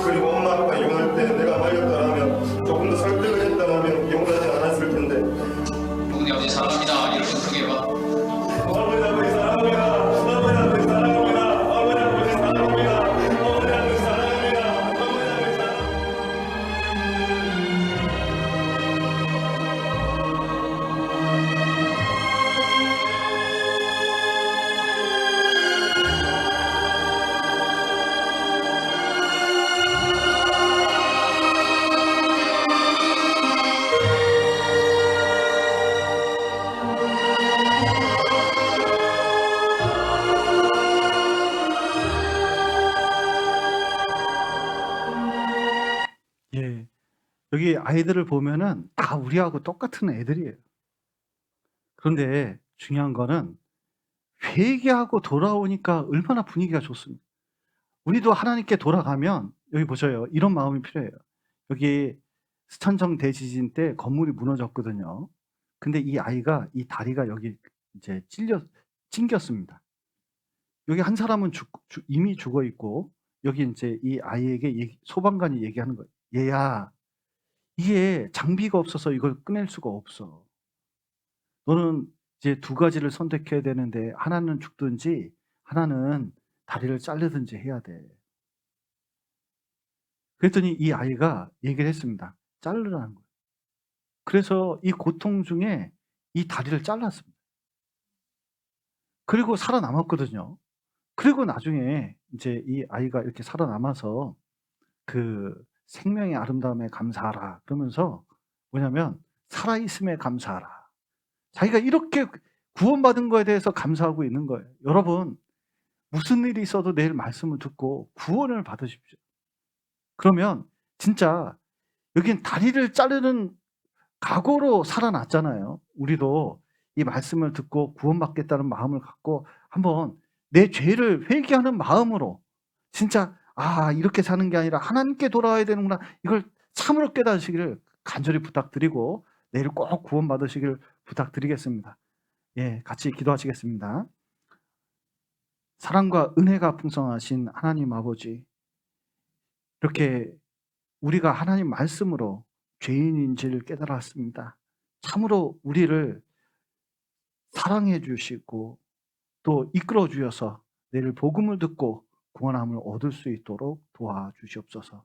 그리고 엄마 아빠 이혼할 때 내가 말렸더라면 조금 더 설득을 했더라면 이혼하지 않았을 텐데. 누구네 아버지 사랑합니다 이렇게 크게 봐. 어머니 아버지 사랑합니다. 어머니 아버지 사랑합니다. 어머니 아버지 사랑합니다. 어머니 아버지 사랑합니다. 어머니 아버지 사랑합니다. 예, 여기 아이들을 보면은 다 우리하고 똑같은 애들이에요. 그런데 중요한 거는 회개하고 돌아오니까 얼마나 분위기가 좋습니다. 우리도 하나님께 돌아가면 여기 보셔요. 이런 마음이 필요해요. 여기 스탄정 대지진 때 건물이 무너졌거든요. 근데 이 아이가 이 다리가 여기 이제 찡겼습니다. 여기 한 사람은 이미 죽어 있고 여기 이제 이 아이에게 소방관이 얘기하는 거예요. 얘야, 이게 장비가 없어서 이걸 꺼낼 수가 없어. 너는 이제 두 가지를 선택해야 되는데 하나는 죽든지 하나는 다리를 자르든지 해야 돼. 그랬더니 이 아이가 얘기를 했습니다. 자르라는 거예요. 그래서 이 고통 중에 이 다리를 잘랐습니다. 그리고 살아남았거든요. 그리고 나중에 이제 이 아이가 이렇게 살아남아서 그 생명의 아름다움에 감사하라 그러면서 뭐냐면 살아있음에 감사하라. 자기가 이렇게 구원받은 거에 대해서 감사하고 있는 거예요. 여러분, 무슨 일이 있어도 내일 말씀을 듣고 구원을 받으십시오. 그러면 진짜 여긴 다리를 자르는 각오로 살아났잖아요. 우리도 이 말씀을 듣고 구원받겠다는 마음을 갖고 한번 내 죄를 회개하는 마음으로 진짜 이렇게 사는 게 아니라 하나님께 돌아와야 되는구나, 이걸 참으로 깨닫으시기를 간절히 부탁드리고 내일 꼭 구원받으시기를 부탁드리겠습니다. 예, 같이 기도하시겠습니다. 사랑과 은혜가 풍성하신 하나님 아버지, 이렇게 우리가 하나님 말씀으로 죄인인지를 깨달았습니다. 참으로 우리를 사랑해 주시고 또 이끌어 주셔서 내일 복음을 듣고 구원함을 얻을 수 있도록 도와주시옵소서.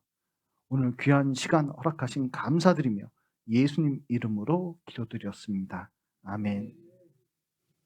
오늘 귀한 시간 허락하신 감사드리며 예수님 이름으로 기도드렸습니다. 아멘.